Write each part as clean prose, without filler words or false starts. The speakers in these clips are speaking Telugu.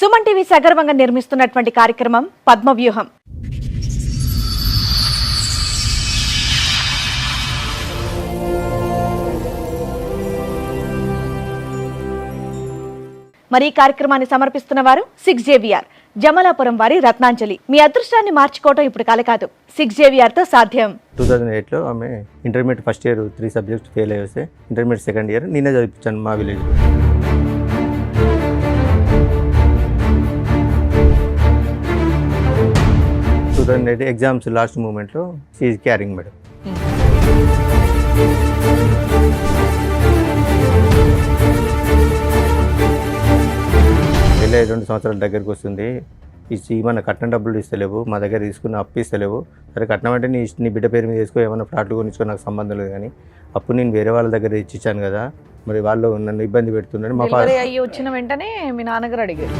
సుమన్ టీవీ సగర్వంగా నిర్మిస్తున్నటువంటి కార్యక్రమం పద్మవ్యూహం. మరి ఈ కార్యక్రమాన్ని సమర్పిస్తున్న వారు 6JVR జమలాపురం వారి రత్నాంజలి. మీ అదృష్టాన్ని మార్చుకోవటం ఇప్పుడు కల కాదు, 6JVR తో సాధ్యం. 2008లో ఆమె intermediate first year 3 subjects fail అయ్యి వస్తే ఇంటర్మీడియట్ సెకండ్ ఇయర్ నేనే చదివించాను మా విలేజ్. ఎగ్జామ్స్ లాస్ట్ మూమెంట్లో షీఈ్ క్యారింగ్ మేడం. వెళ్ళే 2 సంవత్సరాల దగ్గరికి వస్తుంది. మన కట్నం డబ్బులు ఇస్తలేవు, మా దగ్గర తీసుకున్న అప్పు ఇస్తలేవు. సరే కట్నం అంటే నీ బిడ్డ పేరు మీద తీసుకో, ఏమైనా ఫ్లాట్లు కొనిచ్చుకో, నాకు సంబంధం లేదు. కానీ అప్పుడు నేను వేరే వాళ్ళ దగ్గర ఇచ్చాను కదా, మరి వాళ్ళు నన్ను ఇబ్బంది పెడుతున్నారు. మా డెలివరీ అయ్యి వచ్చిన వెంటనే మీ నాన్నగారు అడిగారు.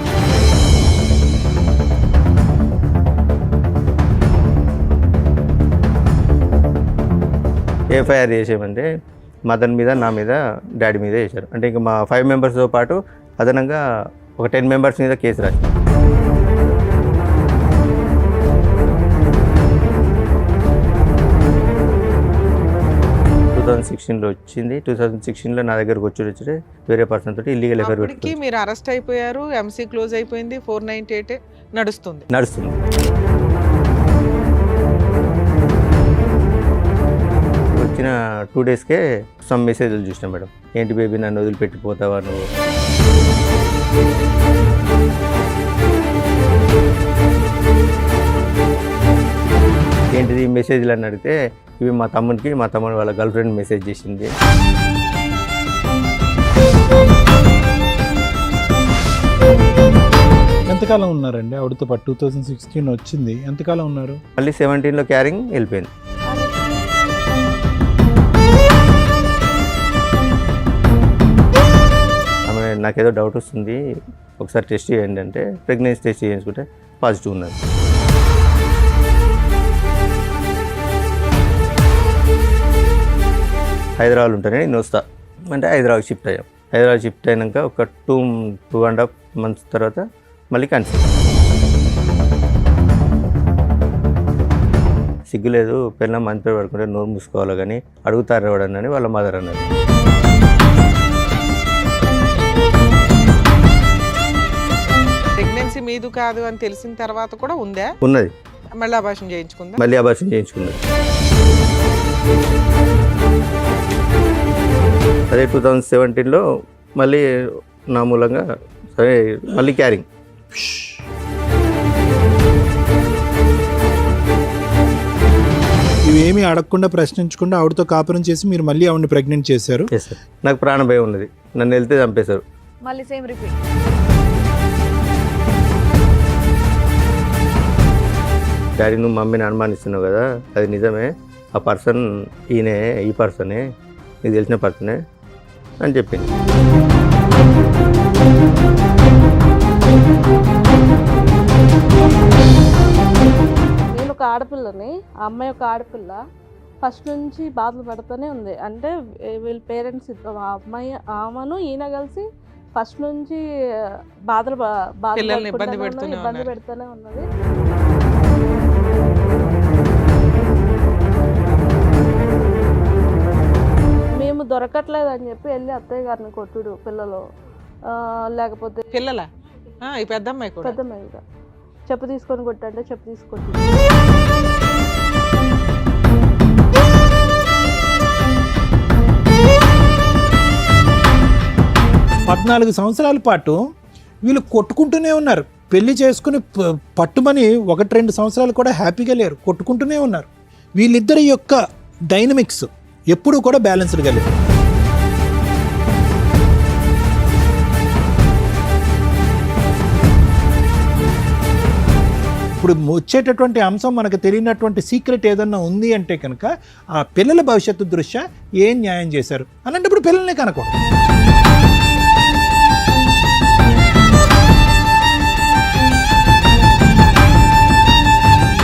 ఎఫ్ఐఆర్ చేసేయమంటే మదన్ మీద, నా మీద, డాడీ మీద చేశారు. అంటే ఇంకా మా 5 మెంబర్స్తో పాటు అదనంగా ఒక 10 మెంబర్స్ మీద కేసు రాశారు. లో వచ్చింది. 2016లో నా దగ్గరకు వచ్చి వేరే పర్సన్ తోటి ఇల్లీగల్ ఎఫైర్ పెట్టుకుని మీరు అరెస్ట్ అయిపోయారు. ఎంసీ క్లోజ్ అయిపోయింది. 498 నడుస్తుంది. వచ్చిన 2 డేస్కే సమ్ మెసేజ్లు చూసినా మేడం. ఏంటి బేబీ నన్ను వదిలిపెట్టిపోతావా నువ్వు, ఏంటిది మెసేజ్లు అని అడిగితే ఇవి మా తమ్ముడు వాళ్ళ గర్ల్ ఫ్రెండ్ మెసేజ్ చేసింది. ఎంతకాలం ఉన్నారండి ఆవిడతో పాటు? 2016 వచ్చింది, ఎంతకాలం ఉన్నారు? మళ్ళీ 17లో క్యారింగ్ వెళ్ళిపోయింది. ఆమె నాకేదో డౌట్ వస్తుంది, ఒకసారి టెస్ట్ చేయండి అంటే ప్రెగ్నెన్సీ టెస్ట్ చేయించుకుంటే పాజిటివ్ ఉన్నది. హైదరాబాద్ ఉంటేనే నేను వస్తా అంటే హైదరాబాద్ షిఫ్ట్ అయ్యాం. హైదరాబాద్ షిఫ్ట్ అయినాక ఒక 2.5 మంత్స్ తర్వాత మళ్ళీ కన్సీవ్. సిగ్గులేదు, పిల్లల మంచి పేరు పడుకుంటే నోరు మూసుకోవాలి కానీ అడుగుతారు ఎవడని వాళ్ళ మదర్ అన్నారు. ప్రెగ్నెన్సీ మీదు కాదు అని తెలిసిన తర్వాత కూడా ఉందా? ఉన్నది. మళ్ళీ అబార్షన్ చేయించుకుందా? మళ్ళీ అబార్షన్ చేయించుకున్నది. అదే 2017లో మళ్ళీ నా మూలంగా సరే మళ్ళీ క్యారింగ్. ఇవేమీ అడగకుండా ప్రశ్నించకుండా ఆవిడతో కాపురం చేసి మీరు మళ్ళీ ఆవిడని ప్రెగ్నెంట్ చేశారు. నాకు ప్రాణ భయం ఉన్నది, నన్ను వెళ్తే చంపేశారు. మళ్ళీ సేమ్ రిపీట్. డాడీ నువ్వు మమ్మీని అనుమానిస్తున్నావు కదా, అది నిజమే, ఆ పర్సన్ ఈయనే, ఈ పర్సనే, నీకు తెలిసిన పర్సనే అని చెప్పింది. నేను ఒక ఆడపిల్లని, ఆ అమ్మాయి ఒక ఆడపిల్ల, ఫస్ట్ నుంచి బాధలు పడుతూనే ఉంది. అంటే వీళ్ళ పేరెంట్స్ ఆ అమ్మాయి ఆమెను ఈయన కలిసి ఫస్ట్ నుంచి ఇబ్బంది పెడుతూనే ఉన్నది. మేము దొరకట్లేదు అని చెప్పి వెళ్ళి అత్తయ్య గారిని కొట్టుడు, పిల్లలు లేకపోతే పిల్లల పెద్దమ్మాయి చెప్పు తీసుకొని కొట్టంటే చెప్పు తీసుకొట్టి 14 సంవత్సరాల పాటు వీళ్ళు కొట్టుకుంటూనే ఉన్నారు. పెళ్లి చేసుకుని పట్టుమని 1-2 సంవత్సరాలు కూడా హ్యాపీగా లేరు, కొట్టుకుంటూనే ఉన్నారు. వీళ్ళిద్దరి యొక్క డైనమిక్స్ ఎప్పుడూ కూడా బ్యాలెన్స్డ్గా లేదు. ఇప్పుడు వచ్చేటటువంటి అంశం మనకు తెలియనటువంటి సీక్రెట్ ఏదన్నా ఉంది అంటే కనుక ఆ పిల్లల భవిష్యత్తు దృష్ట్యా ఏం న్యాయం చేశారు అలాంటప్పుడు పిల్లల్ని కనుకోండి.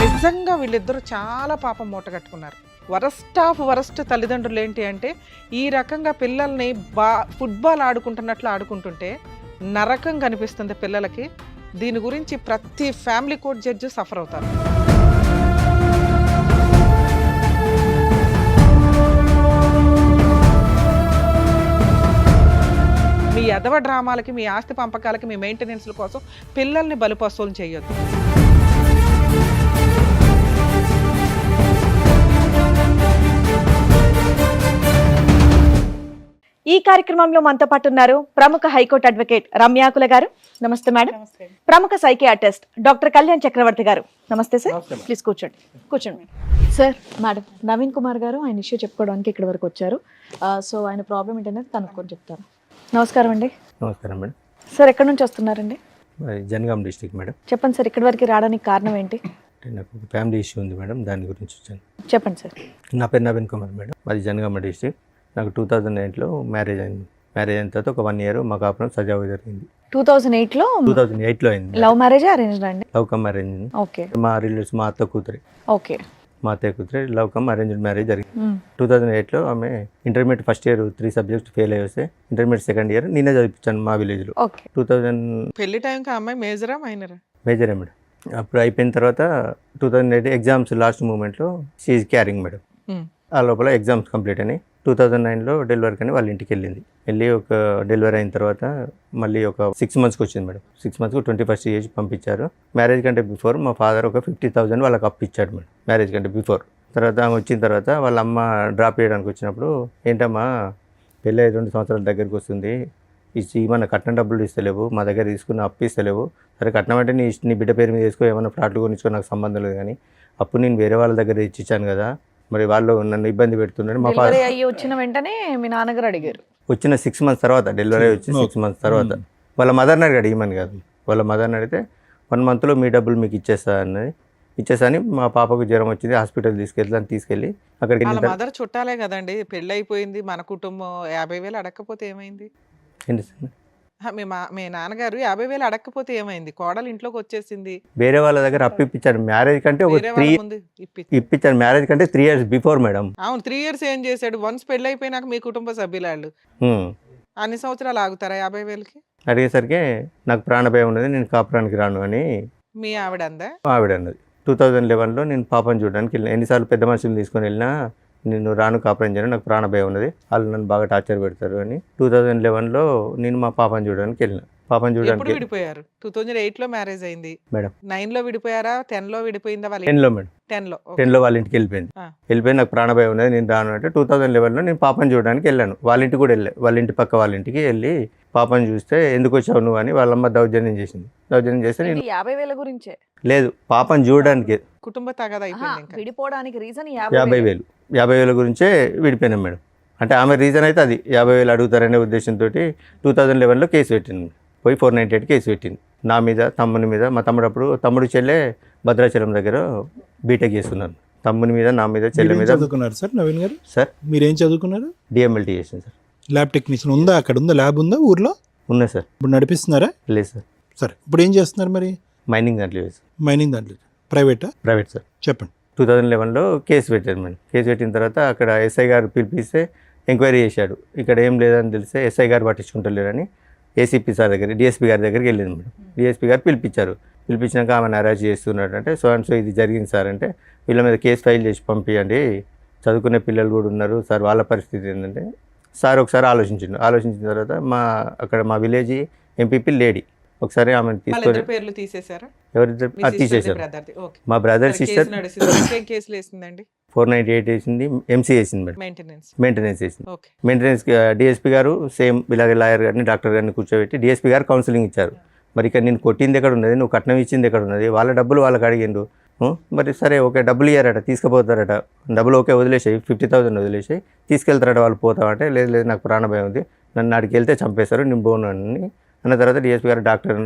నిజంగా వీళ్ళిద్దరూ చాలా పాపం మూట కట్టుకున్నారు. వరస్ట్ ఆఫ్ వరస్ట్ తల్లిదండ్రులు ఏంటి అంటే ఈ రకంగా పిల్లల్ని ఫుట్బాల్ ఆడుకుంటున్నట్లు ఆడుకుంటుంటే నరకం కనిపిస్తుంది పిల్లలకి. దీని గురించి ప్రతి ఫ్యామిలీ కోర్ట్ జడ్జి సఫర్ అవుతారు. మీ ఎదవ డ్రామాలకి, మీ ఆస్తి పంపకాలకి, మీ మెయింటెనెన్స్ల కోసం పిల్లల్ని బలిపశువులు చేయొద్దు. ఈ కార్యక్రమంలో మనతో పాటు ఉన్నారు ప్రముఖ హైకోర్టు అడ్వకేట్ రమ్యాకుల గారు. నమస్తే మేడం. ప్రముఖ సైకియాట్రిస్ట్ డాక్టర్ కళ్యాణ్ చక్రవర్తి గారు. నమస్తే సార్. ప్లీజ్ కూర్చోండి. కూర్చోండి సార్. మేడం, నవీన్ కుమార్ గారు ఆయన ఇష్యూ చెప్పుకోవడానికి ఇక్కడ వరకు వచ్చారు. సో ఆయన ప్రాబ్లం ఏంటనేది కనుక్కొని చెప్తారు. నమస్కారం అండి. నమస్కారం మేడం. సార్ ఎక్కడి నుంచి వస్తున్నారండి? మరి జనగాం డిస్ట్రిక్ట్ మేడం. చెప్పండి సార్, ఇక్కడి వరకు రావడానికి కారణం ఏంటి? అంటే నాకు ఒక ఫ్యామిలీ ఇష్యూ ఉంది మేడం, దాని గురించి వచ్చాను. చెప్పండి సార్. నా పేరు నవీన్ కుమార్ మేడం, మాది జనగామ డిస్ట్రిక్ట్. నాకు 2008లో మ్యారేజ్ అయింది. మ్యారేజ్ అయిన తర్వాత ఒక 1 year మా కాపురం సజావుగా జరిగింది. 2008లో 2008లో అయింది. లవ్ మ్యారేజ్ అరేంజ్డ్ అండి? Love come arrange. ఓకే. మా రిలేటివ్స్, మా అత్త కూతురి. ఓకే. మా అత్తయ్య కూతురి లవ్ కమ్ అరేంజ్డ్ మ్యారేజ్ జరిగింది. 2008లో ఆమె intermediate first year 3 subjects fail అయ్యి వస్తే ఇంటర్మీడియట్ సెకండ్ ఇయర్ నేనే చదివించాను మా విలేజ్లో. ఓకే. 2000 పెళ్లి టైంకి అమ్మాయి మేజరా మైనరా? మేజరే మేడం. అప్పుడు అయిపోయిన తర్వాత 2008 ఎగ్జామ్స్ లాస్ట్ మూమెంట్లో షీఈ్ క్యారింగ్ మేడం. ఆ లోపల ఎగ్జామ్స్ కంప్లీట్ అయినాయి. 2009లో డెలివరీ కానీ వాళ్ళ ఇంటికి వెళ్ళి ఒక డెలివరీ అయిన తర్వాత మళ్ళీ ఒక 6 monthsకి వచ్చింది మేడం. 6 monthsకు 21st ఏజ్ పంపించారు. మ్యారేజ్ కంటే బిఫోర్ మా ఫాదర్ ఒక 50,000 వాళ్ళకి అప్పు ఇచ్చాడు మేడం, మ్యారేజ్ కంటే బిఫోర్. తర్వాత ఆమె వచ్చిన తర్వాత వాళ్ళ అమ్మ డ్రాప్ చేయడానికి వచ్చినప్పుడు, ఏంటమ్మా పెళ్ళి 2 సంవత్సరాల దగ్గరికి వస్తుంది, ఏమన్నా కట్నం డబ్బులు ఇస్తలేవు, మా దగ్గర తీసుకున్న అప్పు ఇస్తలేవు. సరే కట్నం అంటే నీ బిడ్డ పేరు మీద వేసుకో, ఏమైనా ఫ్లాట్లు కొనిచ్చుకో, నాకు సంబంధం లేదు. కానీ అప్పు నేను వేరే వాళ్ళ దగ్గర ఇచ్చాను కదా, మరి వాళ్ళు నన్ను ఇబ్బంది పెడుతున్నారు. మా ఫాదర్ అయ్యి వచ్చిన వెంటనే మీ నాన్నగారు అడిగారు. వచ్చిన 6 months తర్వాత, డెలివరీ వచ్చి 6 months తర్వాత వాళ్ళ మదర్ని అడిగాడు, ఇమ్మని కాదు. వాళ్ళ మదర్ని అడిగితే 1 monthలో మీ డబ్బులు మీకు ఇచ్చేసా అని మా పాపకు జ్వరం వచ్చింది, హాస్పిటల్ తీసుకెళ్ళి అక్కడికి వాళ్ళ వెళ్ళిన మదర్ చుట్టాలే కదండి, పెళ్ళి అయిపోయింది, మన కుటుంబం 50,000 అడగకపోతే ఏమైంది? ఏంటి సార్, మీ నాన్నగారు 50,000 అడగకపోతే ఏమైంది? కోడలు ఇంట్లోకి వచ్చేసింది, వేరే వాళ్ళ దగ్గర అప్పు ఇప్పించారు. మ్యారేజ్ కంటే ఒక వేరే వాళ్ళ ముందు ఇప్పించారు. మ్యారేజ్ కంటే 3 years బిఫోర్ మేడం. అవును, 3 years ఏం చేశాడు? వన్స్ పెళ్ళి అయిపోయినాక మీ కుటుంబ సభ్యులాళ్ళు అన్ని సంవత్సరాలు ఆగుతారా 50,000కి? అడిగేసరికి నాకు ప్రాణభయం ఉన్నది, నేను కాపురానికి రాను అని మీ ఆవిడ అందా? ఆవిడ అన్నది. 2011లో నేను పాపను చూడడానికి వెళ్ళిన. ఎన్నిసార్లు పెద్ద మనుషులు తీసుకొని వెళ్ళినా నేను రాను, కాపురం చేయను, నాకు ప్రాణభయం ఉన్నది, వాళ్ళు నన్ను బాగా టార్చర్ పెడతారు అని 2011లో నేను మా పాపను చూడడానికి వెళ్ళిన. పాపను ఎప్పుడు చూడడానికి విడిపోయారు? 2008లో మ్యారేజ్ అయింది మేడం. 9లో విడిపోయారా? 10లో విడిపోయిందా? వాళ్ళ 10లో మేడం. 10లో 10లో వాళ్ళ ఇంటికి వెళ్ళిపోయింది. వెళ్ళిపోయి నాకు ప్రాణభయం ఉన్నది, నేను రాను అంటే 2011లో నేను పాపను చూడడానికి వెళ్ళాను. వాళ్ళ ఇంటికి కూడా వెళ్ళా. వాళ్ళ ఇంటి పక్క వాళ్ళ ఇంటికి వెళ్ళి పాపను చూస్తే ఎందుకు వచ్చావు నువ్వు అని వాళ్ళమ్మ దౌర్జన్యం చేస్తే నేను 50,000 గురించే లేదు, పాపను చూడడానికి కుటుంబ తగాదా అయిపోయింది. ఇంకా విడిపోవడానికి రీజన్ 50,000 గురించే విడిపోయినాం మేడం. అంటే ఆమె రీజన్ అయితే అది 50,000 అడుగుతారనే ఉద్దేశంతో 2011లో కేసు పెట్టింది. పోయి 498 కేసు పెట్టింది నా మీద, తమ్ముని మీద. మా తమ్ముడు చెల్లె భద్రాచలం దగ్గర బీటెక్ చేస్తున్నారు. తమ్ముని మీద, నా మీద, చెల్లె మీద. చదువుకున్నారు సార్ నవీన్ గారు? సార్ మీరేం చదువుకున్నారు? డిఎంఎల్టీ చేసింది సార్. ల్యాబ్ టెక్నీషియన్ ఉందా? అక్కడ ఉందా ల్యాబ్? ఉందా ఊర్లో? ఉన్నాయి సార్. ఇప్పుడు నడిపిస్తున్నారా? లేదు సార్. సరే, ఇప్పుడు ఏం చేస్తున్నారు మరి? మైనింగ్ దాంట్లో లేదు సార్. మైనింగ్ దాంట్లో. ప్రైవేటా? Private sir. చెప్పండి. 2011లో కేసు పెట్టారు మేడం. కేసు పెట్టిన తర్వాత అక్కడ ఎస్ఐ గారు పిలిపిస్తే ఎంక్వైరీ చేశాడు. ఇక్కడ ఏం లేదని తెలిస్తే ఎస్ఐ గారు పట్టించుకుంటలేరని ఏసీపీ సార్ దగ్గర, డిఎస్పీ గారి దగ్గరికి వెళ్ళింది మేడం. డిఎస్పీ గారు పిలిపించాక ఆమెను అరెస్ట్ చేస్తున్నాడు అంటే, సో అండ్ సో ఇది జరిగింది సార్ అంటే, వీళ్ళ మీద కేసు ఫైల్ చేసి పంపించండి, చదువుకునే పిల్లలు కూడా ఉన్నారు సార్, వాళ్ళ పరిస్థితి ఏంటంటే సార్ ఒకసారి ఆలోచించిన తర్వాత అక్కడ మా విలేజ్ ఎంపీపీ లేడీ ఒకసారి ఆమెను తీసుకొని పేర్లు తీసేశారా? ఎవరిద్దరు తీసేశారు. మా బ్రదర్ సిస్టర్ కేసులు వేసిందండి. 498 వేసింది, ఎంసీ వేసింది మేడం, మెయింటెనెన్స్ వేసింది. మెయింటెనెన్స్ డిఎస్పీ గారు సేమ్ ఇలాగే లాయర్ గారిని, డాక్టర్ గారిని కూర్చోబెట్టి డిఎస్పీ గారు కౌన్సిలింగ్ ఇచ్చారు. మరి ఇక్కడ నేను కొట్టింది ఎక్కడ ఉన్నది, నువ్వు కట్నం ఇచ్చింది ఎక్కడ ఉన్నది, వాళ్ళ డబ్బులు వాళ్ళకి అడిగిండు. మరి సరే ఓకే, డబ్బులు ఇయ్యారట, తీసుకుపోతారట, డబ్బులు ఓకే వదిలేసాయి, 50,000 వదిలేసాయి, తీసుకెళ్తారట వాళ్ళు. పోతామంటే లేదు నాకు ప్రాణభయం ఉంది, నన్ను అడిగి వెళ్తే చంపేశారు, నేను పోను అని అన్న తర్వాత డిఎస్పీ గారు డాక్టర్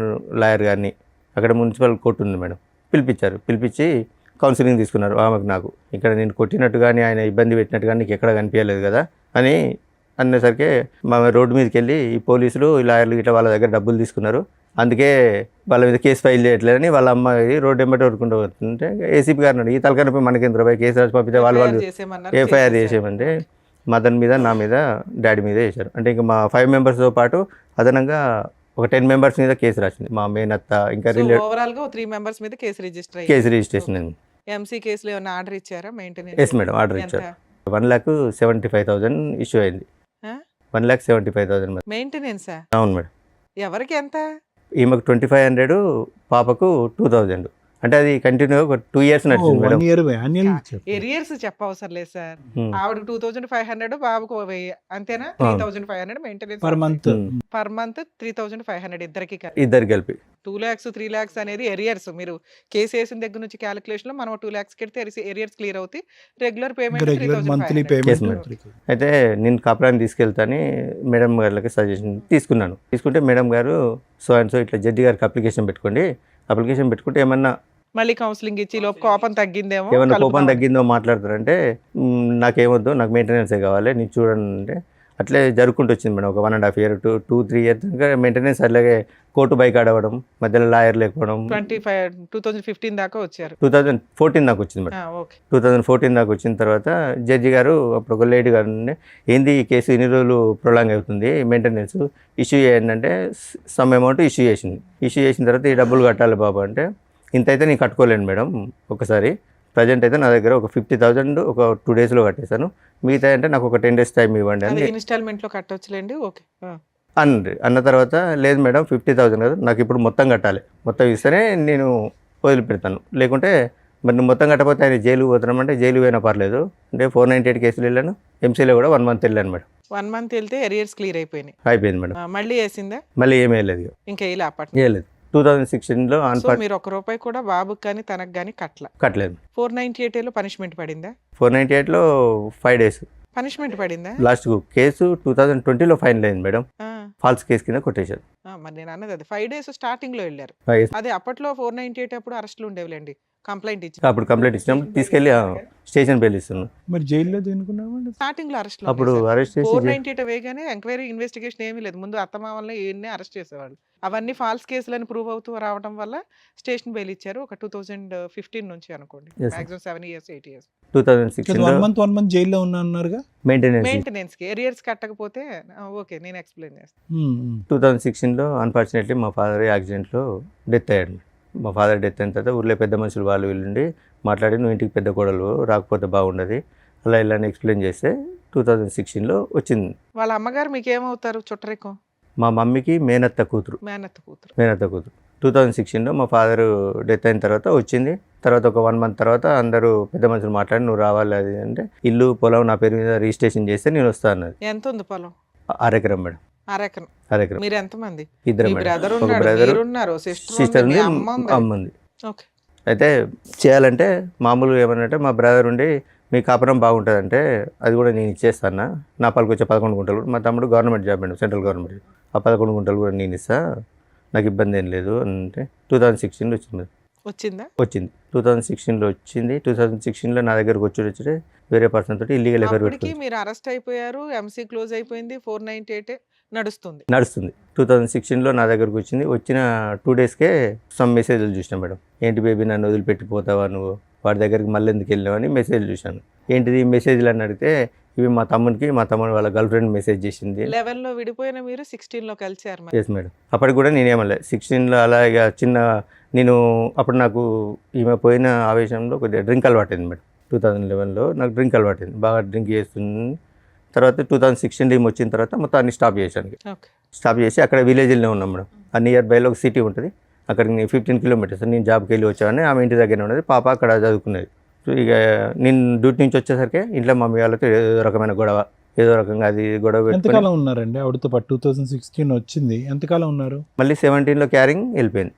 లాయర్ గారిని అక్కడ మున్సిపల్ కోర్టు ఉంది మేడం పిలిపించి కౌన్సిలింగ్ తీసుకున్నారు. ఆమెకు నాకు ఇక్కడ నేను కొట్టినట్టు కానీ ఆయన ఇబ్బంది పెట్టినట్టు కానీ నీకు ఎక్కడ కనిపించలేదు కదా అని అనేసరికి మా రోడ్డు మీదకి వెళ్ళి ఈ పోలీసులు, ఈ లాయర్లు ఇట్లా వాళ్ళ దగ్గర డబ్బులు తీసుకున్నారు, అందుకే వాళ్ళ మీద కేసు ఫైల్ చేయట్లేదని వాళ్ళ అమ్మాయి రోడ్డు వెంబడి వరుకుంటూ వస్తుంటే ఏసీపీ గారిని ఈ తలకనపై మనకి రూపాయి కేసు రాసి పంపితే వాళ్ళు ఎఫ్ఐఆర్ చేసేయమంటే మదన్ మీద, నా మీద, డాడీ మీద వేశారు. అంటే ఇంకా మా 5 members పాటు అదనంగా ఒక 10 మెంబర్స్ మీద కేసు రాసింది. మా మేనత్త ఇంకా ఓవరాల్ గా 3 మెంబర్స్ మీద కేసు రిజిస్టర్ అయ్యింది. కేసు రిజిస్ట్రేషన్ అయింది. ఎంసీ కేసులో ఏమైనా ఆర్డర్ ఇచ్చారా మెయింటెనెన్స్? ఎస్ మేడం, ఆర్డర్ ఇచ్చారు. 1,75,000 ఇష్యూ అయింది. 1,75,000 మేడం. మెయింటెనెన్సా? అవును మేడం. ఎవరికి ఎంత? ఈమెకు 2,500, పాపకు 2,000. అంటే అది కంటిన్యూ ఒక 2 years నడిచింది మేడం. 1 year annual ఇచ్చారు. ఎరియర్స్ చెప్పవసరం లేదు సార్. Hmm. ఆవిడకి 2,500, బాబుకు 1,000 అంతేనా? ఆ. 3,500 maintenance per month. Per month 3,500 ఇద్దరికి. ఇద్దరు కలిపి 2 lakhs 3 lakhs అనేది ఎరియర్స్. మీరు కేసు వేసిన దగ్గర నుంచి క్యాలిక్యులేషన్ లో మనం 2 lakhs కెడితే ఎరియర్స్ క్లియర్ అవుతాయి. Regular payment regular monthly 3,500. Yes, madam. Payment. అయితే నేను కాపురాన్ని తీసుకెళ్తాని మేడం గారికి సజెషన్ తీసుకున్నాను. తీసుకుంటే మేడం గారు సో అండ్ సో ఇట్లా జడ్జి గారికి అప్లికేషన్ పెట్టుకోండి, అప్లికేషన్ పెట్టుకుంటే ఏమన్నా మళ్ళీ కౌన్సిలింగ్ ఇచ్చి లోపు కోపం తగ్గిందేమో, ఏమన్నా కోపం కలుపుదాం. తగ్గిందో మాట్లాడతారంటే నాకేమొద్దు, నాకు మెయింటెనెన్సే కావాలి, నేను చూడండి అంటే అట్లే జరుపుకుంటూ వచ్చింది మేడం. ఒక 1.5 year 2-3 years ఇంకా మెయింటెనెన్స్. అలాగే కోర్టు బైక్ ఆడవడం, మధ్యలో లాయర్ లేకపోవడం. 2015 దాకా వచ్చారు. 2014 దాకా వచ్చింది మేడం. ఓకే. 2014 దాకా వచ్చిన తర్వాత జడ్జి గారు అప్పుడు ఒక లేడీ గారు ఉండే, ఏంది ఈ కేసు ఇన్ని రోజులు ప్రొలాంగ్ అవుతుంది, మెయింటెనెన్స్ ఇష్యూ చేయండి అంటే సమ్ అమౌంట్ ఇష్యూ చేసింది. ఇష్యూ చేసిన తర్వాత ఈ డబ్బులు కట్టాలి బాబు అంటే, ఇంత అయితే నేను కట్టుకోలేను మేడం ఒకసారి, ప్రజెంట్ అయితే నా దగ్గర ఒక 50,000 ఒక 2 daysలో కట్టేశాను, మిగతా అంటే నాకు ఒక 10 days టైం ఇవ్వండి అని ఇన్స్టాల్మెంట్ లో కట్టొచ్చులేండి. ఓకే. అన్న తర్వాత లేదు మేడం 50,000 కదా, నాకు ఇప్పుడు మొత్తం కట్టాలి, మొత్తం ఇస్తేనే నేను వదిలిపెడతాను, లేకుంటే మరి నువ్వు మొత్తం కట్టకపోతే ఆయన జైలుకి పోతున్నామంటే జైలు పోయినా పర్లేదు అంటే 498 కేసులు వెళ్ళాను. ఎంసీలో కూడా 1 month వెళ్ళాను మేడం. 1 month వెళ్తే ఎరియర్స్ క్లియర్ అయిపోయినాయి. అయిపోయింది మేడం. మళ్ళీ వేసిందా? మళ్ళీ ఏమీ వెళ్ళలేదు, ఇంకా ఇలా అప్పట్లో వేయలేదు. 2016లో మీరు 1 రూపాయి కూడా బాబుకి కానీ తనకు కానీ కట్టలేదు. 498 లో పనిష్మెంట్ పడిందా? 498లో 5 days పనిష్మెంట్ పడిందా? లాస్ట్ కేసు 2020లో ఫైనల్ అయింది మేడం. ఆ, ఫాల్స్ కేసు కింద కొట్టేశారు. మరి నేను అన్నది అది 5 days స్టార్టింగ్ లో వెళ్ళారు. అదే అప్పట్లో 498 అప్పుడు అరెస్టులు ఉండేవిలేండి. కంప్లైంట్ ఇచ్చి అప్పుడు కంప్లైంట్ ఇచ్చినప్పుడు తీసుకెళ్ళి స్టేషన్ బెయిల్ ఇస్తున్నాను. మరి జైల్లో దేనుకున్నామండి? స్టార్టింగ్ లో అరెస్ట్ అప్పుడు అరెస్ట్ చేసి 498 వేగానే ఎంక్వైరీ ఇన్వెస్టిగేషన్ ఏమీ లేదు. ముందు అత్తమామల్ని ఈయన్ని అరెస్ట్ చేసేవాళ్ళు. అవన్నీ ఫాల్స్ కేసులని ప్రూవ్ అవుతూ రావడం వల్ల స్టేషన్ బెయిల్ ఇచ్చారు. ఒక 2015 నుంచి అనుకోండి. Yes, sir. Maximum 7 years 8 years 2016లో 1 month జైల్లో ఉన్నా అన్నారుగా. మెయింటెనెన్స్ కి ఎరియర్స్ కట్టకపోతే ఓకే నేను ఎక్స్ప్లెయిన్ చేస్తాను. 2016లో అన్ఫార్చునేట్లీ మా ఫాదర్ యాక్సిడెంట్లో డెత్ అయ్యాడు. మా ఫాదర్ డెత్ అయిన తర్వాత ఊళ్ళో పెద్ద మనుషులు వాళ్ళు వీళ్ళుండి మాట్లాడి, నువ్వు ఇంటికి పెద్ద కోడలు రాకపోతే బాగుండదు అలా ఇలా ఎక్స్ప్లెయిన్ చేస్తే 2016లో వచ్చింది. వాళ్ళ అమ్మగారు మీకు ఏమవుతారు? చుట్టరికం. మా మమ్మీకి మేనత్త కూతురు. మేనత్త కూతురు. 2016లో మా ఫాదర్ డెత్ అయిన తర్వాత వచ్చింది. తర్వాత ఒక 1 month తర్వాత అందరూ పెద్ద మనుషులు మాట్లాడి నువ్వు రావాలి అది అంటే, ఇల్లు పొలం నా పేరు మీద రిజిస్ట్రేషన్ చేస్తే నేను వస్తా అన్నది. ఎంత ఉంది పొలం? 6 eకరం మేడం. 6 ఎకరం. 6 eకరం. మీరు ఎంతమంది? ఇద్దరు మీ మేడం. బ్రదర్ ఒక ఉన్నాడు, బ్రదర్, మీరున్నారు, సిస్టర్ సిస్టర్ ఉంది, ఉంది, అమ్మ ఉంది. ఓకే. అయితే చేయాలంటే మామూలుగా ఏమన్నంటే మా బ్రదర్ ఉండి మీ కాపురం బాగుంటుందంటే అది కూడా నేను ఇచ్చేస్తాను, నా పాలకు వచ్చే 11 గుంటలు, మా తమ్ముడు గవర్నమెంట్ జాబ్ అండి, సెంట్రల్ గవర్నమెంట్, ఆ 11 గుంటలు కూడా నేను ఇస్తా, నాకు ఇబ్బంది ఏం లేదు అంటే 2016లో వచ్చింది. వచ్చింది 2016లో వచ్చింది. 2016లో నా దగ్గరకు వచ్చి వేరే పర్సన్ తోటి ఇల్లీగల్ ఎఫైర్ అప్పటికి పెట్టుకుంది. మీరు అరెస్ట్ అయిపోయారు. ఎంసీ క్లోజ్ అయిపోయింది. 498 నడుస్తుంది. 2016లో నా దగ్గరకు వచ్చిన 2 daysకే సమ్ మెసేజ్లు చూసినా మేడం. ఏంటి బేబీ నన్ను వదిలిపెట్టిపోతావా నువ్వు, వాడి దగ్గరికి మళ్ళీ ఎందుకు వెళ్ళావు అని మెసేజ్ చూశాను. ఏంటిది మెసేజ్లు అని అడిగితే ఇవి మా తమ్ముడు వాళ్ళ గర్ల్ ఫ్రెండ్ మెసేజ్ చేసింది. 11లో విడిపోయిన మీరు 16లో కలిసారు. Yes madam. అప్పటికి కూడా నేనేమలే 16లో అలా ఇక చిన్న నేను అప్పుడు నాకు ఈమె పోయిన ఆవేశంలో కొద్దిగా డ్రింక్ అలవాటైంది మేడం. 2011లో నాకు డ్రింక్ అలవాటైంది, బాగా డ్రింక్ చేస్తుంది. తర్వాత 2016 టీమ్ వచ్చిన తర్వాత మొత్తం అన్ని స్టాప్ చేశాను. ఓకే. స్టాప్ చేసి అక్కడ విలేజ్లోనే ఉన్నాం మేడం. ఆ నియర్ బైలో ఒక సిటీ ఉంటుంది, అక్కడికి 15 kilometers. నేను జాబ్కి వెళ్ళి వచ్చాను, ఆమె ఇంటి దగ్గరనే ఉన్నది, పాప అక్కడ చదువుకునేది. సో ఇక నేను డ్యూటీ నుంచి వచ్చేసరికి ఇంట్లో మమ్మీ వాళ్ళతో ఏదో రకమైన గొడవ, ఏదో రకంగా అది గొడవ పెట్టుకొని ఎంతకాలం ఉన్నారండి ఆవిడతో పాటు? 2016 వచ్చింది, ఎంతకాలం ఉన్నారు? మళ్ళీ 17లో క్యారింగ్ వెళ్ళిపోయింది.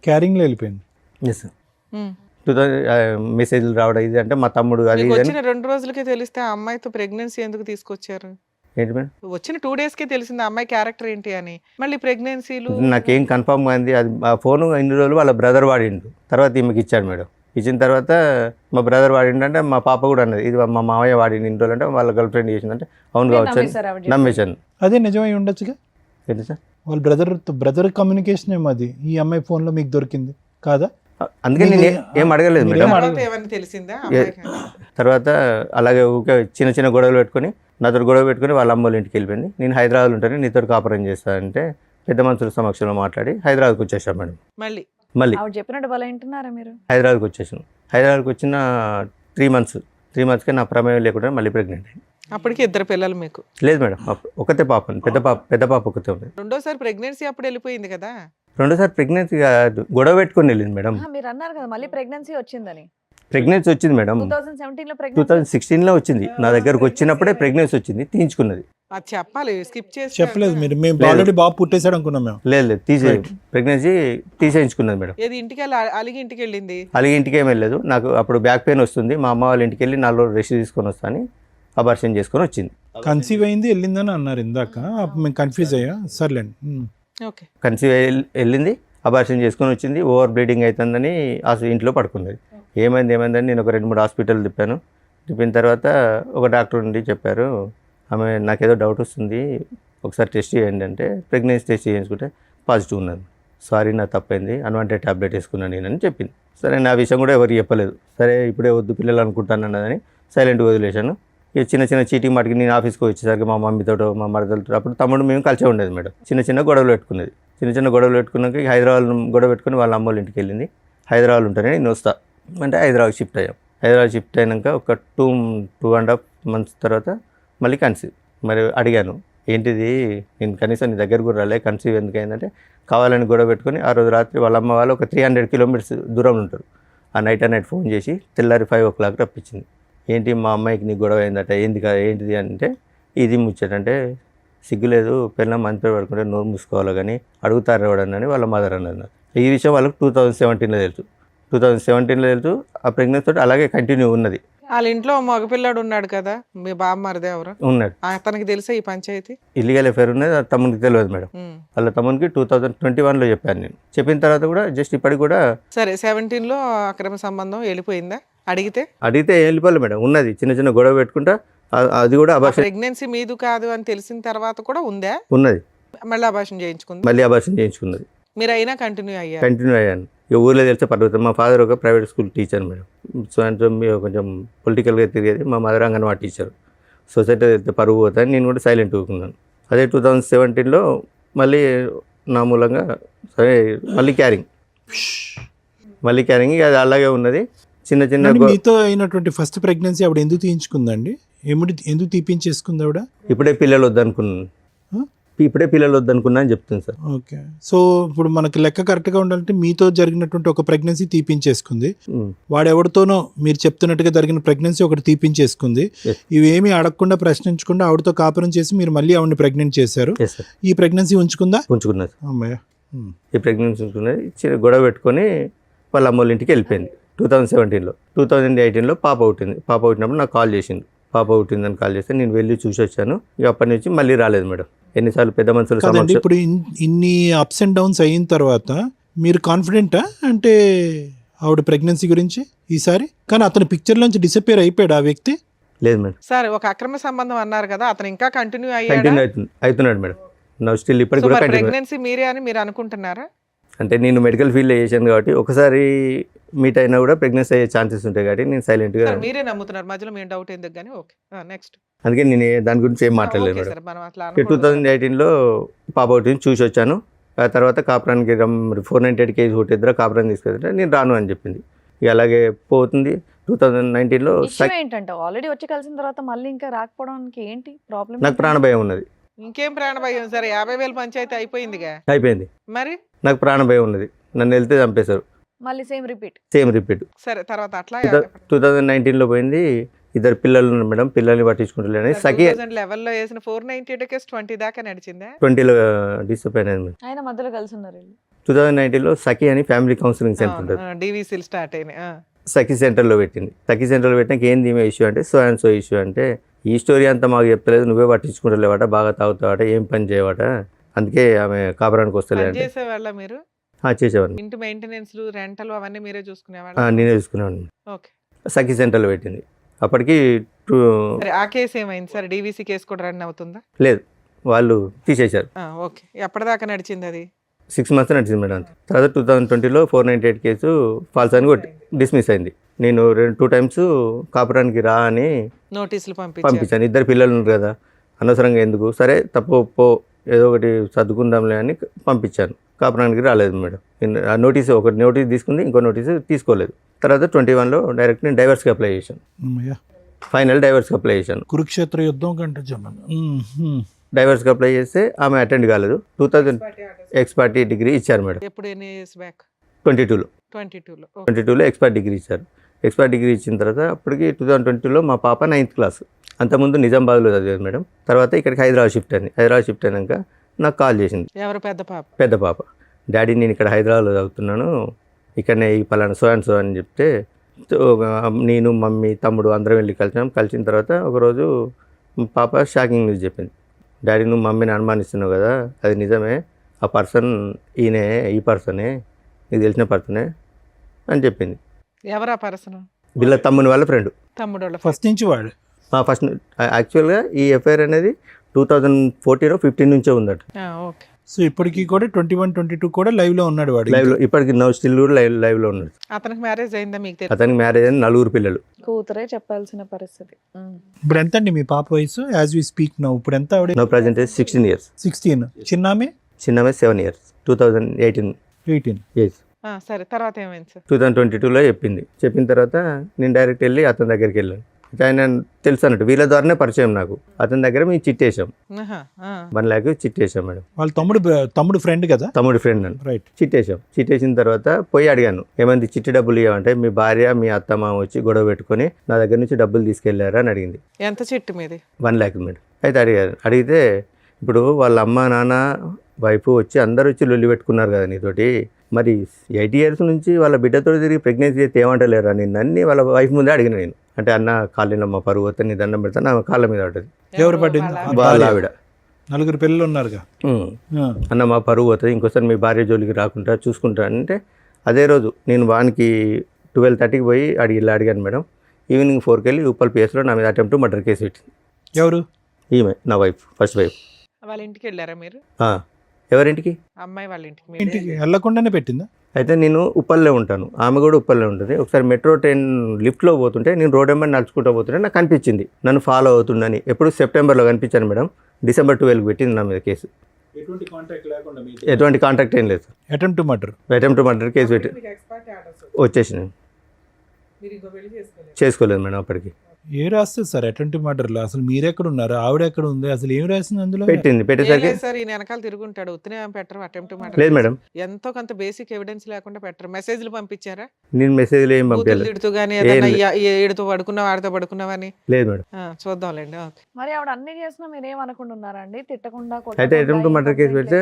క్యారింగ్లో వెళ్ళిపోయింది. ఎస్. 2000 మెసేజ్లు రావడం ఇది అంటే మా తమ్ముడు అది మీకు ఇది అని. వచ్చిన 2 రోజులకే తెలిస్తే ఆ అమ్మాయితో ప్రెగ్నెన్సీ ఎందుకు తీసుకొచ్చారు? ఏంటి మేడం? వచ్చిన 2 daysకే తెలిసింది ఆ అమ్మాయి క్యారెక్టర్ ఏంటి అని. మళ్ళీ ప్రెగ్నెన్సీలు నాకేం కన్ఫర్మ్ అయింది అది. ఆ ఫోన్ ఇన్ని రోజులు వాళ్ళ బ్రదర్ వాడిండు, తర్వాత ఈమెకి ఇచ్చాడు మేడం. ఇచ్చిన తర్వాత మా బ్రదర్ వాడిండంటే మా పాప కూడా అన్నది ఇది మా మామయ్య వాడింది ఇన్ని రోజులు అంటే వాళ్ళ గర్ల్ ఫ్రెండ్ చేసిందంటే అవును కావచ్చు అని నమ్మేశాను. అదే నిజమై ఉండొచ్చుగా. ఏంటి సార్? వాళ్ళ బ్రదర్ కమ్యూనికేషన్ ఏమో అది ఈ అమ్మాయి ఫోన్లో మీకు దొరికింది కాదా? అందుకే నేను ఏం అడగలేదు మేడం. తర్వాత ఏమని తెలిసిందా అమ్మాయికి? తర్వాత అలాగే ఊకే చిన్న గొడవలు పెట్టుకొని నాతో గొడవ పెట్టుకొని వాళ్ళ అమ్మ వాళ్ళ ఇంటికి వెళ్ళిపోయింది. నేను హైదరాబాద్లో ఉంటాను, నీతో కాపురం చేస్తానంటే పెద్ద మనుషుల సమక్షంలో మాట్లాడి హైదరాబాద్కి వచ్చేసాం మేడం. మళ్ళీ ఆవిడ చెప్పినట్టు వాళ్ళు వింటున్నారా మీరు? హైదరాబాద్కి వచ్చేసాను. హైదరాబాద్కి వచ్చిన 3 మంత్స్కే నా ప్రమేయం లేకుండా మళ్ళీ ప్రెగ్నెంట్ అయింది. అప్పటికి 2 పిల్లలు మీకు? లేదు మేడం, ఒకతే పాప, పెద్ద పాప ఒకతే ఉంది. రెండోసారి ప్రెగ్నెన్సీ అప్పుడు వెళ్ళిపోయింది కదా? రెండోసారి ప్రెగ్నెన్సీ కాదు, గొడవ పెట్టుకొని వెళ్ళింది మేడం. మీరు అన్నారు కదా మళ్ళీ ప్రెగ్నెన్సీ వచ్చిందని. ప్రెగ్నెన్సీ వచ్చింది మేడం, 2017లో 2016లో వచ్చింది. నా దగ్గరకు వచ్చినప్పుడే ప్రెగ్నెన్సీ వచ్చింది, తీయించుకున్నది. అది చెప్పాలి, స్కిప్ చేసి చెప్పలేదు మీరు. మేము ఆల్రెడీ బాబు పుట్టేశాడు అనుకున్నాం మేము. లేదు ప్రెగ్నెన్సీ తీసేయించుకున్నది మేడం. ఏది ఇంటికి వెళ్ళి అలిగి ఇంటికి వెళ్ళింది? అలాగే ఇంటికి ఏం వెళ్ళలేదు. నాకు అప్పుడు బ్యాక్ పెయిన్ వస్తుంది, మా అమ్మ వాళ్ళ ఇంటికి వెళ్ళి 4 రోజులు రెస్ట్ తీసుకొని వస్తాను, అబార్షన్ చేసుకొని వచ్చింది. కన్సీవ్ అయింది వెళ్ళిందని అన్నారు ఇందాక, మేము కన్ఫ్యూజ్ అయ్యా. సర్లేండి. ఓకే. కన్సీవ్ వెళ్ళింది, అబార్షన్ చేసుకొని వచ్చింది, ఓవర్ బ్లీడింగ్ అవుతుందని ఇంట్లో పడుకున్నది. ఏమైందని నేను ఒక 2-3 హాస్పిటల్ తిప్పిన తర్వాత ఒక డాక్టర్ నుండి చెప్పారు, ఆమె నాకేదో డౌట్ వస్తుంది, ఒకసారి టెస్ట్ చేయండి అంటే ప్రెగ్నెన్సీ టెస్ట్ చేయించుకుంటే పాజిటివ్ ఉన్నది. సారీ, నా తప్పైంది, అన్వాంటెడ్ ట్యాబ్లెట్ వేసుకున్నాను నేనని చెప్పింది. సరే, నా విషయం కూడా ఎవరికి చెప్పలేదు. సరే, ఇప్పుడే వద్దు పిల్లలు అనుకుంటాను అన్నదని సైలెంట్గా వదిలేశాను. ఇక చిన్న చీటింగ్ మాటికి నేను ఆఫీస్కి వచ్చేసరికి మా మమ్మీతో మా మరదలతో, అప్పుడు తమ్ముడు మేము కలిసే ఉండేది మేడం. చిన్న గొడవలు పెట్టుకున్నది. చిన్న గొడవలు పెట్టుకున్నాక హైదరాబాద్ గొడవ పెట్టుకుని వాళ్ళ అమ్మోళ్ళ ఇంటికి వెళ్ళింది. హైదరాబాద్ ఉంటానే నేను వస్తా అంటే హైదరాబాద్ షిఫ్ట్ అయ్యాం. హైదరాబాద్ షిఫ్ట్ అయినాక ఒక 2.5 months తర్వాత మళ్ళీ కన్సీవ్. మరి అడిగాను, ఏంటిది, నేను కనీసం నీ దగ్గర కూడా రాలే, కన్సీవ్ ఎందుకు అయిందంటే కావాలని గొడవ పెట్టుకుని ఆ రోజు రాత్రి వాళ్ళ అమ్మ వాళ్ళు ఒక 300 kilometers దూరంలో ఉంటారు. ఆ నైట్ ఫోన్ చేసి తెల్లారి 5 o'clock రప్పించింది. ఏంటి మా అమ్మాయికి నీ గొడవ అయిందట, ఏంటిది అంటే ఇది ముచ్చటంటే సిగ్గులేదు, పిల్లలు మంచి పడుకుంటే నోరు మూసుకోవాలి కానీ అడుగుతారు ఎవడని వాళ్ళ మదర్ అన్నారు. ఈ విషయం వాళ్ళకి 2017లో తెలుసు. 2017లో తెలుసు. ఆ ప్రెగ్నెన్సీ తోటి అలాగే కంటిన్యూ ఉన్నది. వాళ్ళ ఇంట్లో మగపిల్లాడు ఉన్నాడు కదా, మీ బామ్మరిది ఎవరు ఉన్నాడు, అతనికి తెలుసా ఈ పంచాయతీ? ఇల్లీగల్ అఫేర్ ఉన్నది, అది తమ్మునికి తెలియదు మేడం. వాళ్ళ తమ్మునికి 2021లో చెప్పాను నేను. చెప్పిన తర్వాత కూడా జస్ట్ ఇప్పటికి కూడా సరే 17లో అక్రమ సంబంధం వెళ్ళిపోయిందా? అడిగితే వెళ్ళిపోలే మేడం, ఉన్నది చిన్న గొడవ పెట్టుకుంటా. అది కూడా అబార్షన్, ప్రెగ్నెన్సీ మీదు కాదు అని తెలిసిన తర్వాత కూడా ఉందా? ఉన్నది. మళ్ళీ అబార్షన్ చేయించుకుంది. మళ్ళీ అబార్షన్ చేయించుకున్నది. మీరు అయినా కంటిన్యూ అయ్యాను. ఇక ఊర్లో తెలిస్తే పర్వతం. మా ఫాదర్ ఒక ప్రైవేట్ స్కూల్ టీచర్ మేడం. సాయంత్రం కొంచెం పొలిటికల్గా తిరిగేది. మా మదర్ అంగన్వాడీ టీచర్. సొసైటీ వెళ్తే పరుగు పోతాను, నేను కూడా సైలెంట్ ఊరుకున్నాను. అదే 2017లో మళ్ళీ నా మూలంగా సరే మళ్ళీ క్యారింగ్ అది అలాగే ఉన్నది. చిన్న మీతో అయినటువంటి ఫస్ట్ ప్రెగ్నెన్సీ ఆవిడ ఎందుకు తీయించుకుందండి? ఎందుకు తీపించేసుకుంది ఆవిడ? ఇప్పుడే పిల్లలు వద్దనుకున్నా అని చెప్తుంది సార్. ఓకే. సో ఇప్పుడు మనకి లెక్క కరెక్ట్గా ఉండాలంటే మీతో జరిగినటువంటి ఒక ప్రెగ్నెన్సీ తీపించేసుకుంది, వాడెవరితోనో మీరు చెప్తున్నట్టుగా జరిగిన ప్రెగ్నెన్సీ ఒకటి తీపించేసుకుంది. ఇవేమీ అడగకుండా ప్రశ్నించకుండా ఆవిడతో కాపురం చేసి మీరు మళ్ళీ ఆవిడని ప్రెగ్నెంట్ చేశారు. ఈ ప్రెగ్నెన్సీ ఉంచుకున్నది. అమ్మయ్య, ఈ ప్రెగ్నెన్సీ ఉంచుకున్నది. గొడవ పెట్టుకొని వాళ్ళ అమ్మోళ్ళ ఇంటికి వెళ్ళిపోయింది 2017లో. 2018లో పాప పుట్టినప్పుడు నాకు కాల్ చేసింది. పాప పుట్టిందని కాల్ చేస్తే నేను వెళ్ళి చూసి వచ్చాను. ఇక అప్పటి నుంచి మళ్ళీ రాలేదు మేడం. ఎన్నిసార్లు పెద్ద మనుషులు ఇప్పుడు ఇన్ని అప్స్ అండ్ డౌన్స్ అయిన తర్వాత మీరు కాన్ఫిడెంటా అంటే ఆవిడ ప్రెగ్నెన్సీ గురించి ఈసారి? కానీ అతని పిక్చర్ నుంచి డిసపియర్ అయిపోయాడు ఆ వ్యక్తి? లేదు మేడం. సార్ ఒక అక్రమ సంబంధం అన్నారు కదా, అతను ఇంకా కంటిన్యూ అవుతున్నాడు మేడం. నా స్టిల్ ఇప్పటికి కూడా ప్రెగ్నెన్సీ మీరే అని మీరు అనుకుంటున్నారా? అంటే నేను మెడికల్ ఫీల్డ్లో చేశాను కాబట్టి ఒకసారి మీట్ అయినా కూడా ప్రెగ్నెన్సీ అయ్యే ఛాన్సెస్ ఉంటాయి కాబట్టి నేను సైలెంట్గా. మీరే నమ్ముతున్నారు, మధ్యలో మేము డౌట్ ఎందుకు కానీ. Okay, next. అందుకే నేను దాని గురించి ఏం మాట్లాడలేదు మేడం. 2018లో పాప ఒకటి చూసి వచ్చాను. ఆ తర్వాత కాపురానికి 498 kg ఇద్దరు కాపురాన్ని తీసుకెళ్తే నేను రాను అని చెప్పింది. ఇక అలాగే పోతుంది. 2019లో ఏంటంటే ఆల్రెడీ వచ్చి కలిసిన తర్వాత మళ్ళీ ఇంకా రాకపోవడానికి ఏంటి ప్రాబ్లం? నాకు ప్రాణభయం ఉన్నది. ఇంకేం ప్రాణభయం సార్? 50,000 పంచాయతీ అయిపోయింది. మరి నాకు ప్రాణభయం ఉన్నది. నన్ను వెళ్తే చంపేశారు. మళ్ళీ సేమ్ రిపీట్. సరే, తర్వాత అట్లా 2019లో పోయింది. 2 పిల్లలు ఉన్నారు మేడం. పిల్లల్ని పట్టించుకుంటలేని సఖి 2011లో వేసిన 498 కేసు 20 దాకా నడిచిందా? 20లో డిసప్పాయింట్ అయింది. ఆయన మధ్యలో కలిసి ఉన్నారు. 2019లో సఖి అని ఫ్యామిలీ కౌన్సిలింగ్ సెంటర్ ఉంటుంది. డివిసిల్ స్టార్ట్ అయినాయి. సఖి సెంటర్లో పెట్టింది. సఖి సెంటర్లో పెట్టినాక ఏంది ఈమె ఇష్యూ అంటే సో అండ్ సో ఇష్యూ అంటే ఈ స్టోరీ అంతా మాకు చెప్పలేదు, నువ్వే పట్టించుకుంటలేవాట, బాగా తాగుతావాట, ఏం పని చేయవాట, అందుకే ఆమె కాపురానికి వస్తలేదు. చేసేవాళ్ళ మీరు? చేసేవాడిని. ఇంటి మెయింటెనెన్స్, రెంటలు అవన్నీ మీరే చూసుకునేవాళ్ళ? నేనే చూసుకునేవాడిని. ఓకే. సఖి సెంటర్లో పెట్టింది. అప్పటికి ఆ కేసు ఏమైంది సార్? డివిసి కేసు కూడా రన్ అవుతుందా? లేదు, వాళ్ళు తీసేశారు. ఓకే. ఎప్పటిదాకా నడిచింది అది? 6 months నడిచింది మేడం. తర్వాత 2020లో 498 కేసు ఫాల్స్ అని డిస్మిస్ అయింది. నేను 2 times కాపురానికి రా అని నోటీసులు పంపించాను. 2 పిల్లలు ఉన్నారు కదా, అనవసరంగా ఎందుకు, సరే తప్పు ఏదో ఒకటి సర్దుకుందాంలే అని పంపించాను. కాపురానికి రాలేదు మేడం. ఆ నోటీస్ ఒక నోటీస్ తీసుకుంది, ఇంకో నోటీస్ తీసుకోలేదు. తర్వాత 21లో డైరెక్ట్ నేను డైవర్స్కి అప్లై చేశాను. ఫైనల్ డైవర్స్కి అప్లై చేశాను. కురుక్షేత్ర యుద్ధం కంటే జమన్. డైవర్స్కి అప్లై చేస్తే ఆమె అటెండ్ కాలేదు. 2000 ఎక్స్పర్టీ డిగ్రీ ఇచ్చారు మేడం. ఎప్పుడు ఎన్ని ఇయర్స్ బ్యాక్? 22లో 22లో ఎక్స్పర్ట్ డిగ్రీ ఇచ్చారు. ఎక్స్పర్ట్ డిగ్రీ ఇచ్చిన తర్వాత అప్పటికి 2022లో మా పాప 9th క్లాస్. అంతకుముందు నిజామాబాద్లో చదివేది మేడం. తర్వాత ఇక్కడికి హైదరాబాద్ షిఫ్ట్ అయింది. హైదరాబాద్ షిఫ్ట్ అయినాక నాకు కాల్ చేసింది. ఎవరు? పెద్ద పాప? పెద్ద పాప. డాడీ నేను ఇక్కడ హైదరాబాద్లో చదువుతున్నాను, ఇక్కడనే ఈ పలానా సో అండ్ సో అని చెప్తే నేను మమ్మీ తమ్ముడు అందరం వెళ్ళి కలిసినాం. కలిసిన తర్వాత ఒకరోజు పాప షాకింగ్ న్యూస్ చెప్పింది. డాడీ నువ్వు మమ్మీని అనుమానిస్తున్నావు కదా, అది నిజమే, ఆ పర్సన్ ఈయనే, ఈ పర్సనే, నీకు తెలిసిన పర్సనే అని చెప్పింది. ఎవరా పర్సన్? వీళ్ళ తమ్ముని వాళ్ళ ఫ్రెండ్. తమ్ముడు ఫస్ట్ నుంచి వాడు ఫస్ట్ యాక్చువల్గా ఈ ఎఫ్ఐఆర్ అనేది 2014-15 నుంచే ఉందట. ఓకే. సో ఇప్పటికీ కూడా 21-22 కూడా లైవ్లో ఉన్నాడు వాడు. లైవ్లో ఇప్పటికి స్టిల్ కూడా లైవ్లో ఉన్నాడు. అతనికి మ్యారేజ్ అయిందా మీకు తెలుసు? అతనికి మ్యారేజ్ అయిన 4 పిల్లలు. కూతురే చెప్పాల్సిన పరిస్థితి. ఇప్పుడు ఎంత అండి మీ పాప వయసు? యాజ్ వి స్పీక్ నౌ ఇప్పుడు ఎంత ఆవిడ? No present 16 years. 16. చిన్నామే? చిన్నమే 7 years. 2018 18. years. సరే, తర్వాత ఏమైంది సార్? 2022లో చెప్పిన తర్వాత నేను డైరెక్ట్ వెళ్ళి అతని దగ్గరికి వెళ్ళాను. ఆయన తెలుసు అన్నట్టు, వీళ్ళ ద్వారానే పరిచయం నాకు. అతని దగ్గర మేము చిట్టేసాం, 1 lakh చిట్టేసాం మేడం. వాళ్ళ తమ్ముడు ఫ్రెండ్ కదా? తమ్ముడి ఫ్రెండ్ అని. రైట్. చిట్టేసిన తర్వాత పోయి అడిగాను, ఏమంది చిట్టి డబ్బులు ఇవ్వమంటే మీ భార్య మీ అత్త మామ వచ్చి గొడవ పెట్టుకొని నా దగ్గర నుంచి డబ్బులు తీసుకెళ్లారా అని అడిగింది. ఎంత చిట్టు మీది? 1 lakh మేడం. అయితే అడిగితే ఇప్పుడు వాళ్ళ అమ్మ నాన్న వైఫ్ వచ్చి అందరూ వచ్చి లొల్లి పెట్టుకున్నారు కదా నీతోటి, మరి 8 years నుంచి వాళ్ళ బిడ్డతో తిరిగి ప్రెగ్నెన్సీ అయితే ఏమంటలేరా నిన్ను అన్ని వాళ్ళ వైఫ్ ముందే అడిగిన నేను. అంటే అన్న కాళ్ళలో మా పరువు వస్తే నీ దండం పెడతాను, ఆమె కాళ్ళ మీద పడ్డది. ఎవరు పడ్డింది? వాళ్ళ ఆవిడ. 4 పిల్లలు ఉన్నారుగా. అన్న మా పరువు అవుతుంది, ఇంకోసారి మీ భార్య జోలికి రాకుండా చూసుకుంటా అంటే, అదే రోజు నేను వానికి 12:30కి పోయి అడిగాను మేడం. ఈవినింగ్ 4కి వెళ్ళి ఉప్పల్ పిఎస్లో నా మీద అటెంప్ట్ మర్డర్ కేసు పెట్టింది. ఎవరు? ఈమె నా వైఫ్, ఫస్ట్ వైఫ్. వాళ్ళ ఇంటికి వెళ్ళారా మీరు? ఎవరింటికి? అమ్మాయి వాళ్ళ ఇంటికి. ఇంటికి వెళ్ళకుండానే పెట్టిందా? అయితే నేను ఉప్పల్లో ఉంటాను, ఆమె కూడా ఉప్పల్లో ఉంటుంది. ఒకసారి మెట్రో ట్రైన్ లిఫ్ట్లో పోతుంటే నేను రోడ్ వెంబడి నడుచుకుంటూ పోతుంటే నాకు కనిపించింది, నన్ను ఫాలో అవుతుందని. ఎప్పుడు సెప్టెంబర్లో కనిపించాను మేడం. December 12కి పెట్టింది నా మీద కేసు. ఎటువంటి కాంటాక్ట్ ఏం లేదు. అటెంప్ట్ టు మర్డర్ కేసు పెట్టి వచ్చేసినాను. చేసుకోలేదు మేడం అప్పటికి. ఏ రాస్తుంది సార్ అటెంప్ట్ మర్డర్లో? అసలు మీరెక్కడ ఉన్నారు, ఆవిడ ఎక్కడ ఉంది, అసలు ఏం రాసింది అందులో? పెట్టేసరికి సార్ ఈయన వెనకాల తిరుగుంటాడు, ఉత్తనే పెట్టరు అటెంప్ట్ లేదు మేడం. ఎంతో కొంత బేసిక్ ఎవిడెన్స్ లేకుండా పెట్టరు. మెసేజ్లు పంపించారా? నేను మెసేజ్లు ఏం పంపించలేదు. తిడుతూ గానీ ఏడుతో పడుకున్నావు, ఆడితో పడుకున్నావని? లేదు మేడం. చూద్దాంలేండి. మరి ఆవిడ అన్ని చేసినా మీరు ఏమనుకుంటున్నారండి? తిట్టకుండా అయితే అటెంప్ట్ మర్డర్ కేసు పెడితే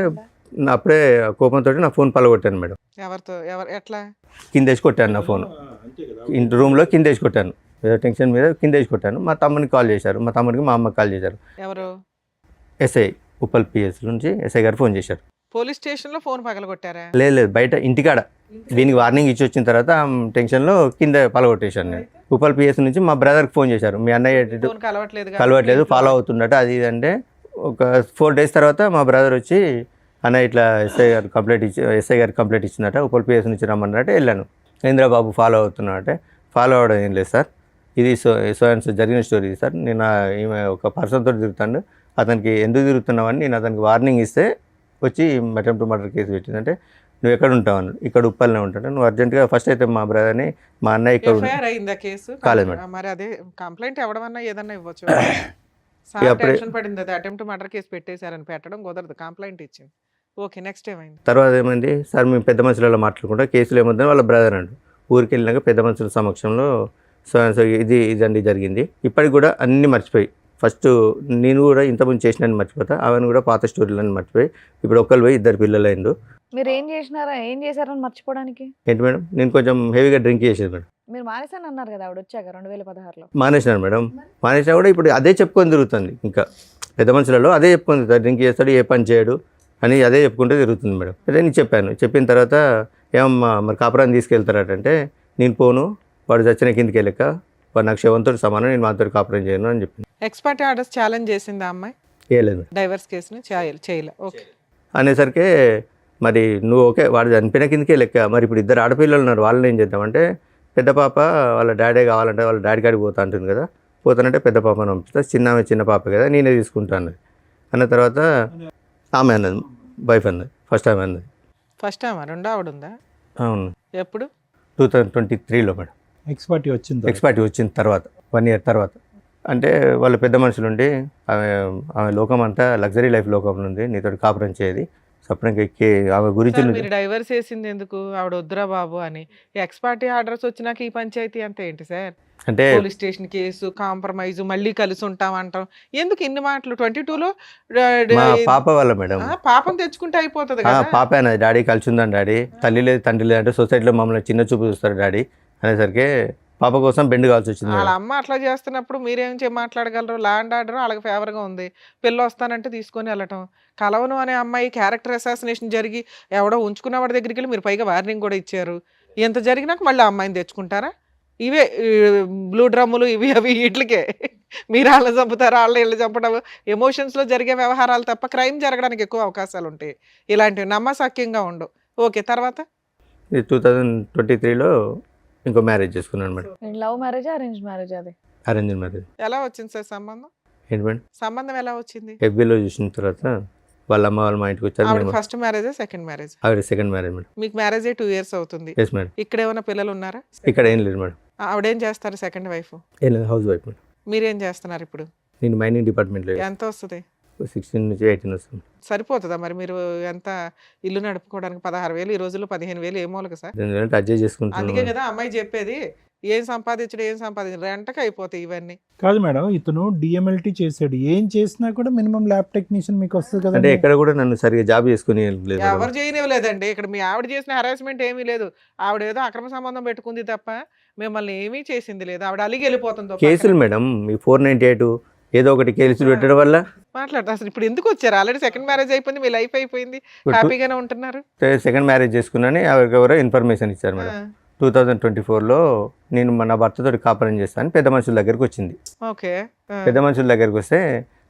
అప్పుడే కోపంతో నా ఫోన్ పలగొట్టాను మేడం. ఎవరితో? ఎట్లా? కిందేసి కొట్టాను నా ఫోన్, రూమ్లో కిందేసి కొట్టాను. ఏదో టెన్షన్ మీద కిందేసి కొట్టాను. మా తమ్మునికి కాల్ చేశారు, మా తమ్ముడికి మా అమ్మకి కాల్ చేశారు. ఎవరు? ఎస్ఐ, ఉప్పల్ పిఎస్ నుంచి ఎస్ఐ గారు ఫోన్ చేశారు. పోలీస్ స్టేషన్లో ఫోన్ పగలగొట్టారా? లేదు బయట ఇంటికాడ. దీనికి వార్నింగ్ ఇచ్చి వచ్చిన తర్వాత టెన్షన్లో కింద పలగొట్టేశాను నేను. ఉప్పల్ పిఎస్ నుంచి మా బ్రదర్కి ఫోన్ చేశారు, మీ అన్నయ్య కలవట్లేదు, ఫాలో అవుతుండట అది ఇది అంటే. ఒక 4 days తర్వాత మా బ్రదర్ వచ్చి అన్న ఇట్లా ఎస్ఐ గారు కంప్లైంట్ ఇచ్చిందట, ఉప్పల్ పిఎస్ నుంచి రమ్మన్నట్టు వెళ్ళాను. ఇంద్రబాబు ఫాలో అవుతున్నాడంటే, ఫాలో అవ్వడం ఏం లేదు సార్, ఇది సో జరిగిన స్టోరీ సార్. నేను ఈమె ఒక పర్సన్తో తిరుగుతాను, అతనికి ఎందుకు తిరుగుతున్నావని నేను అతనికి వార్నింగ్ ఇస్తే వచ్చి అటెంప్ట్ మర్డర్ కేసు పెట్టిందంటే, నువ్వు ఎక్కడ ఉంటావు అన్నాడు. ఇక్కడ ఉప్పల్నే ఉంటాడు. నువ్వు అర్జెంటుగా ఫస్ట్ అయితే మా బ్రదర్ని, మా అన్నయ్య ఇక్కడ కాలేదు మేడం. మరి అదే కంప్లైంట్ ఇవ్వడం ఏదన్నా ఇవ్వచ్చు. పడింది అది అటెంప్ట్ మర్డర్ కేసు పెట్టేశారని పెట్టడం కుదరదు, కంప్లైంట్ ఇచ్చింది. ఓకే, నెక్స్ట్ ఏమైంది? తర్వాత ఏమైంది సార్, మేము పెద్ద మనుషులలో మాట్లాడుకుంటా కేసులు ఏమొద్దని వాళ్ళ బ్రదర్ అండు ఊరికి వెళ్ళినాక పెద్ద మనుషుల సమక్షంలో సో ఇదండి జరిగింది. ఇప్పటికి కూడా అన్నీ మర్చిపోయి, ఫస్ట్ నేను కూడా ఇంతకుముందు చేసినని మర్చిపోతా, ఆమెను కూడా పాత స్టోరీలని మర్చిపోయి, ఇప్పుడు ఒక్కరు పోయి 2 పిల్లలు అయిండు. మీరు ఏం చేశారని మర్చిపోవడానికి? ఏంటి మేడం, నేను కొంచెం హెవీగా డ్రింక్ చేసేది మేడం. మీరు మానేసాను అన్నారు కదా ఆవిడ వచ్చాక 2016లో. మానేసినాను మేడం. మానేసినా కూడా ఇప్పుడు అదే చెప్పుకొని తిరుగుతుంది. ఇంకా పెద్ద మనుషులలో అదే చెప్పుకొని తిరుగుతాడు, డ్రింక్ చేస్తాడు, ఏ పని చేయడు అని అదే చెప్పుకుంటూ తిరుగుతుంది మేడం. అదే నేను చెప్పిన తర్వాత ఏమమ్మా మరి కాపురాన్ని తీసుకెళ్తారటంటే, నేను పోను, వాడు చచ్చిన కిందికి వెళ్ళక వాడు నాకు శవంతో సమానం, నేను మాతో కాపురం చేయను అని చెప్పింది. ఎక్స్పర్ట్ ఆర్డర్స్ ఛాలెంజ్ చేసింది ఆ అమ్మాయి? చేయలేదు మేడం. డైవర్స్ కేసుని చేయలే. ఓకే అనేసరికి మరి నువ్వు ఓకే వాడు చనిపోయిన కిందకే లెక్క, మరి ఇప్పుడు 2 ఆడపిల్లలు ఉన్నారు, వాళ్ళని ఏం చేద్దామంటే, పెద్ద పాప వాళ్ళ డాడీ కావాలంటే వాళ్ళ డాడీ కాడికి పోతా అంటుంది కదా, పోతానంటే పెద్ద పాపను పంపిస్తా, చిన్న పాప కదా నేనే తీసుకుంటాను అన్న తర్వాత ఆమె అన్నది, వైఫ్ అన్నది, ఫస్ట్ ఆమె అన్నది. ఫస్ట్ టైం రెండో ఆవిడ ఉందా? అవును, ఎప్పుడు? 2023లో మేడం. ఎక్స్పర్టీ వచ్చింది. ఎక్స్పర్ట్ వచ్చిన తర్వాత 1 year తర్వాత. అంటే వాళ్ళ పెద్ద మనుషులు ఉండి ఆమె లోకం అంతా లగ్జరీ లైఫ్ లోకంలో ఉంది, నీతో కాపురం చేయది సపరేట్గా ఎక్కి ఆమె గురించి సార్, మీరు డైవర్స్ చేసింది ఎందుకు? ఆవిడ వద్దురా బాబు అని. ఎక్స్ పార్టీ ఆర్డర్స్ వచ్చినాక ఈ పంచాయతీ అంతా ఏంటి సార్? అంటే పోలీస్ స్టేషన్ కేసు, కాంప్రమైజ్, మళ్ళీ కలిసి ఉంటాం అంటాం. ఎందుకు ఇన్ని మాటలు? 22లో మా పాప వాళ్ళ మేడం, పాపం తెచ్చుకుంటే అయిపోతుంది ఆ, కదా. పాప అన్నది డాడీ కలిసి ఉందని డాడీ, తల్లి లేదు తండ్రి లేదు అంటే సొసైటీలో మమ్మల్ని చిన్న చూపు చూస్తారు డాడీ అనేసరికి పాప కోసం బెండ్ కావాల్సి వచ్చింది వాళ్ళ మేడం. అమ్మ అట్లా చేస్తున్నప్పుడు మీరేం మాట్లాడగలరు? ల్యాండ్ ఆర్డర్ వాళ్ళకి ఫేవర్గా ఉంది, పిల్ల వస్తానంటే తీసుకొని వెళ్ళటం. కలవను అనే అమ్మాయి క్యారెక్టర్ అసాసినేషన్ జరిగి ఎవడో ఉంచుకున్న వాడి దగ్గరికి వెళ్ళి మీరు పైగా వార్నింగ్ కూడా ఇచ్చారు. ఎంత జరిగినాక మళ్ళీ ఆ అమ్మాయిని తెచ్చుకుంటారా? ఇవే బ్లూ డ్రమ్ములు ఇవి అవి వీటికే మీరు వాళ్ళని చంపుతారు, వాళ్ళని వీళ్ళు చంపడం ఎమోషన్స్లో జరిగే వ్యవహారాలు తప్ప క్రైమ్ జరగడానికి ఎక్కువ అవకాశాలు ఉంటాయి. ఇలాంటివి నమ్మసక్యంగా ఉండవు. ఓకే, తర్వాత 2023లో ఇంకో మ్యారేజ్ చేసుకున్నాను madam. Love marriage, arrange marriage? అది అరేంజ్ మ్యారేజ్. ఎలా వచ్చింది సార్ సంబంధం? ఏంటి మేడం? సంబంధం ఎలా వచ్చింది? FBలో చూసిన తర్వాత వాళ్ళ అమ్మ వాళ్ళు మా ఇంటికి వచ్చారు. ఆవిడ మేము ఫస్ట్ మ్యారేజ్, సెకండ్ మ్యారేజ్? ఆవిడ సెకండ్ మ్యారేజ్ మేడం. మీకు మ్యారేజ్ 2 years అవుతుంది. Yes madam. ఇక్కడ ఏమైనా పిల్లలు ఉన్నారా? ఇక్కడ ఏం లేదు మేడం. ఆవిడేం చేస్తారు సెకండ్ వైఫ్? ఏం లేదు, హౌస్ వైఫ్ మేడం. మీరేం చేస్తున్నారు ఇప్పుడు? నేను మైనింగ్ డిపార్ట్మెంట్లో ఎంత వస్తుంది? 16 నుంచి 18 వస్తుంది. సరిపోతుందా మరి? మీరు ఎంత ఇల్లు నడుపుకోవడానికి 16,000 ఈ రోజుల్లో 15,000 ఏ మూలక సార్? ఎందుకంటే అడ్జస్ట్ చేసుకుంటున్నాను అందుకే మేడం. కదా అమ్మాయి చెప్పేది, ఏం సంపాదించడం రెంటకి అయిపోతాయి ఇవన్నీ. కాదు మేడం, ఇతను DMLT చేశాడు, ఏం చేసినా కూడా మినిమం ల్యాబ్ టెక్నీషియన్ మీకు వస్తుంది అంటే కదా. ఎక్కడ కూడా నన్ను సరిగా జాబ్ చేసుకుని లేదు మేడం. ఎవరు చేయనివ్వలేదండి. ఇక్కడ మీ ఆవిడ చేసిన హెరాస్మెంట్ ఏమీ లేదు. ఆవిడ ఏదో అక్రమ సంబంధం పెట్టుకుంది తప్ప మిమ్మల్ని ఏమీ చేసింది లేదు. ఆవిడ అలిగి వెళ్ళిపోతుంది. కేసులు మేడం, ఈ 498 ఏదో ఒకటి కేసులు పెట్టడం వల్ల మాట్లాడతా అసలు ఇప్పుడు ఎందుకు వచ్చారు? ఆల్రెడీ సెకండ్ మ్యారేజ్ అయిపోయింది, మీ లైఫ్ అయిపోయింది, హ్యాపీగానే ఉంటున్నారు. సెకండ్ మ్యారేజ్ చేసుకున్నాను. ఎవరో ఇన్ఫర్మేషన్ ఇచ్చారు మేడం. 2024లో నేను మన భర్తతో కాపురం చేస్తాను, పెద్ద మనుషుల దగ్గరికి వచ్చింది. ఓకే, పెద్ద మనుషుల దగ్గరికి వస్తే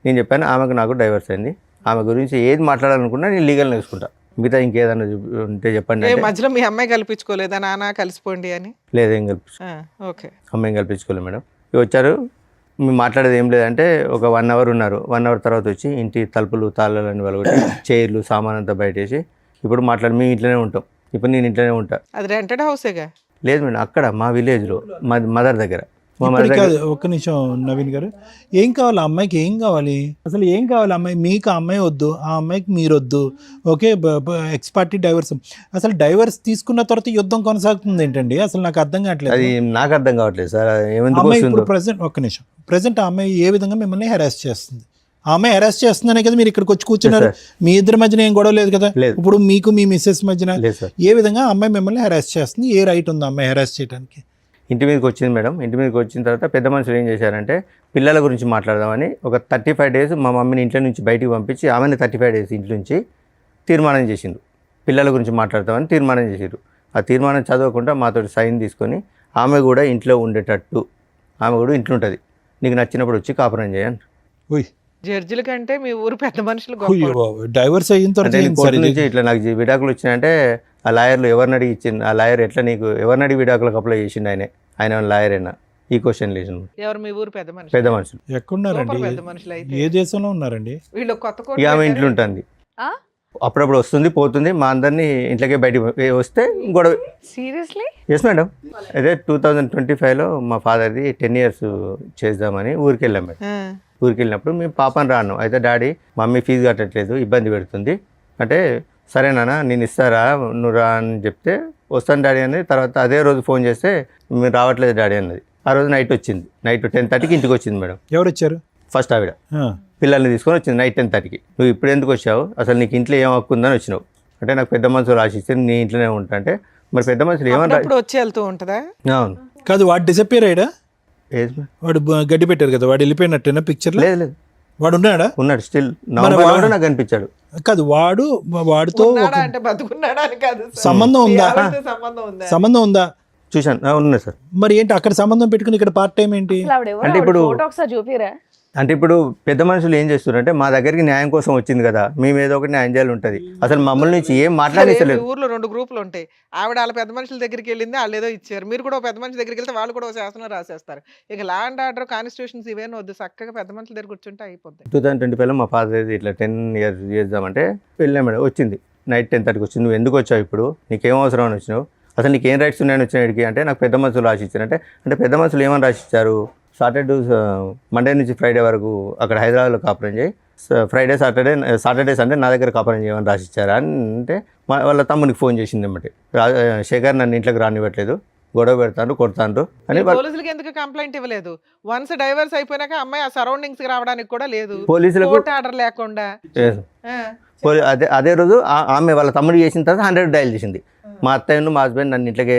నేను చెప్పాను ఆమెకు నాకు డైవర్స్ అయింది, ఆమె గురించి ఏది మాట్లాడాలనుకున్నా నేను లీగల్ నేర్చుకుంటా, మిగతా ఇంకేదన్నా ఉంటే చెప్పండి అంటే, మధ్యలో మీ అమ్మాయి కల్పించుకోలేదా నాన్న కలిసిపోండి అని? లేదు ఏం ఓకే, అమ్మాయిని కల్పించుకోలేదు మేడం. ఇక వచ్చారు, మేము మాట్లాడేది ఏం లేదంటే ఒక 1 hour ఉన్నారు. 1 hour తర్వాత వచ్చి ఇంటి తలుపులు తాళాలని వాళ్ళు చైర్లు సామాన్ అంతా బయటేసి ఇప్పుడు మాట్లాడి మేము ఇంట్లోనే ఉంటాం, ఇప్పుడు నేను ఇంట్లోనే ఉంటా. అది రెంటెడ్ హౌసేగా? లేదు మేడం, అక్కడ మా విలేజ్లో మా మదర్ దగ్గర. మా మదర్ ఇప్పటికి దగ్గర కాదు, ఒక్క నిమిషం నవీన్ గారు, ఏం కావాలి ఆ అమ్మాయికి? ఏం కావాలి అసలు? ఏం కావాలి అమ్మాయి? మీకు ఆ అమ్మాయి వద్దు, ఆ అమ్మాయికి మీరు వద్దు. Okay, X party divorce. అసలు డైవర్స్ తీసుకున్న తర్వాత యుద్ధం కొనసాగుతుంది ఏంటండి? అసలు నాకు అర్థం కావట్లేదు. అది నాకు అర్థం కావట్లేదు సార్, ఏమెందుకు అమ్మాయి ఇప్పుడు వస్తుందో. ప్రెసెంట్, ఒక్క నిమిషం, ప్రెసెంట్ ఆ అమ్మాయి ఏ విధంగా మిమ్మల్ని హెరాస్ చేస్తుంది? ఆ అమ్మాయి హెరాస్ చేస్తుందనే కదా మీరు ఇక్కడికి వచ్చి కూర్చున్నారు. మీ ఇద్దరి మధ్యన ఏం గొడవ లేదు కదా? లేదు. ఇప్పుడు మీకు మీ మిస్సెస్ మధ్యన లేదు సార్. ఏ విధంగా ఆ అమ్మాయి మిమ్మల్ని హెరాస్ చేస్తుంది? ఏ రైట్ ఉంది ఆ అమ్మాయి హెరాస్ చేయడానికి? ఇంటి మీదకి వచ్చింది మేడం. ఇంటి మీదకి వచ్చిన తర్వాత పెద్ద మనుషులు ఏం చేశారంటే పిల్లల గురించి మాట్లాడదామని ఒక 35 days మా మమ్మీని ఇంట్లో నుంచి బయటికి పంపించి ఆమెను 35 days ఇంట్లో నుంచి తీర్మానం చేసిండు, పిల్లల గురించి మాట్లాడతామని తీర్మానం చేసిండు. ఆ తీర్మానం చదవకుండా మాతో సైన్ తీసుకొని ఆమె కూడా ఇంట్లో ఉండేటట్టు, ఆమె కూడా ఇంట్లో ఉంటుంది, నీకు నచ్చినప్పుడు వచ్చి కాపురం చేయండి. ఓయ్, జడ్జిల కంటే మీ ఊరు పెద్ద మనుషులు అయ్యో గొప్ప. బాబోయ్, డైవర్స్ అయిన అంటే తర్వాత నేను ఏంటి కోర్టు సార్ ఇది? నుంచి ఇట్లా నాకు విడాకులు వచ్చినాయంటే ఆ లాయర్లు ఎవరిని అడిగి ఇచ్చింది, ఆ లాయర్ ఎట్లా నీకు ఎవరిని అడిగి విడాకులకు అప్లై చేసిండు, ఆయన లాయర్ అయినా ఈ క్వశ్చన్ లేచిండు. ఎవరు మీ ఊరు పెద్ద మనుషులు? పెద్ద మనుషులు ఎక్కడున్నారండి? సూపర్ పెద్ద మనుషులు అయితే. ఏ దేశంలో ఉన్నారండి? వీళ్ళు కొత్త కోట ఇక ఆమె పెట్టారు. ఇంట్లో ఉంటుంది, ఆ? అప్పుడప్పుడు వస్తుంది పోతుంది, మా అందరినీ ఇంట్లోకే బయటికి వస్తే గొడవ. సీరియస్లీ? Yes madam. అదే 2025లో మా ఫాదర్ది 10 years చేద్దామని ఊరికి వెళ్ళాం మేడం. ఆ, ఊరికి వెళ్ళినప్పుడు మేము పాపని రాను, అయితే డాడీ మమ్మీ ఫీజు కట్టట్లేదు ఇబ్బంది పెడుతుంది అంటే, సరేనా నేను ఇస్తారా నువ్వు రా అని చెప్తే వస్తాను డాడీ అన్నది. తర్వాత అదే రోజు ఫోన్ చేస్తే మీరు రావట్లేదు డాడీ అన్నది. ఆ రోజు నైట్ వచ్చింది, నైట్ 10:30కి ఇంటికి వచ్చింది మేడం. ఎవరు వచ్చారు? ఫస్ట్ ఆవిడ ఆ, పిల్లల్ని తీసుకొని వచ్చింది నైట్ 10:30కి. నువ్వు ఇప్పుడు ఎందుకు వచ్చావు, అసలు నీకు ఇంట్లో ఏం హక్కు ఉందని వచ్చినావు అంటే, నాకు పెద్ద మనుషులు రాసిస్తే నీ ఇంట్లోనే ఉంటా అంటే, మరి పెద్ద మనుషులు ఏమన్నా. అప్పుడప్పుడు వచ్చి వెళ్తూ ఉంటుందా? అవును. కాదు, వాడు డిసప్పేర్ అయ్యాడా? Age madam. వాడు గడ్డి పెట్టారు కదా, వాడు వెళ్ళిపోయినట్టేనా పిక్చర్లో? లేదు లేదు, వాడు ఉన్నాడా? ఉన్నాడు స్టిల్. నవంబర్లో కూడా నాకు కనిపించాడు. కాదు, వాడితో ఉన్నాడా ఒక అంటే బతుకున్నాడా అని కాదు సార్. సంబంధం ఉందా? మీ ఆవిడతో సంబంధం ఉందా? సంబంధం ఉందా? చూశాను, ఉన్నాయి సార్. మరి ఏంటి అక్కడ సంబంధం పెట్టుకుని ఇక్కడ పార్ట్ టైం ఏంటి? అసలు ఆవిడ ఎవరు? అంటే ఇప్పుడు- ఫోటో ఒకసారి చూపిరా. అంటే ఇప్పుడు పెద్ద మనుషులు ఏం చేస్తున్నారంటే మా దగ్గరికి న్యాయం కోసం వచ్చింది కదా, మేము ఏదో ఒకటి న్యాయం చేయాలి ఉంటుంది. అసలు మమ్మల్ని నుంచి ఏం సరే, మాట్లాడేసలేదు. మీ ఊర్లో 2 గ్రూపులు ఉంటాయి. ఆవిడ వాళ్ళ పెద్ద మనుషుల దగ్గరికి వెళ్ళింది, వాళ్ళు ఏదో ఇచ్చారు. మీరు కూడా ఓ పెద్ద మనిషి దగ్గరికి వెళ్తే వాళ్ళు కూడా ఒక శాసనం రాసేస్తారు. ఇక లా అండ్ ఆర్డర్, కాన్స్టిట్యూషన్స్ ఇవేనా వద్దు, చక్కగా పెద్ద మనుషుల దగ్గర కూర్చుంటే అయిపోద్ది. 2025లో మా ఫాదర్ ఇట్లా 10 years చేద్దామంటే వెళ్ళాం మేడం. వచ్చింది నైట్ 10:30కి వచ్చింది. నువ్వు ఎందుకు వచ్చావు, ఇప్పుడు నీకేం అవసరం అని వచ్చినావు, అసలు నీకు ఏం రైట్స్ ఉన్నాయని వచ్చినాడికి అంటే నాకు పెద్ద మనుషులు రాసిచ్చారు. అంటే పెద్ద మనుషులు ఏమని రాసిచ్చారు, సాటర్డే మండే నుంచి ఫ్రైడే వరకు అక్కడ హైదరాబాద్లో కాపురం చేయి, ఫ్రైడే సాటర్డే సండే నా దగ్గర కాపురం చేయమని రాసిచ్చారా అని అంటే వాళ్ళ తమ్మునికి ఫోన్ చేసింది అన్నమాట. శేఖర్ నన్ను ఇంట్లోకి రానివ్వట్లేదు, గొడవ పెడతాను, కొడతాను అని. పోలీసులకి ఎందుకు కంప్లైంట్ ఇవ్వలేదు? వన్స్ డైవర్స్ అయిపోయినాక అమ్మాయి ఆ సరౌండింగ్స్ కి రావడానికి కూడా లేదు, పోలీసులకు కోర్టు ఆర్డర్ లేకుండా. అదే రోజు ఆమె వాళ్ళ తమ్ముడు చేసిన తర్వాత 100 డయల్ చేసింది. మా అత్తయ్యను మా హస్బెండ్ నన్ను ఇంట్లోకి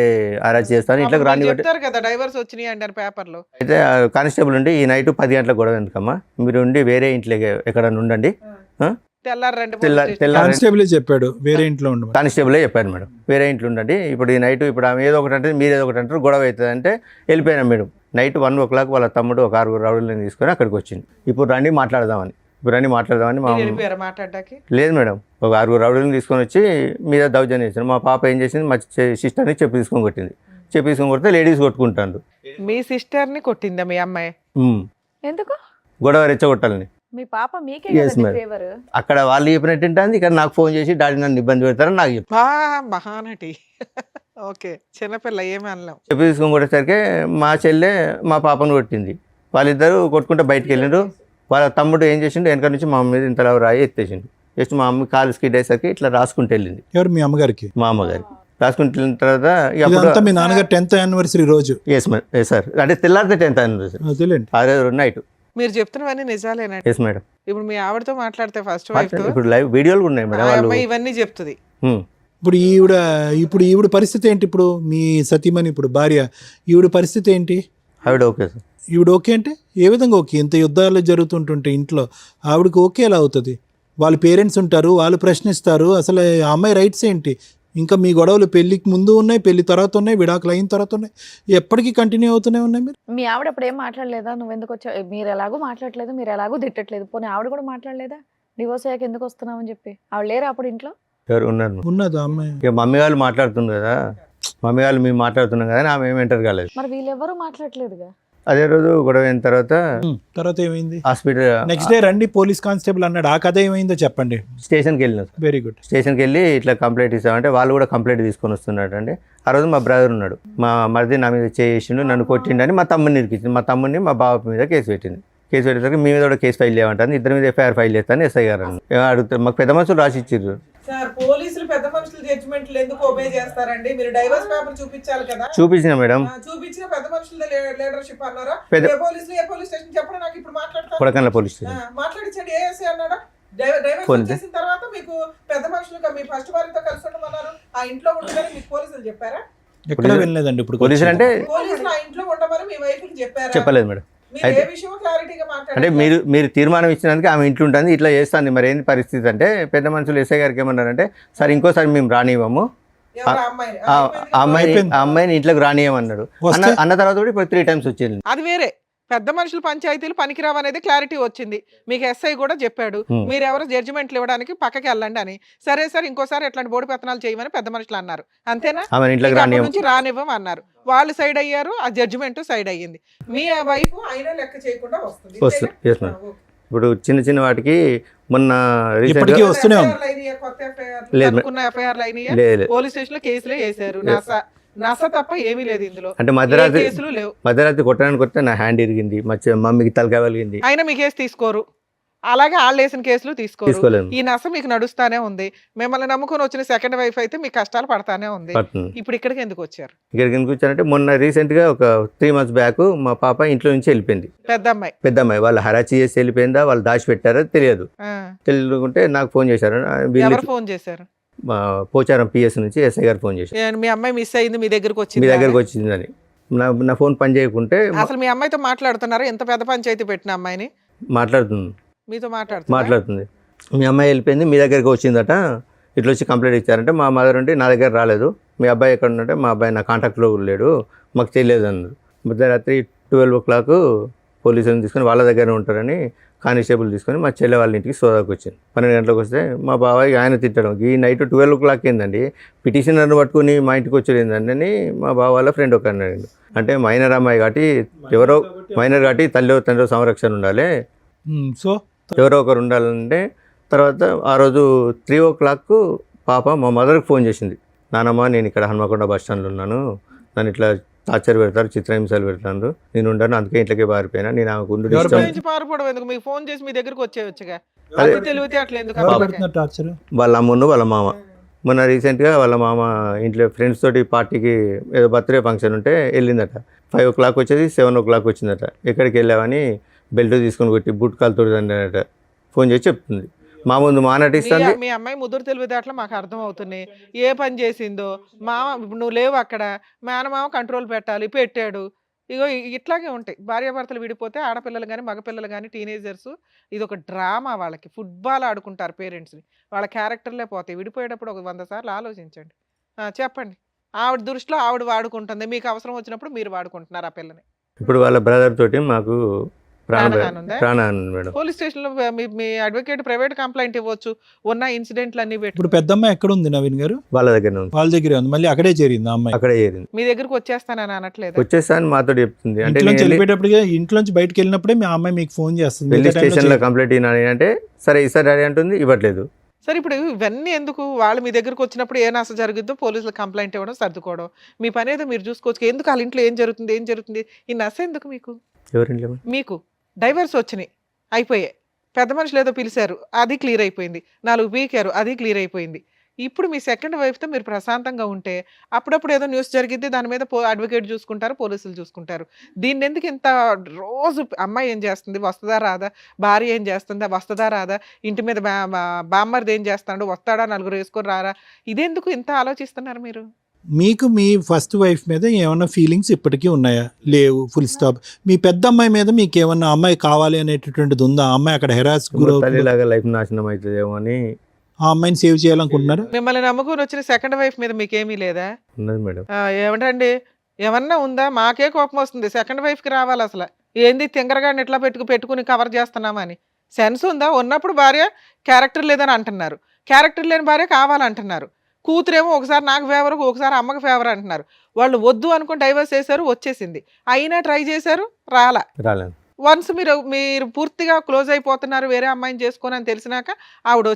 అరెస్ట్ చేస్తాను, ఇంట్లోకి రానివ్వట్లేదు. చెప్తారు కదా డైవర్స్ వచ్చినాయి అంటే పేపర్లో. అయితే కానిస్టేబుల్ ఉండి ఈ నైట్ 10 గంటలకు గొడవ ఎందుకమ్మా, మీరు ఉండి వేరే ఇంట్లోకి ఎక్కడ ఉండండి, తెల్లారండి కానిస్టేబుల్ చెప్పాడు వేరే ఇంట్లో ఉండమని. కానిస్టేబులే చెప్పాను మేడం, వేరే ఇంట్లో ఉండండి. ఇప్పుడు ఈ నైట్ ఇప్పుడు ఆమె ఏదో ఒకటి అంటే మీరు ఏదో ఒకటి అంటారు, గొడవ అవుతుంది అంటే వెళ్ళిపోయినాం మేడం. నైట్ 1 o'clock వాళ్ళ తమ్ముడు ఒక 6 రౌడీలను తీసుకొని అక్కడికి వచ్చింది. ఇప్పుడు రండి మాట్లాడదామని మా మాట్లాడడానికి లేదు మేడం, ఒక 6 రౌడీలను తీసుకొని వచ్చి మీద దౌర్జన్యం చేశారు. మా పాప ఏం చేసింది, మా సిస్టర్ని చెప్పి తీసుకొని కొట్టింది. చెప్పి తీసుకొని కొడితే లేడీస్ కొట్టుకుంటారు. మీ సిస్టర్ ని కొట్టిందా మీ అమ్మాయి? ఎందుకు గొడవ రెచ్చగొట్టాలని. మీ పాప మీకే Yes, కదండి madam. ఫేవర్. అక్కడ వాళ్ళు చెప్పినట్టు ఉంటుంది, ఇక్కడ నాకు ఫోన్ చేసి డాడీ నన్ను ఇబ్బంది పెడతారని నాకు చెప్పి మహానటి. ఓకే, చిన్నపిల్ల ఏమి అనలేం. చెప్పి తీసుకొని కొట్టేసరికి మా చెల్లె మా పాపను కొట్టింది. వాళ్ళిద్దరూ కొట్టుకుంటే బయటకు వెళ్ళిండ్రు. వాళ్ళ తమ్ముడు ఏం చేసిండు, వెనక నుంచి మా అమ్మ మీద ఇంతలా రాయి ఎత్తేసిండు. జస్ట్ మా అమ్మ కాలు స్కిడ్ అయ్యేసరికి ఇట్లా రాసుకుంటూ వెళ్ళింది. ఎవరు మీ అమ్మగారికి? మా అమ్మగారికి రాసుకుంటూ వెళ్ళిన తర్వాత ఇదంతా మీ నాన్నగారు 10th anniversary రోజు? ఎస్ సార్, అంటే తెల్లారితే 10th anniversary, తెలియండి. అదే నైట్. మీరు చెప్తున్నవన్నీ నిజాలేనండి? Yes madam. ఇప్పుడు మీ ఆవిడతో మాట్లాడితే ఫస్ట్ వైఫ్ తో ఇప్పుడు లైవ్ వీడియోలు కూడా ఉన్నాయి మేడం. వాళ్ళు ఇవన్నీ చెప్తుంది. ఇప్పుడు ఈవిడ పరిస్థితి ఏంటి? ఇప్పుడు మీ సతీమణి, ఇప్పుడు భార్య, ఈవిడ పరిస్థితి ఏంటి? ఆవిడ ఓకే సార్. ఈవిడ ఓకే అంటే ఏ విధంగా ఓకే? ఇంత యుద్ధాలు జరుగుతుంటుంటే ఇంట్లో ఆవిడకి ఓకే ఎలా అవుతుంది? వాళ్ళ పేరెంట్స్ ఉంటారు, వాళ్ళు ప్రశ్నిస్తారు. అసలు ఆ అమ్మాయి రైట్స్ ఏంటి? ఇంకా మీ గొడవలు పెళ్లికి ముందు ఉన్నాయి, పెళ్లి తర్వాత ఉన్నాయి, విడాకులు అయిన తర్వాత ఉన్నాయి, ఎప్పటికీ కంటిన్యూ అవుతూనే ఉన్నాయి. మీరు మీ ఆవిడ అప్పుడు ఏం మాట్లాడలేదా? నువ్వు ఎందుకు వచ్చావు, మీరు ఎలాగో మాట్లాడలేదు, మీరు ఎలాగో తిట్టట్లేదు, పోనీ ఆవిడ కూడా మాట్లాడలేదా డివోర్స్ అయ్యాక ఎందుకు వస్తున్నావు అని చెప్పి? ఆవిడ లేరా అప్పుడు ఇంట్లో? ఎవరు ఉన్నారు? ఉన్నదా అమ్మాయి? ఇక మమ్మీ వాళ్ళు మాట్లాడుతుంది కదా, మమ్మీ వాళ్ళు మేము మాట్లాడుతున్నాం కదా, ఆమె ఏమి ఎంటర్ కాలేదు. మరి వీళ్ళెవరూ మాట్లాడలేదుగా. అదే రోజు గొడవ అయిన తర్వాత ఏమైంది? హాస్పిటల్ నెక్స్ట్ డే రండి పోలీస్ కానిస్టేబుల్ అన్నాడు. ఆ కథ ఏమైందో చెప్పండి. స్టేషన్కి వెళ్ళినాం. Very good. స్టేషన్కి వెళ్ళి ఇట్లా కంప్లైంట్ ఇస్తామంటే వాళ్ళు కూడా కంప్లైంట్ తీసుకొని వస్తున్నాడు అండి. ఆ రోజు మా బ్రదర్ ఉన్నాడు, మా మరిది నా మీద చేసిండు, నన్ను కొట్టిండని మా తమ్ముడిని ఇరికించింది. మా తమ్ముడిని మా బాబు మీద కేసు పెట్టింది. కేసు పెట్టేసరికి మీ మీద కూడా కేసు ఫైల్ చేయమంటాను, ఇద్దరి మీద FIR ఫైల్ చేస్తాను ఎస్ఐ గారు అడుగుతారు. మాకు పెద్ద మనుషులు రాసి ఇచ్చిర్రు. సార్, పోలీసులు పెద్ద మనుషుల జడ్జిమెంట్లు ఎందుకు ఒబే చేస్తారండి? మీరు డైవర్స్ పేపర్ చూపించాలి కదా. చూపించిన మేడం, చూపించిన పెద్ద మనుషుల లీడర్షిప్ అన్నారా? ఏ పోలీస్ స్టేషన్ చెప్పండి, నాకు ఇప్పుడు మాట్లాడతాను. కొడకన్ల పోలీస్ స్టేషన్ మాట్లాడించండి. ఏఎస్ఐ అన్నాడా? డైవర్స్ చేసిన తర్వాత మీకు పెద్ద మనుషులు మీ ఫస్ట్ వారితో కలిసి ఉండమన్నారు, ఆ ఇంట్లో ఉండమని మీకు పోలీసులు చెప్పారా? ఎక్కడ వెళ్ళలేదండి. ఇప్పుడు పోలీసులు అంటే పోలీసులు ఆ ఇంట్లో ఉండమని మీ వైఫ్ చెప్పారా? చెప్పలేదు మేడం. మీరు ఏ విషయం క్లారిటీగా అంటే మాట్లాడారు? మీరు తీర్మానం ఇచ్చినందుకు ఆమె ఇంట్లో ఉంటుంది, ఇట్లా చేస్తుంది. మరి ఏంటి పరిస్థితి అంటే పెద్ద మనుషులు ఎస్ఐ గారికి ఏమన్నారంటే, సార్ ఇంకోసారి మేము రానివ్వము, అమ్మాయిని ఇంట్లోకి రానియమన్నాడు. అన్న తర్వాత కూడా ఇప్పుడు 3 times వచ్చింది. అది వేరే. పెద్ద మనుషులు పంచాయతీలు పనికిరావు అనేది క్లారిటీ వచ్చింది. మీకు ఎస్ఐ కూడా చెప్పాడు, మీరు ఎవరు జడ్జిమెంట్లు ఇవ్వడానికి పక్కకి వెళ్ళండి అని. సరే సార్, ఇంకోసారి ఎట్లాంటి బోర్డు పెత్తనాలు చేయమని పెద్ద మనుషులు అన్నారు, అంతేనా? నుంచి రానివ్వం అన్నారు. వాళ్ళు సైడ్ అయ్యారు, ఆ జడ్జిమెంట్ సైడ్ అయ్యింది. మీ వైఫ్ అయినా లెక్క చేయకుండా వస్తుంది. ఇప్పుడు చిన్న చిన్న వాటికి మొన్న పోలీస్ స్టేషన్ లో కేసులే వేశారు. నస తప్ప ఏమీ లేదు ఇందులో. అంటే మధ్యరాత్రి కొట్టడానికి వస్తే నా హ్యాండ్ ఇరిగింది, మా మమ్మీకి తలకాయ వెలిగింది. అయినా మీ కేసు తీసుకోరు, అలాగే వాళ్ళు వేసిన కేసులు తీసుకోరు. ఈ నస మీకు నడుస్తానే ఉంది. మిమ్మల్ని నమ్ముకొని వచ్చిన సెకండ్ వైఫ్ అయితే మీకు కష్టాలు పడతానే ఉంది. ఇప్పుడు ఇక్కడికి ఎందుకు వచ్చారు? ఇక్కడికి ఎందుకు వచ్చారంటే మొన్న రీసెంట్ గా ఒక 3 months బ్యాక్ మా పాప ఇంట్లో నుంచి వెళ్ళిపోయింది. పెద్ద అమ్మాయి వాళ్ళు హరాచి చేసి వెళ్ళిపోయిందా, వాళ్ళు దాచిపెట్టారో తెలియదు. తెలియకుంటే నాకు ఫోన్ చేశారు. ఫోన్ చేశారు? పోచారం PS నుంచి ఎస్ఐ గారు ఫోన్ చేశారు. మీ అమ్మాయి మిస్ అయింది, మీ దగ్గరకు వచ్చిందని. నా ఫోన్ పని చేయకుంటే అసలు మీ అమ్మాయితో మాట్లాడుతున్నారు? ఎంత పెద్ద పంచాయతీ పెట్టిన అమ్మాయిని మాట్లాడుతుంది, మీతో మాట్లాడుతుంది. మీ అమ్మాయి వెళ్ళిపోయింది, మీ దగ్గరికి వచ్చిందట, ఇట్లా వచ్చి కంప్లైంట్ ఇచ్చారంటే మా మదర్ ఉంటే నా దగ్గర రాలేదు, మీ అబ్బాయి ఎక్కడ ఉంటే మా అబ్బాయి నా కాంటాక్ట్లో లేడు, మాకు తెలియదు అన్నారు. మధ్యరాత్రి 12 o'clock పోలీసులను తీసుకొని వాళ్ళ దగ్గర ఉంటారని కానిస్టేబుల్ తీసుకొని మా చెల్లె వాళ్ళ ఇంటికి సోదాకు వచ్చింది. 12 గంటలకు వస్తే మా బాబాయ్ ఆయన తిట్టడం ఈ నైట్ 12 o'clock ఏందండి పిటిషనర్ని పట్టుకుని మా ఇంటికి వచ్చేది ఏందండి అని మా బావ వాళ్ళ ఫ్రెండ్ ఒక అన్నాడు. అంటే మైనర్ అమ్మాయి కాబట్టి ఎవరో మైనర్ కాబట్టి తండ్రి సంరక్షణ ఉండాలి, సో ఎవరో ఒకరు ఉండాలంటే తర్వాత ఆ రోజు 3 o'clock పాప మా మదర్కి ఫోన్ చేసింది. నానమ్మ నేను ఇక్కడ హన్మకొండ బస్ స్టాండ్లో ఉన్నాను, నన్ను ఇట్లా టార్చర్ పెడతారు, చిత్రహింసలు పెడతారు, నేను ఉండను, అందుకే ఇంట్లోకి పారిపోయినా, నేను ఆమెకు ఉండు ఇష్టం. నుంచి పారిపోవడం ఎందుకు? మీకు ఫోన్ చేసి మీ దగ్గరకు వచ్చేయచ్చుగా. అదే. అది తెలివితే అట్లా ఎందుకు ఎవరు అబ్బా? పెడుతున్నారు టార్చర్? వాళ్ళ అమ్మను వాళ్ళ మామ మొన్న రీసెంట్గా వాళ్ళ మామ ఇంట్లో ఫ్రెండ్స్ తోటి పార్టీకి ఏదో బర్త్డే ఫంక్షన్ ఉంటే వెళ్ళిందట. 5 o'clock వచ్చేది 7 o'clock వచ్చిందట. ఎక్కడికి వెళ్ళావని బెల్ట్ తీసుకొని కొట్టి బుట్ కాలుతో అన్నట ఫోన్ చేసి చెప్తుంది. మా ముందు మానటిస్తుంది. మీ అమ్మాయి ముదురు తెలివితేటలు మాకు అర్థం అవుతున్నాయి. ఏ పని చేసిందో మామ, ఇప్పుడు నువ్వు లేవు అక్కడ, మేనమామ కంట్రోల్ పెట్టాలి, పెట్టాడు. ఇగో ఇట్లాగే ఉంటాయి భార్యాభర్తలు విడిపోతే ఆడపిల్లలు కానీ మగపిల్లలు కానీ టీనేజర్స్. ఇది ఒక డ్రామా. వాళ్ళకి ఫుట్బాల్ ఆడుకుంటారు పేరెంట్స్ని, వాళ్ళ క్యారెక్టర్లే పోతాయి. విడిపోయేటప్పుడు ఒక 100 సార్లు ఆలోచించండి. చెప్పండి. ఆవిడ దృష్టిలో ఆవిడ వాడుకుంటుంది, మీకు అవసరం వచ్చినప్పుడు మీరు వాడుకుంటున్నారు ఆ పిల్లని. ఇప్పుడు వాళ్ళ బ్రదర్ తోటి మాకు ప్రాణహాని ఉందా? ప్రాణహాని ఉంది మేడం. పోలీస్ స్టేషన్లో మీ అడ్వకేట్ ప్రైవేట్ కంప్లైంట్ ఇవ్వచ్చు. ఉన్న ఇన్సిడెంట్లు అన్ని ఇప్పుడు పెట్టి పెద్దమ్మాయి ఎక్కడ ఉంది నవీన్ గారు? వాళ్ళ దగ్గర ఉంది, వాళ్ళ దగ్గరే ఉంది. మళ్ళీ అక్కడే చేరింది ఆ అమ్మాయి. అక్కడే చేరింది. మీ దగ్గరకు వచ్చేస్తానని అనట్లేదు. వచ్చేస్తా అని మాతో చెప్తుంది. అంటే ఇంట్లోంచి నేను వెళ్ళిపోయేటప్పటికే ఇంట్లోంచి బయటకు వెళ్ళినప్పుడే మీ అమ్మాయి మీకు ఫోన్ చేస్తుంది. వెళ్ళి మిగతా టైంలో స్టేషన్లో చేయదు. కంప్లైంట్ అయినా అంటే సరే ఈసారి డాడీ అంటుంది, ఇవ్వట్లేదు. సరే, ఇప్పుడు ఇవన్నీ ఎందుకు? వాళ్ళు మీ దగ్గరకు వచ్చినప్పుడు ఏ నష్టం జరుగుద్దో పోలీసులకు కంప్లైంట్ ఇవ్వడం, సర్దుకోవడం, మీ పని ఏదో మీరు చూసుకోవచ్చు. ఎందుకు వాళ్ళ ఇంట్లో ఏం జరుగుతుంది ఈ నశ ఎందుకు మీకు? ఎవరింట్లో? మీకు డైవర్స్ వచ్చినాయి, అయిపోయాయి. పెద్ద మనుషులు ఏదో పిలిచారు, అది క్లియర్ అయిపోయింది. 4 పీకారు, అది క్లియర్ అయిపోయింది. ఇప్పుడు మీ సెకండ్ వైఫ్తో మీరు ప్రశాంతంగా ఉంటే అప్పుడప్పుడు ఏదో న్యూస్ జరిగిద్ది, దాని మీద అడ్వకేట్ చూసుకుంటారు, పోలీసులు చూసుకుంటారు. దీన్ని ఎందుకు ఇంత రోజు అమ్మాయి ఏం చేస్తుంది, వస్తుందా రాదా, భార్య ఏం చేస్తుందా, వస్తుందా రాదా, ఇంటి మీద బామ్మర్ది ఏం చేస్తాడు, వస్తాడా, నలుగురు వేసుకొని రారా, ఇదెందుకు ఇంత ఆలోచిస్తున్నారు మీరు? మీకు మీ ఫస్ట్ వైఫ్ మీద ఏమన్నా ఫీలింగ్స్ ఇప్పటికీ ఉన్నాయా? లేవు, ఫుల్ స్టాప్. మీ పెద్ద అమ్మాయి మీద మీకు ఏమన్నా అమ్మాయి కావాలి అనేటటువంటిది ఉందా? ఆ అమ్మాయి అక్కడ హెరాస్ గురవుతుంది, తల్లిలాగా లైఫ్ నాశనం అవుతుందేమో అని ఆ అమ్మాయిని సేవ్ చేయాలనుకుంటున్నారా? మిమ్మల్ని నమ్ముకుని వచ్చిన సెకండ్ వైఫ్ మీద మీకేమీ లేదా? ఉన్నది మేడం. ఏమంటండి, ఏమన్నా ఉందా? మాకే కోపం వస్తుంది. సెకండ్ వైఫ్కి రావాలి అసలు. ఏంది తింగరగాడిని ఎట్లా పెట్టుకుని కవర్ చేస్తున్నామని సెన్స్ ఉందా? ఉన్నప్పుడు భార్య క్యారెక్టర్ లేదని అంటున్నారు, క్యారెక్టర్ లేని భార్య కావాలంటున్నారు. కూతురేమో ఒకసారి నాకు ఫేవర్, ఒకసారి అమ్మకి ఫేవర్ అంటున్నారు. వాళ్ళు వద్దు అనుకుని డైవర్స్ చేశారు, వచ్చేసింది. అయినా ట్రై చేశారు, రాలేదు. వన్స్ మీరు పూర్తిగా క్లోజ్ అయిపోతున్నారు, వేరే అమ్మాయిని చేసుకొని అని తెలిసినాక ఆవిడ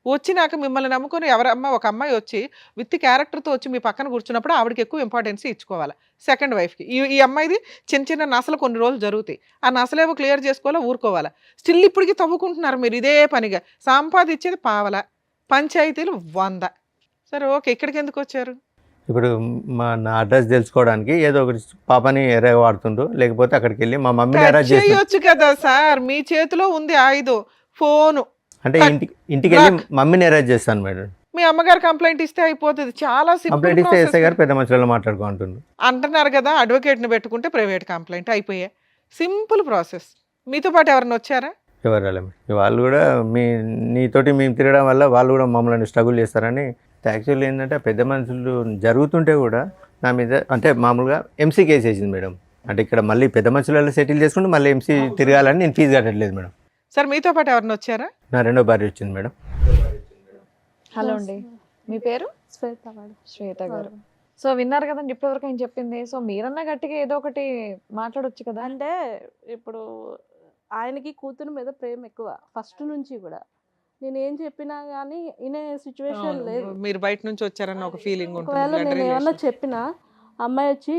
వచ్చినాక మిమ్మల్ని నమ్ముకొని ఎవరమ్మ ఒక అమ్మాయి వచ్చి విత్ క్యారెక్టర్తో వచ్చి మీ పక్కన కూర్చున్నప్పుడు ఆవిడకి ఎక్కువ ఇంపార్టెన్స్ ఇచ్చుకోవాలి సెకండ్ వైఫ్కి. ఈ అమ్మాయిది చిన్న నసలు కొన్ని రోజులు జరుగుతాయి, ఆ నసలేవో క్లియర్ చేసుకోవాలా, ఊరుకోవాలా. స్టిల్ ఇప్పటికీ తవ్వుకుంటున్నారు మీరు ఇదే పనిగా. సంపాదించేది పావల, పంచాయతీలు 100. సరే ఓకే, ఇక్కడికి ఎందుకు వచ్చారు? ఇప్పుడు నా అడ్రస్ తెలుసుకోవడానికి ఏదో ఒకటి పాపని ఎర్రగా వాడుతుండ్రు, లేకపోతే అక్కడికి వెళ్ళి మా మమ్మీని అరెస్ట్ చేసి చేయొచ్చు కదా సార్, మీ చేతిలో ఉంది ఆయుధం, ఫోను. అంటే ఇంటికి వెళ్ళి మమ్మీని అరెస్ట్ చేస్తాను మేడం. మీ అమ్మగారు కంప్లైంట్ ఇస్తే అయిపోతుంది. చాలా కంప్లైంట్ ఇస్తే ఎస్ఐ గారు సింపుల్ పెద్ద మనుషులలో మాట్లాడుకుంటున్నారు అంటున్నారు కదా, అడ్వకేట్ని పెట్టుకుంటే ప్రైవేట్ కంప్లైంట్ అయిపోయాయి. Simple process. మీతో పాటు ఎవరైనా వచ్చారా? ఎవరు రాలేదు. వాళ్ళు కూడా నీతోటి మేము తిరగడం వల్ల వాళ్ళు కూడా మమ్మల్ని స్ట్రగుల్ చేస్తారని. యాక్చువల్లీ ఏంటంటే పెద్ద మనుషులు జరుగుతుంటే కూడా నా మీద అంటే మామూలుగా ఎంసీ కేసు వేసింది మేడం. అంటే ఇక్కడ మళ్ళీ పెద్ద మనుషులలో సెటిల్ చేసుకుంటే మళ్ళీ ఎంసీ తిరగాలని నేను ఫీజు కట్టట్లేదు మేడం. సార్ మీతో పాటు ఎవరైనా వచ్చారా? నా రెండో భార్య వచ్చింది మేడం. హలో అండి, మీ పేరు? శ్వేత మేడం. శ్వేత గారు. సో విన్నారు కదండి ఇప్పటివరకు ఏం చెప్పింది. సో మీరన్నా గట్టిగా ఏదో ఒకటి మాట్లాడొచ్చు కదా. అంటే ఇప్పుడు ఆయనకి కూతురు మీద ప్రేమ ఎక్కువ ఫస్ట్ నుంచి కూడా. నేను ఏం చెప్పినా కానీ వినే సిచ్యువేషన్ లేదు. మీరు బయట నుంచి వచ్చారన్న ఒక ఫీలింగ్ ఒకవేళ ఉంటుంది. నేను ఏమన్నా చెప్పినా అమ్మాయి వచ్చి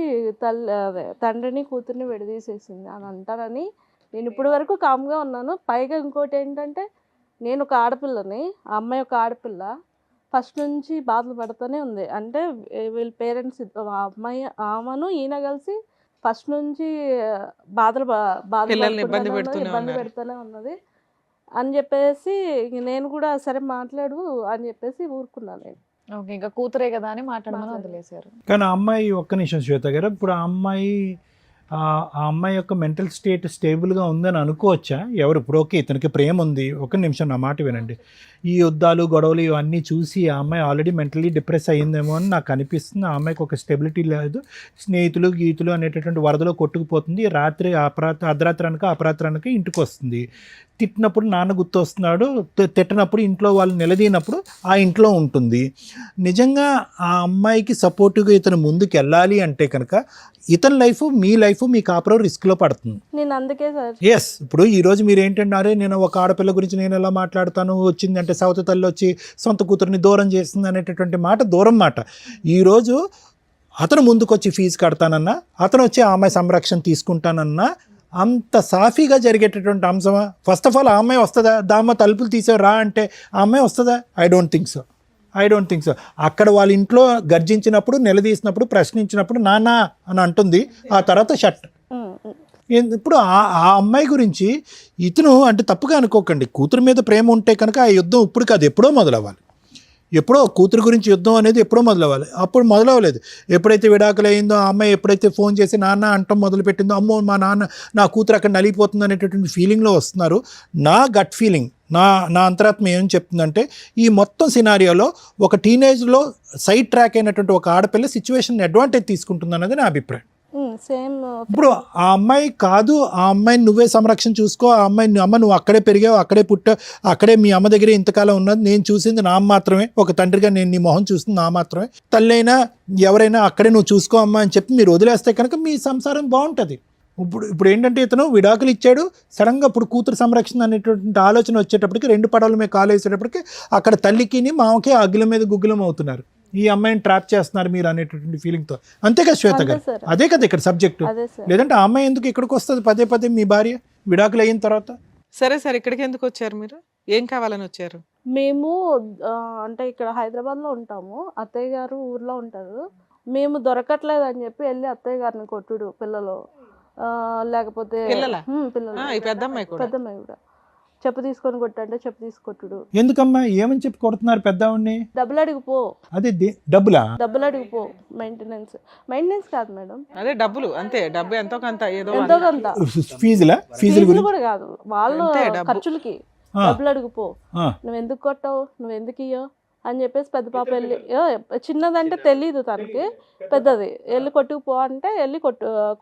తండ్రిని కూతుర్ని విడదీసేసింది అని అంటారని నేను ఇప్పుడు వరకు కామ్గా ఉన్నాను. పైగా ఇంకోటి ఏంటంటే నేను ఒక ఆడపిల్లని, ఆ అమ్మాయి ఒక ఆడపిల్ల, ఫస్ట్ నుంచి బాధలు పడుతూనే ఉంది. అంటే వీళ్ళ పేరెంట్స్ ఆ అమ్మాయి ఆమెను ఈయన కలిసి ఫస్ట్ నుంచి పిల్లల్ని ఇబ్బంది పెడుతూనే ఇబ్బంది ఉన్నారు. పెడుతూనే ఉన్నది అని చెప్పేసి నేను కూడా సరే మాట్లాడు అని చెప్పేసి ఊరుకున్నాను నేను. ఓకే, ఇంకా కూతురే కదా అని మాట్లాడమని వదిలేశారు. కానీ ఆ అమ్మాయి ఒక్క నిమిషం శ్వేత గారు, ఇప్పుడు ఆ అమ్మాయి ఆ అమ్మాయి యొక్క మెంటల్ స్టేట్ స్టేబుల్గా ఉందని అనుకోవచ్చా? ఎవరు ఇప్పుడు ఓకే ఇతనికి ప్రేమ ఉంది, ఒక నిమిషం నా మాట వినండి, ఈ యుద్ధాలు గొడవలు ఇవన్నీ చూసి ఆ అమ్మాయి ఆల్రెడీ మెంటలీ డిప్రెస్ అయ్యిందేమో అని నాకు అనిపిస్తుంది. ఆ అమ్మాయికి ఒక స్టెబిలిటీ లేదు, స్నేహితులు గీతులు అనేటటువంటి వరదలో కొట్టుకుపోతుంది. రాత్రి అర్ధరాత్రి అనక అపరాత్రి అనక ఇంటికి వస్తుంది. తిట్టినప్పుడు నాన్న గుర్తు వస్తున్నాడు, తిట్టినప్పుడు ఇంట్లో వాళ్ళు నిలదీనప్పుడు ఆ ఇంట్లో ఉంటుంది. నిజంగా ఆ అమ్మాయికి సపోర్టివ్గా ఇతను ముందుకు వెళ్ళాలి అంటే కనుక ఇతని లైఫ్ మీ లైఫ్ మీ కాపురం రిస్క్లో పడుతుంది. నేను అందుకే సార్ ఎస్, ఇప్పుడు ఈరోజు మీరు ఏంటంటే నేను ఒక ఆడపిల్ల గురించి నేను ఎలా మాట్లాడతాను, వచ్చిందంటే సవతి తల్లి వచ్చి సొంత కూతురిని దూరం చేస్తుంది అనేటటువంటి మాట దూరం మాట. ఈరోజు అతను ముందుకొచ్చి ఫీజు కడతానన్నా, అతను వచ్చి ఆ అమ్మాయి సంరక్షణ తీసుకుంటానన్నా అంత సాఫీగా జరిగేటటువంటి అంశమా? ఫస్ట్ ఆఫ్ ఆల్ ఆ అమ్మాయి వస్తుందా? దామ్మ తలుపులు తీసావు రా అంటే ఆ అమ్మాయి వస్తుందా? I don't think so. అక్కడ వాళ్ళ ఇంట్లో గర్జించినప్పుడు, నిలదీసినప్పుడు, ప్రశ్నించినప్పుడు నాన్న అని అంటుంది, ఆ తర్వాత షట్. ఇప్పుడు ఆ అమ్మాయి గురించి ఇతను అంటే తప్పుగా అనుకోకండి, కూతురు మీద ప్రేమ ఉంటే కనుక ఆ యుద్ధం ఇప్పుడు కాదు ఎప్పుడో మొదలవ్వాలి. ఎప్పుడో కూతురు గురించి యుద్ధం అనేది ఎప్పుడో మొదలవ్వాలి, అప్పుడు మొదలవ్వలేదు. ఎప్పుడైతే విడాకులు అయిందో ఆ అమ్మాయి ఎప్పుడైతే ఫోన్ చేసి నాన్న అంటం మొదలుపెట్టిందో, అమ్మో మా నాన్న నా కూతురు అక్కడ నలిగిపోతుంది అనేటటువంటి ఫీలింగ్లో వస్తున్నారు. నా గట్ ఫీలింగ్, నా అంతరాత్మ ఏం చెప్తుందంటే ఈ మొత్తం సినారియోలో ఒక టీనేజ్లో సైడ్ ట్రాక్ అయినటువంటి ఒక ఆడపిల్ల సిచ్యువేషన్ అడ్వాంటేజ్ తీసుకుంటుంది అన్నది నా అభిప్రాయం. సేమ్. ఇప్పుడు ఆ అమ్మాయి కాదు, ఆ అమ్మాయిని నువ్వే సంరక్షణ చూసుకో, ఆ అమ్మాయిని అమ్మ నువ్వు అక్కడే పెరిగావు, అక్కడే పుట్టావు, అక్కడే మీ అమ్మ దగ్గరే ఇంతకాలం ఉన్నది, నేను చూసింది నా మాత్రమే, ఒక తండ్రిగా నేను నీ మొహం చూసింది నా మాత్రమే, తల్లి అయినా ఎవరైనా అక్కడే నువ్వు చూసుకో అమ్మా అని చెప్పి మీరు వదిలేస్తే కనుక మీ సంసారం బాగుంటుంది. ఇప్పుడు ఏంటంటే ఇతను విడాకులు ఇచ్చాడు, సడన్గా ఇప్పుడు కూతురు సంరక్షణ అనేటువంటి ఆలోచన వచ్చేటప్పటికి 2 పడవల మీద కాలు వేసేటప్పటికి అక్కడ తల్లికి మామకి అగ్గుల మీద గుగ్గులం అవుతున్నారు, ఈ అమ్మాయిని ట్రాప్ చేస్తున్నారు మీరు అనేటటువంటి ఫీలింగ్తో. అంతే కదా శ్వేత గారు? అదే కదా ఇక్కడ సబ్జెక్టు. లేదంటే ఆ అమ్మాయి ఎందుకు ఇక్కడికి వస్తుంది పదే మీ భార్య విడాకులు అయిన తర్వాత? సరే సార్, ఇక్కడికి ఎందుకు వచ్చారు మీరు? ఏం కావాలని వచ్చారు? మేము అంటే ఇక్కడ హైదరాబాద్లో ఉంటాము, అత్తయ్య గారు ఊర్లో ఉంటారు. మేము దొరకట్లేదు అని చెప్పి వెళ్ళి అత్తయ్య గారిని కొట్టుడు, పిల్లలు లేకపోతే పిల్లలా? పిల్లలు, పెద్దమ్మాయి కూడా చెప్పు తీసుకొని కొట్టంటే చెప్పు తీసుకొట్టుడు. ఎందుకమ్మా ఏమని చెప్పి కొడుతున్నారు పెద్దవాడిని? డబ్బులు అడిగిపో. అదే డబ్బులు అడిగిపో. మెయింటెనెన్స్ కాదు మేడం, అదే డబ్బులు, అంతే. డబ్బు ఎంతో కొంత, ఏదో ఎంతో కొంత. ఫీజులు కూడా కాదు, వాళ్ళు అంతే, డబ్బు. ఖర్చులకి డబ్బులు అడిగిపో. నువ్వు ఎందుకు కొట్టావు, నువ్వు ఎందుకు ఇయ్యో అని చెప్పేసి పెద్ద పాప వెళ్ళి, చిన్నదంటే తెలీదు తనకి, పెద్దది వెళ్ళి కొట్టుకుపో అంటే వెళ్ళి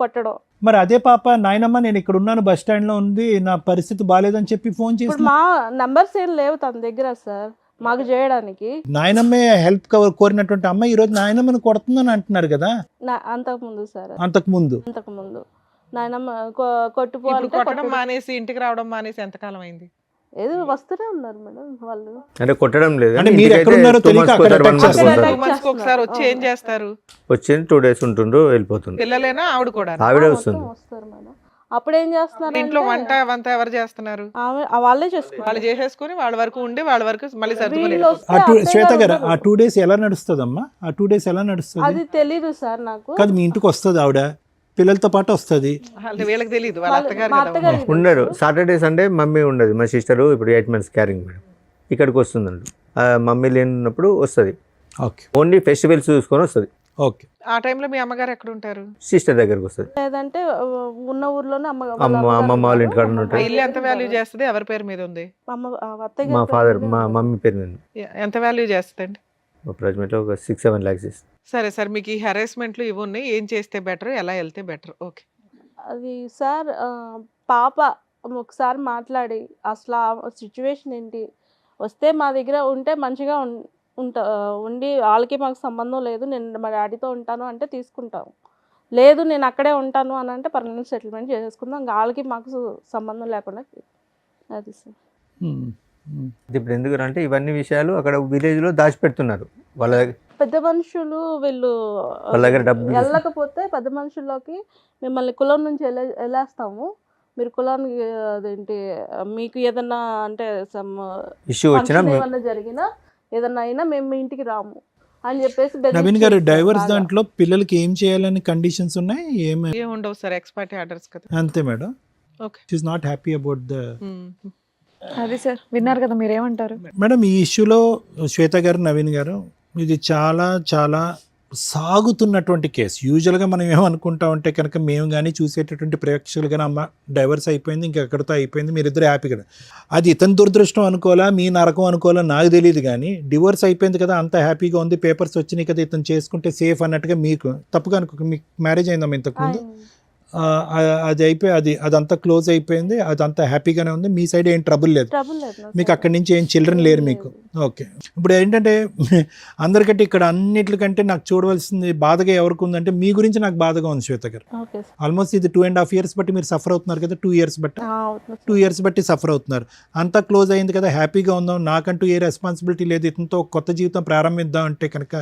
కొట్టడం. మరి అదే పాప నాయనమ్మ నేను ఇక్కడ ఉన్నాను, బస్ స్టాండ్ లో ఉంది, నా పరిస్థితి బాగాలేదని చెప్పి ఫోన్ చేసి, ఇప్పుడు మా నంబర్స్ ఏం లేవు తన దగ్గర సార్ మాకు చేయడానికి. నాయనమ్మే హెల్ప్ కోరినటువంటి అమ్మాయి ఈ రోజు నాయనమ్మని కొడుతుందని అంటున్నారు కదా? అంతకుముందు సార్, అంతకుముందు నాయనమ్మ కొట్టుపో ఇప్పుడు అంటే కొట్టడం మానేసి, ఇంటికి రావడం మానేసి ఎంతకాలం అయింది? ఏదో వస్తూనే ఉన్నారు మేడం వాళ్ళు. అంటే కొట్టడం లేదు, అంటే మీరు ఎక్కడ ఉన్నారో తెలియక అక్కడ attack చేస్తున్నారు. 2 months ఒకసారి వచ్చి ఏం చేస్తారు? వచ్చింది 2 days ఉంటుండ్రు వెళ్ళిపోతుంది. పిల్లలేనా ఆవిడ కూడా? ఆవిడే వస్తుంది. వస్తారు మేడం. అప్పుడు ఏం చేస్తున్నారు ఇంట్లో వంట ఎవరు చేస్తున్నారు? వాళ్ళే చేసుకుంటారు. వాళ్ళు చేసేసుకుని వాళ్ళ వరకు ఉండి వాళ్ళ వరకు మళ్ళీ సర్దుకుని వీళ్ళు వెళ్ళిపోతారు. వస్తే శ్వేత అత్తయ్య గారు గారు ఆ 2 days ఎలా నడుస్తుందమ్మా? ఆ 2 days ఎలా నడుస్తుంది? అది తెలీదు సార్ నాకు. కాదు మీ ఇంటికి వస్తుంది ఆవిడ, పిల్లలతో పాటు వస్తుంది. వీళ్ళకి తెలియదు, వాళ్ళ అత్తగారు మా కదా. అత్తగారు ఉండరు. సాటర్డే సండే మమ్మీ ఉండదు. మా సిస్టరు ఇప్పుడు 8 months క్యారింగ్ మేడం, ఇక్కడికి వస్తుందండి. మమ్మీ లేనప్పుడు వస్తుంది, ఓకే, ఓన్లీ ఫెస్టివల్స్ చూసుకొని వస్తుంది. ఓకే. ఆ టైంలో మీ అమ్మగారు ఎక్కడ ఉంటారు? సిస్టర్ దగ్గరకు వస్తుంది. లేదంటే ఉన్న ఊర్లోనే అమ్మమ్మ వాళ్ళ ఇంటికాడ ఆ ఉంటాయి. ఇల్లు ఎంత వాల్యూ చేస్తుంది? ఎవరి పేరు మీద ఉంది? అత్తయ్య మా గారి ఫాదర్ పేరు మా మీద మమ్మీ పేరు మీద ఎంత వాల్యూ చేస్తుందండి? అప్రాక్సిమేట్లీ ఒక 6-7 lakhs ఇస్తుంది. సరే సార్, మీకు ఈ హెరాస్మెంట్లు ఇవి ఉన్నాయి, ఏం చేస్తే బెటర్, ఎలా వెళ్తే బెటర్? ఓకే. అది సార్ పాప ఒకసారి మాట్లాడి అసలు ఆ సిచ్యువేషన్ ఏంటి, వస్తే మా దగ్గర ఉంటే మంచిగా ఉండి వాళ్ళకి మాకు సంబంధం లేదు, నేను మా డాడీతో ఉంటాను అంటే తీసుకుంటాం, లేదు నేను అక్కడే ఉంటాను అని అంటే పర్మనెంట్ సెటిల్మెంట్ చేసేసుకుందాం, వాళ్ళకి మాకు సంబంధం లేకుండా. అది సార్. ఇప్పుడు ఎందుకు అంటే ఇవన్నీ విషయాలు అక్కడ విలేజ్లో దాచిపెడుతున్నారు. వాళ్ళ దగ్గర పెద్ద మనుషులు వీళ్ళు వాళ్ళ దగ్గర డబ్బులు వెళ్ళకపోతే పెద్ద మనుషుల్లోకి మిమ్మల్ని కులం నుంచి వెళ్ళేస్తాము, మీరు కులానికి అదేంటి మీకు ఏదన్నా అంటే ఇష్యూ వచ్చినా ఏమన్నా జరిగినా ఏదన్నా అయినా మేము మీ ఇంటికి రాము అని చెప్పేసి నవీన్ గారు డైవర్స్ దాంట్లో పిల్లలకి ఏం చేయాలని కండిషన్స్ ఉన్నాయి? ఏం ఉండవు సార్, ఎక్స్పర్టీ ఆర్డర్స్ కదా. అంతే madam. Okay. She is not happy about the. అది సార్ విన్నారు కదా, మీరేమంటారు? మేడం ఈ ఇష్యూలో శ్వేత గారు, నవీన్ గారు, ఇది చాలా చాలా సాగుతున్నటువంటి కేసు. యూజువల్గా మనం ఏమనుకుంటా ఉంటే కనుక మేము కానీ చూసేటటువంటి ప్రేక్షకులు కానీ అమ్మ డైవర్స్ అయిపోయింది ఇంకెక్కడితో అయిపోయింది మీరిద్దరు హ్యాపీగా, అది ఇతని దురదృష్టం అనుకోవాలా మీ నరకం అనుకోవాలా నాకు తెలియదు, కానీ డివోర్స్ అయిపోయింది కదా అంత హ్యాపీగా ఉంది పేపర్స్ వచ్చినాయి కదా ఇతను చేసుకుంటే సేఫ్ అన్నట్టుగా మీకు తప్పుగా అనుకో. మీకు మ్యారేజ్ అయిందమ్మా ఇంతకుముందు? అది అయిపోయి అదంతా క్లోజ్ అయిపోయింది, అదంతా హ్యాపీగానే ఉంది, మీ సైడ్ ఏం ట్రబుల్ లేదు, మీకు అక్కడి నుంచి ఏం చిల్డ్రన్ లేరు మీకు. ఓకే, ఇప్పుడు ఏంటంటే అందరికంటే ఇక్కడ అన్నిటికంటే నాకు చూడవలసింది బాధగా ఎవరికి ఉందంటే మీ గురించి నాకు బాధగా ఉంది శ్వేత గారు. ఆల్మోస్ట్ ఇది 2.5 years బట్టి మీరు సఫర్ అవుతున్నారు కదా, 2 years బట్టి 2 years బట్టి సఫర్ అవుతున్నారు. అంతా క్లోజ్ అయింది కదా హ్యాపీగా ఉందాం, నాకంటూ ఏ రెస్పాన్సిబిలిటీ లేదు, ఇతనితో కొత్త జీవితం ప్రారంభిద్దాం అంటే కనుక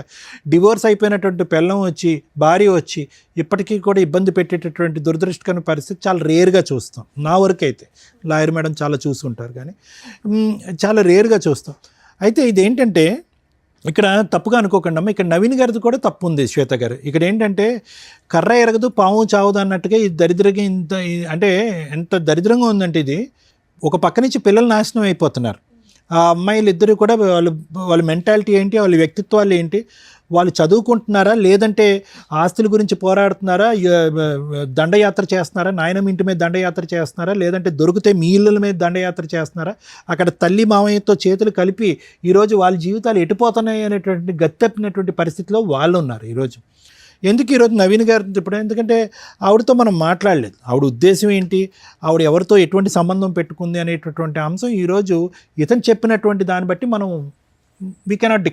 డివోర్స్ అయిపోయినటువంటి పెళ్ళం వచ్చి భార్య వచ్చి ఇప్పటికీ కూడా ఇబ్బంది పెట్టేటటువంటి దురదృష్టకరమైన పరిస్థితి చాలా రేర్గా చూస్తాం. నా వరకు అయితే లాయర్ మేడం చాలా చూసుంటారు కానీ చాలా రేర్గా చూస్తాం. అయితే ఇదేంటంటే ఇక్కడ తప్పుగా అనుకోకండి అమ్మ, ఇక్కడ నవీన్ గారిది కూడా తప్పు ఉంది శ్వేత గారు. ఇక్కడ ఏంటంటే కర్ర ఎరగదు పాము చావదు అన్నట్టుగా ఈ దరిద్రంగా ఇంత అంటే ఎంత దరిద్రంగా ఉందంటే ఇది ఒక పక్క నుంచి పిల్లలు నాశనం అయిపోతున్నారు. ఆ అమ్మాయిలు ఇద్దరు కూడా వాళ్ళ మెంటాలిటీ ఏంటి, వాళ్ళ వ్యక్తిత్వాలు ఏంటి, వాళ్ళు చదువుకుంటున్నారా లేదంటే ఆస్తుల గురించి పోరాడుతున్నారా, దండయాత్ర చేస్తున్నారా, నాయనమ్మ ఇంటి మీద దండయాత్ర చేస్తున్నారా, లేదంటే దొరికితే మీ ఇళ్ళ మీద దండయాత్ర చేస్తున్నారా, అక్కడ తల్లి మామయ్యతో చేతులు కలిపి ఈరోజు వాళ్ళ జీవితాలు ఎటుపోతున్నాయి అనేటువంటి గత్తెప్పినటువంటి పరిస్థితిలో వాళ్ళు ఉన్నారు ఈరోజు. ఎందుకు ఈరోజు నవీన్ గారు ఇప్పుడు ఎందుకంటే ఆవిడతో మనం మాట్లాడలేదు, ఆవిడ ఉద్దేశం ఏంటి, ఆవిడ ఎవరితో ఎటువంటి సంబంధం పెట్టుకుంది అనేటటువంటి అంశం ఈరోజు ఇతను చెప్పినటువంటి దాన్ని బట్టి మనం వీ కెనాట్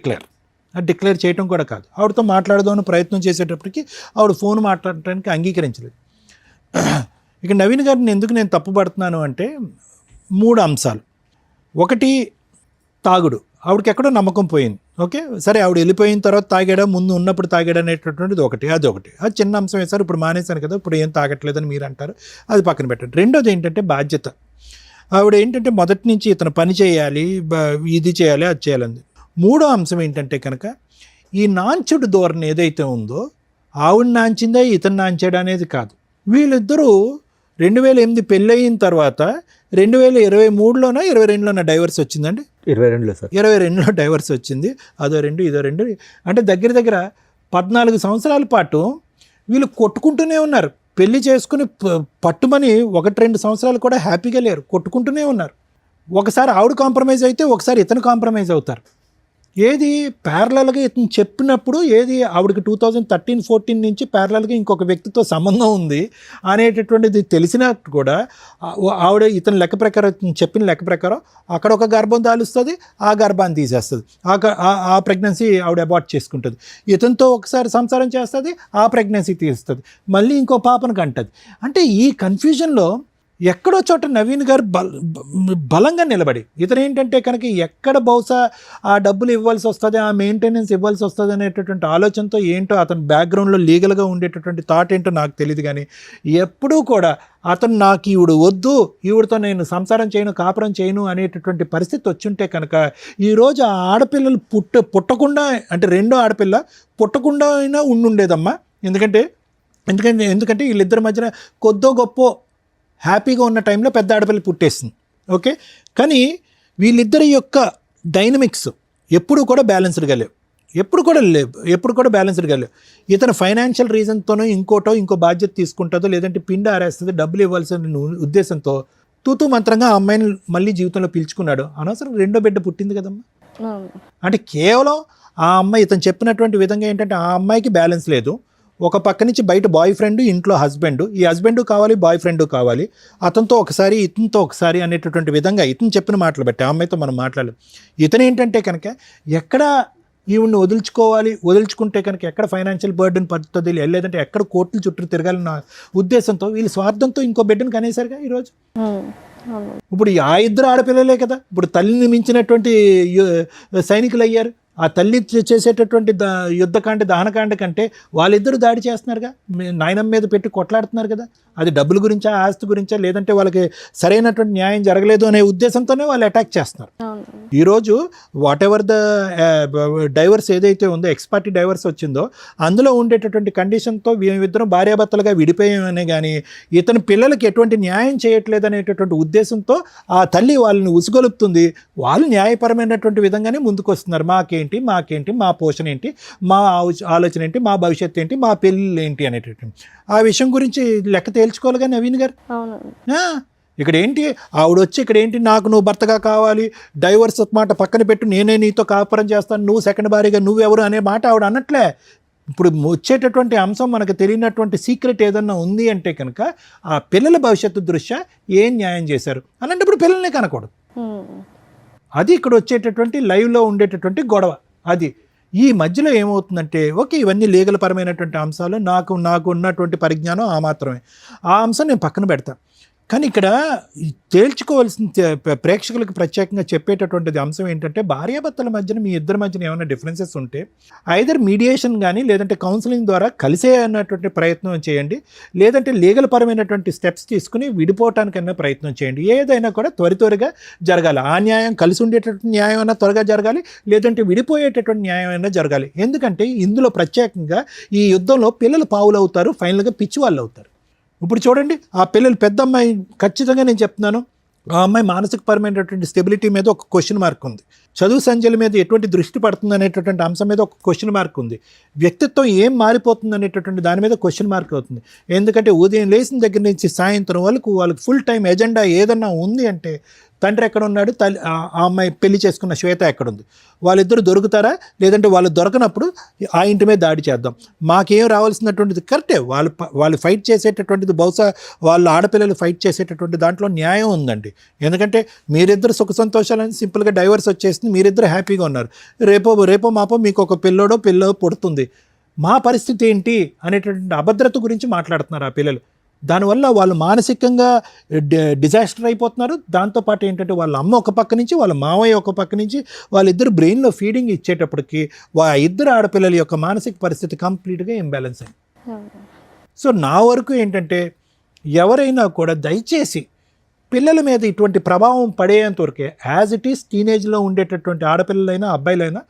డిక్లేర్ చేయటం కూడా కాదు. ఆవిడతో మాట్లాడదామని ప్రయత్నం చేసేటప్పటికి ఆవిడ ఫోన్ మాట్లాడటానికి అంగీకరించలేదు. ఇక నవీన్ గారిని ఎందుకు నేను తప్పుపడుతున్నాను అంటే 3 అంశాలు. ఒకటి తాగుడు, ఆవిడకి ఎక్కడో నమ్మకం పోయింది. ఓకే సరే, ఆవిడ వెళ్ళిపోయిన తర్వాత తాగాడా ముందు ఉన్నప్పుడు తాగాడా అనేటటువంటిది అదొకటి. అది చిన్న అంశం వేశారు, ఇప్పుడు మానేశాను కదా ఇప్పుడు ఏం తాగట్లేదని మీరు అంటారు, అది పక్కన పెట్టండి. రెండోది ఏంటంటే బాధ్యత. ఆవిడ ఏంటంటే మొదటి నుంచి ఇతను పని చేయాలి, ఇది చేయాలి, అది చేయాలంది. మూడో అంశం ఏంటంటే కనుక ఈ నాంచుడు ధోరణి ఏదైతే ఉందో ఆవిడ నాంచిందా ఇతను నాంచాడు అనేది కాదు. వీళ్ళిద్దరూ 2008 పెళ్ళయిన తర్వాత 2023లోనో 22లోనో డైవర్స్ వచ్చిందండి. 22లో సార్, 22లో డైవర్స్ వచ్చింది. అదో 2 ఇదో 2 అంటే దగ్గర 14 సంవత్సరాల పాటు వీళ్ళు కొట్టుకుంటూనే ఉన్నారు. పెళ్లి చేసుకుని పట్టుమని 1-2 సంవత్సరాలు కూడా హ్యాపీగా లేరు, కొట్టుకుంటూనే ఉన్నారు. ఒకసారి ఆవిడ కాంప్రమైజ్ అయితే ఒకసారి ఇతను కాంప్రమైజ్ అవుతారు. ఏది ప్యారలల్గా ఇతను చెప్పినప్పుడు ఏది ఆవిడకి 2013-14 నుంచి ప్యారలల్గా ఇంకొక వ్యక్తితో సంబంధం ఉంది అనేటటువంటిది తెలిసినట్టు కూడా ఆవిడ ఇతని లెక్క ప్రకారం చెప్పిన లెక్క ప్రకారం అక్కడ ఒక గర్భం దాలుస్తుంది, ఆ గర్భాన్ని తీసేస్తుంది, ఆ ప్రెగ్నెన్సీ ఆవిడ అబార్ట్ చేసుకుంటుంది. ఇతనితో ఒకసారి సంసారం చేస్తుంది, ఆ ప్రెగ్నెన్సీ తీస్తుంది, మళ్ళీ ఇంకో పాపను కంటది. అంటే ఈ కన్ఫ్యూజన్లో ఎక్కడో చోట నవీన్ గారు బలంగా నిలబడి ఇతను ఏంటంటే కనుక ఎక్కడ బహుశా ఆ డబ్బులు ఇవ్వాల్సి వస్తుంది, ఆ మెయింటెనెన్స్ ఇవ్వాల్సి వస్తుంది అనేటటువంటి ఆలోచనతో ఏంటో అతని బ్యాక్గ్రౌండ్లో లీగల్గా ఉండేటటువంటి థాట్ ఏంటో నాకు తెలియదు, కానీ ఎప్పుడూ కూడా అతను నాకు ఈవిడ వద్దు, ఈవిడతో నేను సంసారం చేయను, కాపురం చేయను అనేటటువంటి పరిస్థితి వచ్చుంటే కనుక ఈరోజు ఆ ఆడపిల్లలు పుట్టకుండా అంటే రెండో ఆడపిల్ల పుట్టకుండా అయినా ఉండుండేదమ్మా. ఎందుకంటే వీళ్ళిద్దరి మధ్యన కొద్దో గొప్ప హ్యాపీగా ఉన్న టైంలో పెద్ద ఆడపిల్ల పుట్టేస్తుంది. ఓకే, కానీ వీళ్ళిద్దరి యొక్క డైనమిక్స్ ఎప్పుడు కూడా బ్యాలెన్స్డ్గా లేవు. ఇతను ఫైనాన్షియల్ రీజన్తోనో ఇంకో బాధ్యత తీసుకుంటుందో లేదంటే పిండి ఆరేస్తుందో డబ్బులు ఇవ్వాల్సిన ఉద్దేశంతో తూతూ మంత్రంగా ఆ అమ్మాయిని మళ్ళీ జీవితంలో పిలుచుకున్నాడు. అనవసరం రెండో బిడ్డ పుట్టింది కదమ్మా. అంటే కేవలం ఆ అమ్మాయి ఇతను చెప్పినటువంటి విధంగా ఏంటంటే ఆ అమ్మాయికి బ్యాలెన్స్ లేదు. ఒక పక్క నుంచి బయట బాయ్ ఫ్రెండ్, ఇంట్లో హస్బెండ్, ఈ హస్బెండ్ కావాలి, బాయ్ ఫ్రెండ్ కావాలి, అతనితో ఒకసారి ఇతనితో ఒకసారి అనేటటువంటి విధంగా ఇతను చెప్పిన మాటలు బట్టి ఆ అమ్మాయితో మనం మాట్లాడలేదు. ఇతను ఏంటంటే కనుక ఎక్కడ ఈవిడ్ని వదులుచుకుంటే కనుక ఎక్కడ ఫైనాన్షియల్ బర్డెన్ పడుతుంది, లేదంటే ఎక్కడ కోర్టుల చుట్టూ తిరగాలన్న ఉద్దేశంతో వీళ్ళు స్వార్థంతో ఇంకో బిడ్డను కనేసారుగా ఈరోజు. ఇప్పుడు ఆ ఇద్దరు ఆడపిల్లలే కదా ఇప్పుడు తల్లిని మించినటువంటి సైనికులు అయ్యారు. ఆ తల్లి చేసేటటువంటి యుద్ధకాండ దహనకాండ కంటే వాళ్ళిద్దరూ దాడి చేస్తున్నారుగా, నాయనమ్మ మీద పెట్టి కొట్లాడుతున్నారు కదా. అది డబ్బుల గురించా, ఆస్తి గురించా, లేదంటే వాళ్ళకి సరైనటువంటి న్యాయం జరగలేదు అనే ఉద్దేశంతోనే వాళ్ళు అటాక్ చేస్తున్నారు. ఈరోజు వాట్ ఎవర్ ద డైవర్స్ ఏదైతే ఉందో, ఎక్స్పార్టీ డైవర్స్ వచ్చిందో అందులో ఉండేటటువంటి కండిషన్తో మేమిద్దరం భార్యాభర్తలుగా విడిపోయామనే కానీ ఇతని పిల్లలకి ఎటువంటి న్యాయం చేయట్లేదు అనేటటువంటి ఉద్దేశంతో ఆ తల్లి వాళ్ళని ఉసుగొలుపుతుంది. వాళ్ళు న్యాయపరమైనటువంటి విధంగానే ముందుకు వస్తున్నారు. మాకేంటి మీకేంటి, మాకేంటి, మా పోషణ ఏంటి, మా ఆలోచన ఏంటి, మా భవిష్యత్తు ఏంటి, మా పెళ్ళిళ్ళు ఏంటి అనేటటువంటి ఆ విషయం గురించి లెక్క తేల్చుకోవాలి కానీ నవీన్ గారు. అవునండి. ఇక్కడ ఏంటి ఆవిడ వచ్చి ఇక్కడ ఏంటి నాకు నువ్వు భర్తగా కావాలి, డైవర్స్ మాట పక్కన పెట్టు, నేనే నీతో కాపురం చేస్తాను, నువ్వు సెకండ్ భార్యగా నువ్వెవరు అనే మాట ఆవిడ అన్నట్లే. ఇప్పుడు వచ్చేటటువంటి అంశం మనకు తెలియనటువంటి సీక్రెట్ ఏదన్నా ఉంది అంటే కనుక ఆ పిల్లల భవిష్యత్తు దృష్ట్యా ఏం న్యాయం చేశారు అలాంటప్పుడు పిల్లల్ని కనకూడదు. అది ఇక్కడ వచ్చేటటువంటి లైవ్లో ఉండేటటువంటి గొడవ. అది ఈ మధ్యలో ఏమవుతుందంటే ఓకే ఇవన్నీ లీగల్ పరమైనటువంటి అంశాలు, నాకు ఉన్నటువంటి పరిజ్ఞానం ఆ మాత్రమే, ఆ అంశం నేను పక్కన పెడతాను. కానీ ఇక్కడ తేల్చుకోవాల్సిన ప్రేక్షకులకు ప్రత్యేకంగా చెప్పేటటువంటిది అంశం ఏంటంటే భార్యాభర్తల మధ్యన మీ ఇద్దరి మధ్యన ఏమైనా డిఫరెన్సెస్ ఉంటే ఐదర్ మీడియేషన్ కానీ లేదంటే కౌన్సిలింగ్ ద్వారా కలిసే అన్నటువంటి ప్రయత్నం చేయండి, లేదంటే లీగల్ పరమైనటువంటి స్టెప్స్ తీసుకుని విడిపోవటానికైనా ప్రయత్నం చేయండి. ఏదైనా కూడా త్వరగా జరగాలి. ఆ న్యాయం కలిసి ఉండేటటువంటి న్యాయం అయినా త్వరగా జరగాలి, లేదంటే విడిపోయేటటువంటి న్యాయం అయినా జరగాలి. ఎందుకంటే ఇందులో ప్రత్యేకంగా ఈ యుద్ధంలో పిల్లలు పావులు అవుతారు, ఫైనల్గా పిచ్చి వాళ్ళు అవుతారు. ఇప్పుడు చూడండి ఆ పిల్లలు పెద్ద అమ్మాయి ఖచ్చితంగా నేను చెప్తున్నాను ఆ అమ్మాయి మానసికపరమైనటువంటి స్టెబిలిటీ మీద ఒక క్వశ్చన్ మార్క్ ఉంది, చదువు సంధ్యల మీద ఎటువంటి దృష్టి పడుతుంది అనేటటువంటి అంశం మీద ఒక క్వశ్చన్ మార్క్ ఉంది, వ్యక్తిత్వం ఏం మారిపోతుంది అనేటటువంటి దాని మీద క్వశ్చన్ మార్క్ అవుతుంది. ఎందుకంటే ఉదయం లేచిన దగ్గర నుంచి సాయంత్రం వరకు వాళ్ళకి ఫుల్ టైం ఎజెండా ఏదన్నా ఉంది అంటే తండ్రి ఎక్కడ ఉన్నాడు, ఆ అమ్మాయి పెళ్లి చేసుకున్న శ్వేత ఎక్కడుంది, వాళ్ళిద్దరు దొరుకుతారా, లేదంటే వాళ్ళు దొరకనప్పుడు ఆ ఇంటి మీద దాడి చేద్దాం. మాకేం రావాల్సినటువంటిది కరెక్టే, వాళ్ళు ఫైట్ చేసేటటువంటిది బహుశా వాళ్ళు ఆడపిల్లలు ఫైట్ చేసేటటువంటి దాంట్లో న్యాయం ఉందండి. ఎందుకంటే మీరిద్దరు సుఖ సంతోషాలని సింపుల్గా డైవర్స్ వచ్చేసింది, మీరిద్దరు హ్యాపీగా ఉన్నారు, రేపో మాపో మీకు ఒక పిల్లో పుడుతుంది, మా పరిస్థితి ఏంటి అనేటటువంటి అభద్రత గురించి మాట్లాడుతున్నారు ఆ పిల్లలు. దానివల్ల వాళ్ళు మానసికంగా డిజాస్టర్ అయిపోతున్నారు. దాంతోపాటు ఏంటంటే వాళ్ళ అమ్మ ఒక పక్క నుంచి వాళ్ళ మావయ్య ఒక పక్క నుంచి వాళ్ళిద్దరు బ్రెయిన్లో ఫీడింగ్ ఇచ్చేటప్పటికి ఇద్దరు ఆడపిల్లల యొక్క మానసిక పరిస్థితి కంప్లీట్గా ఇంబ్యాలెన్స్ అయింది. సో నా వరకు ఏంటంటే ఎవరైనా కూడా దయచేసి పిల్లల మీద ఇటువంటి ప్రభావం పడేంత వరకే యాజ్ ఇట్ ఈస్ టీనేజ్లో ఉండేటటువంటి ఆడపిల్లలైనా అబ్బాయిలైనా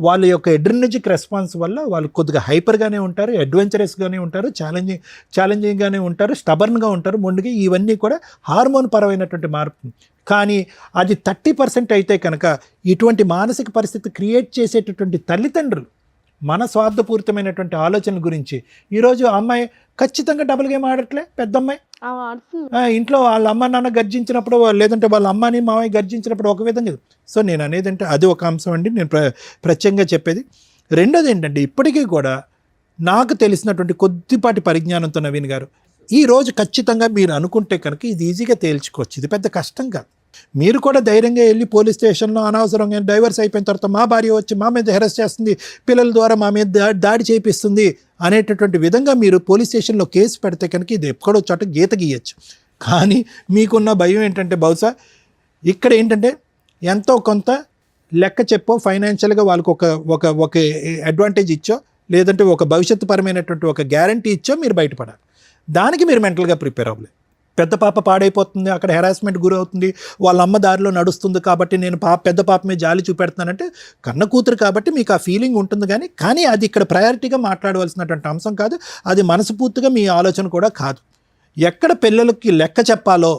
వాళ్ళ యొక్క ఎడ్రినర్జిక్ రెస్పాన్స్ వల్ల వాళ్ళు కొద్దిగా హైపర్గానే ఉంటారు, అడ్వెంచరస్గానే ఉంటారు, ఛాలెంజింగ్గానే ఉంటారు, స్టబర్న్గా ఉంటారు, మొండిగా. ఇవన్నీ కూడా హార్మోన్ పరమైనటువంటి మార్పు. కానీ అది 30% అయితే కనుక ఇటువంటి మానసిక పరిస్థితి క్రియేట్ చేసేటటువంటి తల్లిదండ్రులు మన స్వార్థపూరితమైనటువంటి ఆలోచనల గురించి ఈరోజు అమ్మాయి ఖచ్చితంగా డబుల్ గేమ్ ఆడట్లే. పెద్ద అమ్మాయి ఇంట్లో వాళ్ళ అమ్మ నాన్న గర్జించినప్పుడు లేదంటే వాళ్ళ అమ్మని మామయ్య గర్జించినప్పుడు ఒక విధంగా. సో నేను అనేది అంటే అది ఒక అంశం అండి నేను ప్రత్యేకంగా చెప్పేది. రెండోది ఏంటంటే ఇప్పటికీ కూడా నాకు తెలిసినటువంటి కొద్దిపాటి పరిజ్ఞానంతో నవీన్ గారు ఈరోజు ఖచ్చితంగా మీరు అనుకుంటే కనుక ఇది ఈజీగా తేల్చుకోవచ్చు, ఇది పెద్ద కష్టం కాదు. మీరు కూడా ధైర్యంగా వెళ్ళి పోలీస్ స్టేషన్లో అనవసరంగా డైవర్స్ అయిపోయిన తర్వాత మా భార్య వచ్చి మా మీద హెరాస్ చేస్తుంది, పిల్లల ద్వారా మా మీద దాడి చేపిస్తుంది అనేటటువంటి విధంగా మీరు పోలీస్ స్టేషన్లో కేసు పెడితే కనుక ఇది ఎక్కడో చోట గీత గీయచ్చు. కానీ మీకున్న భయం ఏంటంటే బహుశా ఇక్కడ ఏంటంటే ఎంతో కొంత లెక్క చెప్పో ఫైనాన్షియల్గా వాళ్ళకు ఒక అడ్వాంటేజ్ ఇచ్చో లేదంటే ఒక భవిష్యత్తు పరమైనటువంటి ఒక గ్యారంటీ ఇచ్చో మీరు బయటపడాలి. దానికి మీరు మెంటల్గా ప్రిపేర్ అవ్వలేదు. పెద్ద పాప పాడైపోతుంది, అక్కడ హెరాస్మెంట్ గురవుతుంది, వాళ్ళ అమ్మ దారిలో నడుస్తుంది కాబట్టి నేను పెద్ద పాప మీద జాలి చూపెడుతున్నానంటే కన్న కూతురు కాబట్టి మీకు ఆ ఫీలింగ్ ఉంటుంది. కానీ అది ఇక్కడ ప్రయారిటీగా మాట్లాడవలసినటువంటి అంశం కాదు, అది మనస్ఫూర్తిగా మీ ఆలోచన కూడా కాదు. ఎక్కడ పిల్లలకి లెక్క చెప్పాలో,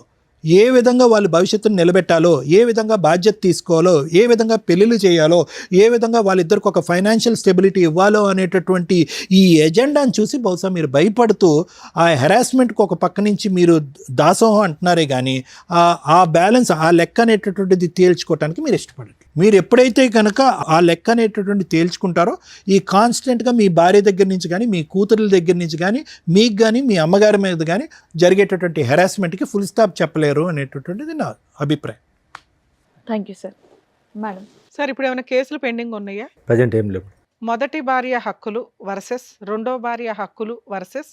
ఏ విధంగా వాళ్ళు భవిష్యత్తును నిలబెట్టాలో, ఏ విధంగా బాధ్యత తీసుకోవాలో, ఏ విధంగా పెళ్ళిళ్ళు చేయాలో, ఏ విధంగా వాళ్ళిద్దరికి ఒక ఫైనాన్షియల్ స్టెబిలిటీ ఇవ్వాలో అనేటటువంటి ఈ ఎజెండాను చూసి బహుశా మీరు భయపడుతూ ఆ హెరాస్మెంట్కి ఒక పక్క నుంచి మీరు దాసోహం అంటున్నారే కానీ ఆ బ్యాలెన్స్ ఆ లెక్క అనేటటువంటిది తేల్చుకోవటానికి మీరు ఇష్టపడండి. మీరు ఎప్పుడైతే కనుక ఆ లెక్క అనేటటువంటి తేల్చుకుంటారో ఈ కాన్స్టెంట్గా మీ భార్య దగ్గర నుంచి కానీ మీ కూతురుల దగ్గర నుంచి కానీ మీకు కానీ మీ అమ్మగారి మీద కానీ జరిగేటటువంటి హెరాస్మెంట్కి ఫుల్ స్టాప్ చెప్పలేరు అనేటటువంటిది నా అభిప్రాయం. Thank you sir. Madam sir ఇప్పుడు ఏమైనా కేసులు పెండింగ్ ఉన్నాయా? ప్రజెంట్ ఏం లేవు. మొదటి భార్య హక్కులు వర్సెస్ రెండో భార్య హక్కులు వర్సెస్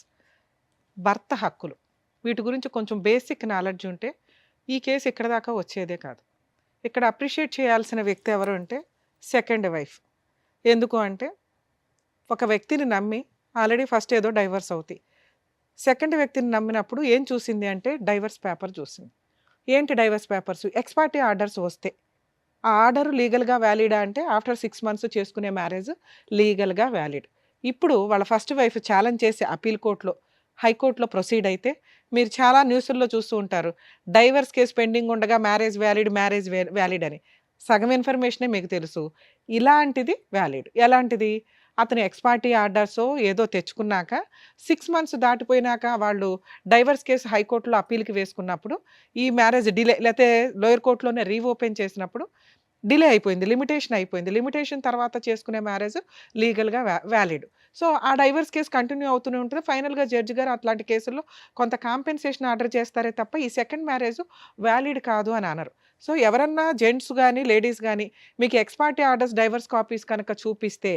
భర్త హక్కులు, వీటి గురించి కొంచెం బేసిక్ నాలెడ్జ్ ఉంటే ఈ కేసు ఇక్కడ దాకా వచ్చేదే కాదు. ఇక్కడ అప్రిషియేట్ చేయాల్సిన వ్యక్తి ఎవరు అంటే సెకండ్ వైఫ్. ఎందుకు అంటే ఒక వ్యక్తిని నమ్మి ఆల్రెడీ ఫస్ట్ ఏదో డైవర్స్ అవుతాయి, సెకండ్ వ్యక్తిని నమ్మినప్పుడు ఏం చూసింది అంటే డైవర్స్ పేపర్ చూసింది. ఏంటి డైవర్స్ పేపర్స్? ఎక్స్పార్టీ ఆర్డర్స్ వస్తే ఆ ఆర్డర్ లీగల్గా వ్యాలిడా అంటే ఆఫ్టర్ 6 months చేసుకునే మ్యారేజ్ లీగల్గా వ్యాలిడ్. ఇప్పుడు వాళ్ళ ఫస్ట్ వైఫ్ ఛాలెంజ్ చేసి అపీల్ కోర్టులో హైకోర్టులో ప్రొసీడ్ అయితే మీరు చాలా న్యూస్ల్లో చూస్తూ ఉంటారు, డైవర్స్ కేసు పెండింగ్ ఉండగా మ్యారేజ్ వ్యాలిడ్ అని. సగం ఇన్ఫర్మేషనే మీకు తెలుసు. ఇలాంటిది వ్యాలిడ్. ఎలాంటిది? అతను ఎక్స్ పార్టీ ఆర్డర్సో ఏదో తెచ్చుకున్నాక 6 మంత్స్ దాటిపోయినాక వాళ్ళు డైవర్స్ కేసు హైకోర్టులో అప్పీల్‌కి వేసుకున్నప్పుడు, ఈ మ్యారేజ్ డిలే లేతే లోయర్ కోర్ట్‌లోనే రీఓపెన్ చేసినప్పుడు డిలే అయిపోయింది. లిమిటేషన్ అయిపోయింది. లిమిటేషన్ తర్వాత చేసుకునే మ్యారేజ్ లీగల్‌గా వ్యాలిడ్. సో, ఆ డైవర్స్ కేస్ కంటిన్యూ అవుతూనే ఉంటుంది. ఫైనల్‌గా జడ్జి గారు అట్లాంటి కేసుల్లో కొంత కాంపెన్సేషన్ ఆర్డర్ చేస్తారే తప్ప, ఈ సెకండ్ మ్యారేజ్ వ్యాలిడ్ కాదు అని అనరు. సో, ఎవరన్నా జెంట్స్ గాని, లేడీస్ గాని మీకు X party orders, divorce copies కనుక చూపిస్తే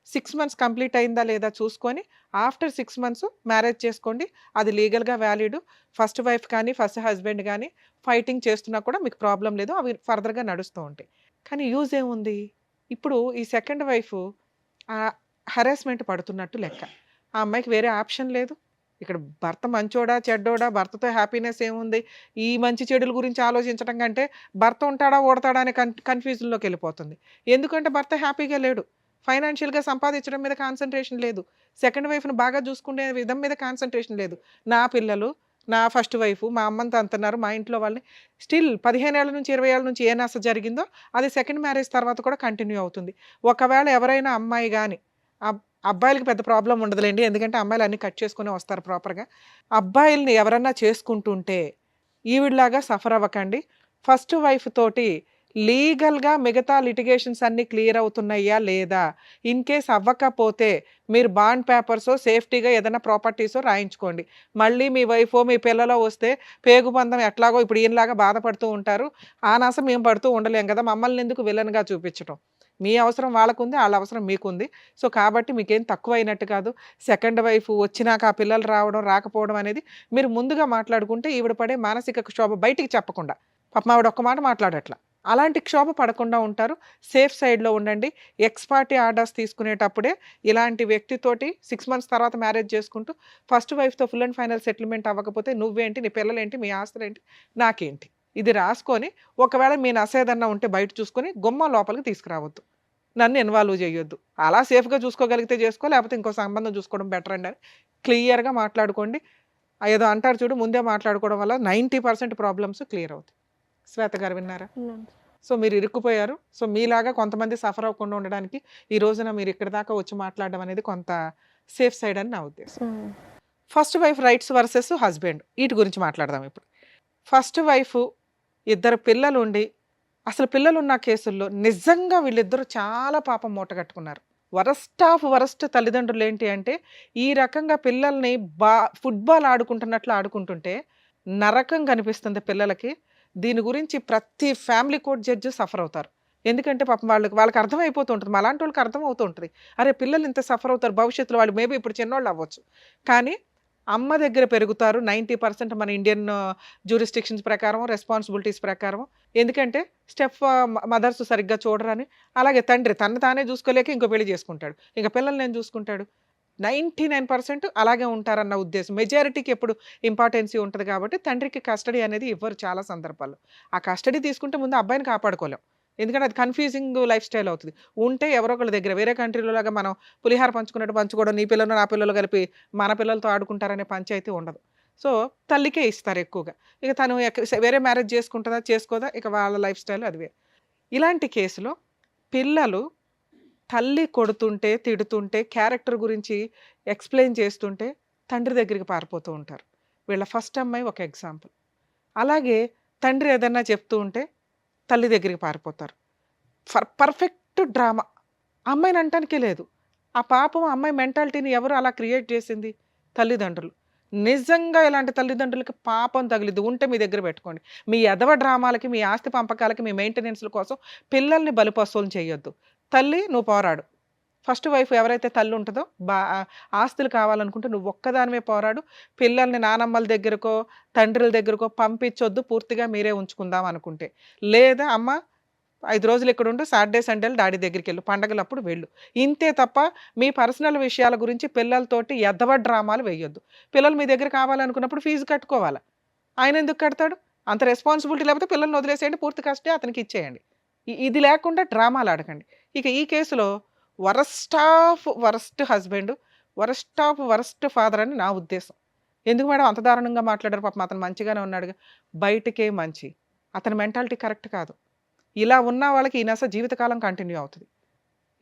6 మంత్స్ కంప్లీట్ అయిందా లేదా చూసుకొని ఆఫ్టర్ 6 మంత్స్ మ్యారేజ్ చేసుకోండి. అది లీగల్‌గా వ్యాలిడ్. ఫస్ట్ వైఫ్ కానీ, ఫస్ట్ హస్బెండ్ గానీ ఫైటింగ్ చేస్తున్నా కూడా మీకు ప్రాబ్లమ్ లేదు. అవి ఫర్దర్‌గా నడుస్తూ ఉంటాయి. కానీ యూజ్ ఏముంది? ఇప్పుడు ఈ సెకండ్ వైఫ్ హరాస్మెంట్ పడుతున్నట్టు లెక్క. ఆ అమ్మాయికి వేరే ఆప్షన్ లేదు. ఇక్కడ భర్త మంచోడా, చెడ్డోడా, భర్తతో హ్యాపీనెస్ ఏముంది? ఈ మంచి చెడుల గురించి ఆలోచించడం కంటే భర్త ఉంటాడా, ఓడతాడా అనే కన్‌ఫ్యూజన్‌లోకి వెళ్ళిపోతుంది. ఎందుకంటే భర్త హ్యాపీగా లేడు. ఫైనాన్షియల్‌గా సంపాదించడం మీద కాన్సంట్రేషన్ లేదు. సెకండ్ వైఫ్‌ని బాగా చూసుకునే విధం మీద కాన్సంట్రేషన్ లేదు. నా పిల్లలు, నా ఫస్ట్ వైఫ్, మా అమ్మంతా అంటున్నారు, మా ఇంట్లో వాళ్ళని స్టిల్ 15 ఏళ్ల నుంచి 20 ఏళ్ల నుంచి ఏ నస జరిగిందో అది సెకండ్ మ్యారేజ్ తర్వాత కూడా కంటిన్యూ అవుతుంది. ఒకవేళ ఎవరైనా అమ్మాయి గాని అబ్బాయిలకి పెద్ద ప్రాబ్లమ్ ఉండదులేండి. ఎందుకంటే అమ్మాయిలు అన్నీ కట్ చేసుకునే వస్తారు ప్రాపర్‌గా. అబ్బాయిల్ని ఎవరన్నా చేసుకుంటుంటే ఈవిడలాగా సఫర్ అవ్వకండి. ఫస్ట్ వైఫ్ తోటి లీగల్‌గా మిగతా లిటిగేషన్స్ అన్నీ క్లియర్ అవుతున్నాయా లేదా? ఇన్ కేస్ అవ్వకపోతే మీరు బాండ్ పేపర్సో, సేఫ్టీగా ఏదైనా ప్రాపర్టీసో రాయించుకోండి. మళ్ళీ మీ వైఫో, మీ పిల్లలో వస్తే పేగుబంధం ఎట్లాగో ఇప్పుడు ఈయనలాగా బాధపడుతూ ఉంటారు. ఆ నాస మేము పడుతూ ఉండలేం కదా! మమ్మల్ని ఎందుకు విలన్‌గా చూపించటం. మీ అవసరం వాళ్ళకుంది, ఆళ్ళ అవసరం మీకుంది. సో, కాబట్టి మీకేం తక్కువైనట్టు కాదు. సెకండ్ వైఫ్ వచ్చినాక ఆ పిల్లలు రావడం, రాకపోవడం అనేది మీరు ముందుగా మాట్లాడుకుంటే ఈవిడ పడే మానసిక క్షోభ బయటికి చెప్పకుండా. పాపం ఆవిడ ఒక్క మాట మాట్లాడట్ల. అలాంటి క్షోభ పడకుండా ఉంటారు. సేఫ్ సైడ్‌లో ఉండండి. ఎక్స్ పార్టీ ఆర్డర్స్ తీసుకునేటప్పుడే ఇలాంటి వ్యక్తితోటి 6 మంత్స్ తర్వాత మ్యారేజ్ చేసుకుంటూ ఫస్ట్ వైఫ్‌తో ఫుల్ అండ్ ఫైనల్ సెటిల్మెంట్ అవ్వకపోతే నువ్వేంటి, నీ పిల్లలేంటి, మీ ఆస్తులేంటి, నాకేంటి? ఇది రాసుకొని ఒకవేళ మీ నసేదన్నా ఉంటే బయట చూసుకొని గుమ్మం లోపలికి తీసుకురావద్దు. నన్ను ఇన్వాల్వ్ చేయొద్దు. అలా సేఫ్‌గా చూసుకోగలిగితే చేసుకో, లేకపోతే ఇంకో సంబంధం చూసుకోవడం బెటర్ అండి అని క్లియర్‌గా మాట్లాడుకోండి. ఏదో అంటారు చూడు, ముందే మాట్లాడుకోవడం వల్ల 90% ప్రాబ్లమ్స్ క్లియర్ అవుతాయి. శ్వేత గారు విన్నారా? సో, మీరు ఇరుక్కుపోయారు. సో, మీలాగా కొంతమంది సఫర్ అవ్వకుండా ఉండడానికి ఈ రోజున మీరు ఇక్కడి దాకా వచ్చి మాట్లాడడం అనేది కొంత సేఫ్ సైడ్ అని నా ఉద్దేశం. First wife rights versus husband వీటి గురించి మాట్లాడదాం ఇప్పుడు. ఫస్ట్ వైఫ్ ఇద్దరు పిల్లలుండి అసలు పిల్లలున్న కేసుల్లో నిజంగా వీళ్ళిద్దరూ చాలా పాపం మూటగట్టుకున్నారు. వరస్ట్ ఆఫ్ వరస్ట్ తల్లిదండ్రులు ఏంటి అంటే ఈ రకంగా పిల్లల్ని ఫుట్బాల్ ఆడుకుంటున్నట్లు ఆడుకుంటుంటే నరకం కనిపిస్తుంది పిల్లలకి. దీని గురించి ప్రతి ఫ్యామిలీ కోర్ట్ జడ్జి సఫర్ అవుతారు. ఎందుకంటే పాపం వాళ్ళకి అర్థమైపోతూ ఉంటుంది. అలాంటి వాళ్ళకి అర్థం అవుతూ ఉంటుంది. అరే పిల్లలు ఇంత సఫర్ అవుతారు భవిష్యత్తులో, వాళ్ళు మేబీ ఇప్పుడు చిన్నోళ్ళు అవ్వచ్చు. కానీ అమ్మ దగ్గర పెరుగుతారు 90% మన ఇండియన్ జ్యూరిస్డిక్షన్స్ ప్రకారం, రెస్పాన్సిబిలిటీస్ ప్రకారం. ఎందుకంటే మదర్స్ సరిగ్గా చూడరని. అలాగే తండ్రి తను తానే చూసుకోలేక ఇంకో పెళ్లి చేసుకుంటాడు. ఇంక పిల్లల్ని ఏం చూసుకుంటాడు? 99% అలాగే ఉంటారన్న ఉద్దేశం. మెజారిటీకి ఎప్పుడు ఇంపార్టెన్సీ ఉంటుంది కాబట్టి తండ్రికి కస్టడీ అనేది ఇవ్వరు చాలా సందర్భాల్లో. ఆ కస్టడీ తీసుకుంటే ముందు అబ్బాయిని కాపాడుకోలేం. ఎందుకంటే అది కన్ఫ్యూజింగ్ లైఫ్ స్టైల్ అవుతుంది. ఉంటే ఎవరో ఒకళ్ళ దగ్గర వేరే కంట్రీలో లాగా మనం పులిహార పంచుకున్నట్టు పంచుకోవడం, నీ పిల్లలు నా పిల్లలు కలిపి మన పిల్లలతో ఆడుకుంటారనే పంచాయతీ ఉండదు. సో, తల్లికే ఇస్తారు ఎక్కువగా. ఇక తను వేరే మ్యారేజ్ చేసుకుంటుందా, చేసుకోదా, ఇక వాళ్ళ లైఫ్ స్టైల్ అది వేరు. ఇలాంటి కేసులో పిల్లలు తల్లి కొడుతుంటే, తిడుతుంటే, క్యారెక్టర్ గురించి ఎక్స్‌ప్లెయిన్ చేస్తుంటే తండ్రి దగ్గరికి పారిపోతూ ఉంటారు. వీళ్ళ ఫస్ట్ అమ్మాయి ఒక ఎగ్జాంపుల్. అలాగే తండ్రి ఏదన్నా చెప్తూ ఉంటే తల్లి దగ్గరికి పారిపోతారు. Perfect drama. అమ్మాయిని అనటానికే లేదు. ఆ పాపం అమ్మాయి మెంటాలిటీని ఎవరు అలా క్రియేట్ చేసింది? తల్లిదండ్రులు. నిజంగా ఇలాంటి తల్లిదండ్రులకి పాపం తగిలిద్ది. ఉంటే మీ దగ్గర పెట్టుకోండి. మీ ఎదవ డ్రామాలకి, మీ ఆస్తి పంపకాలకి, మీ మెయింటెనెన్స్‌ల కోసం పిల్లల్ని బలిపశువులను చేయొద్దు. తల్లి నువ్వు పోరాడు. ఫస్ట్ వైఫ్ ఎవరైతే తల్లి ఉంటుందో ఆస్తులు కావాలనుకుంటే నువ్వు ఒక్కదానివే పోరాడు. పిల్లల్ని నానమ్మల దగ్గరకో, తండ్రుల దగ్గరకో పంపించొద్దు. పూర్తిగా మీరే ఉంచుకుందాం అనుకుంటే. లేదా అమ్మ 5 రోజులు ఇక్కడ ఉండు, సాటర్డే సండేలు డాడీ దగ్గరికి వెళ్ళు, పండగలప్పుడు వెళ్ళు. ఇంతే తప్ప మీ పర్సనల్ విషయాల గురించి పిల్లలతోటి ఎద్దవ డ్రామాలు వేయొద్దు. పిల్లలు మీ దగ్గర కావాలనుకున్నప్పుడు ఫీజు కట్టుకోవాలా? ఆయన ఎందుకు కడతాడు? అంత రెస్పాన్సిబిలిటీ లేకపోతే పిల్లల్ని వదిలేసేయండి, పూర్తి కష్టే అతనికి ఇచ్చేయండి. ఇది లేకుండా డ్రామాలు ఆడకండి. ఇక ఈ కేసులో worst of worst husband, worst of worst father అని నా ఉద్దేశం. ఎందుకు మేడం అంత దారుణంగా మాట్లాడారు? పాపం అతను మంచిగానే ఉన్నాడుగా. బయటకే మంచి. అతని మెంటాలిటీ కరెక్ట్ కాదు. ఇలా ఉన్న వాళ్ళకి ఈ నస జీవితకాలం కంటిన్యూ అవుతుంది.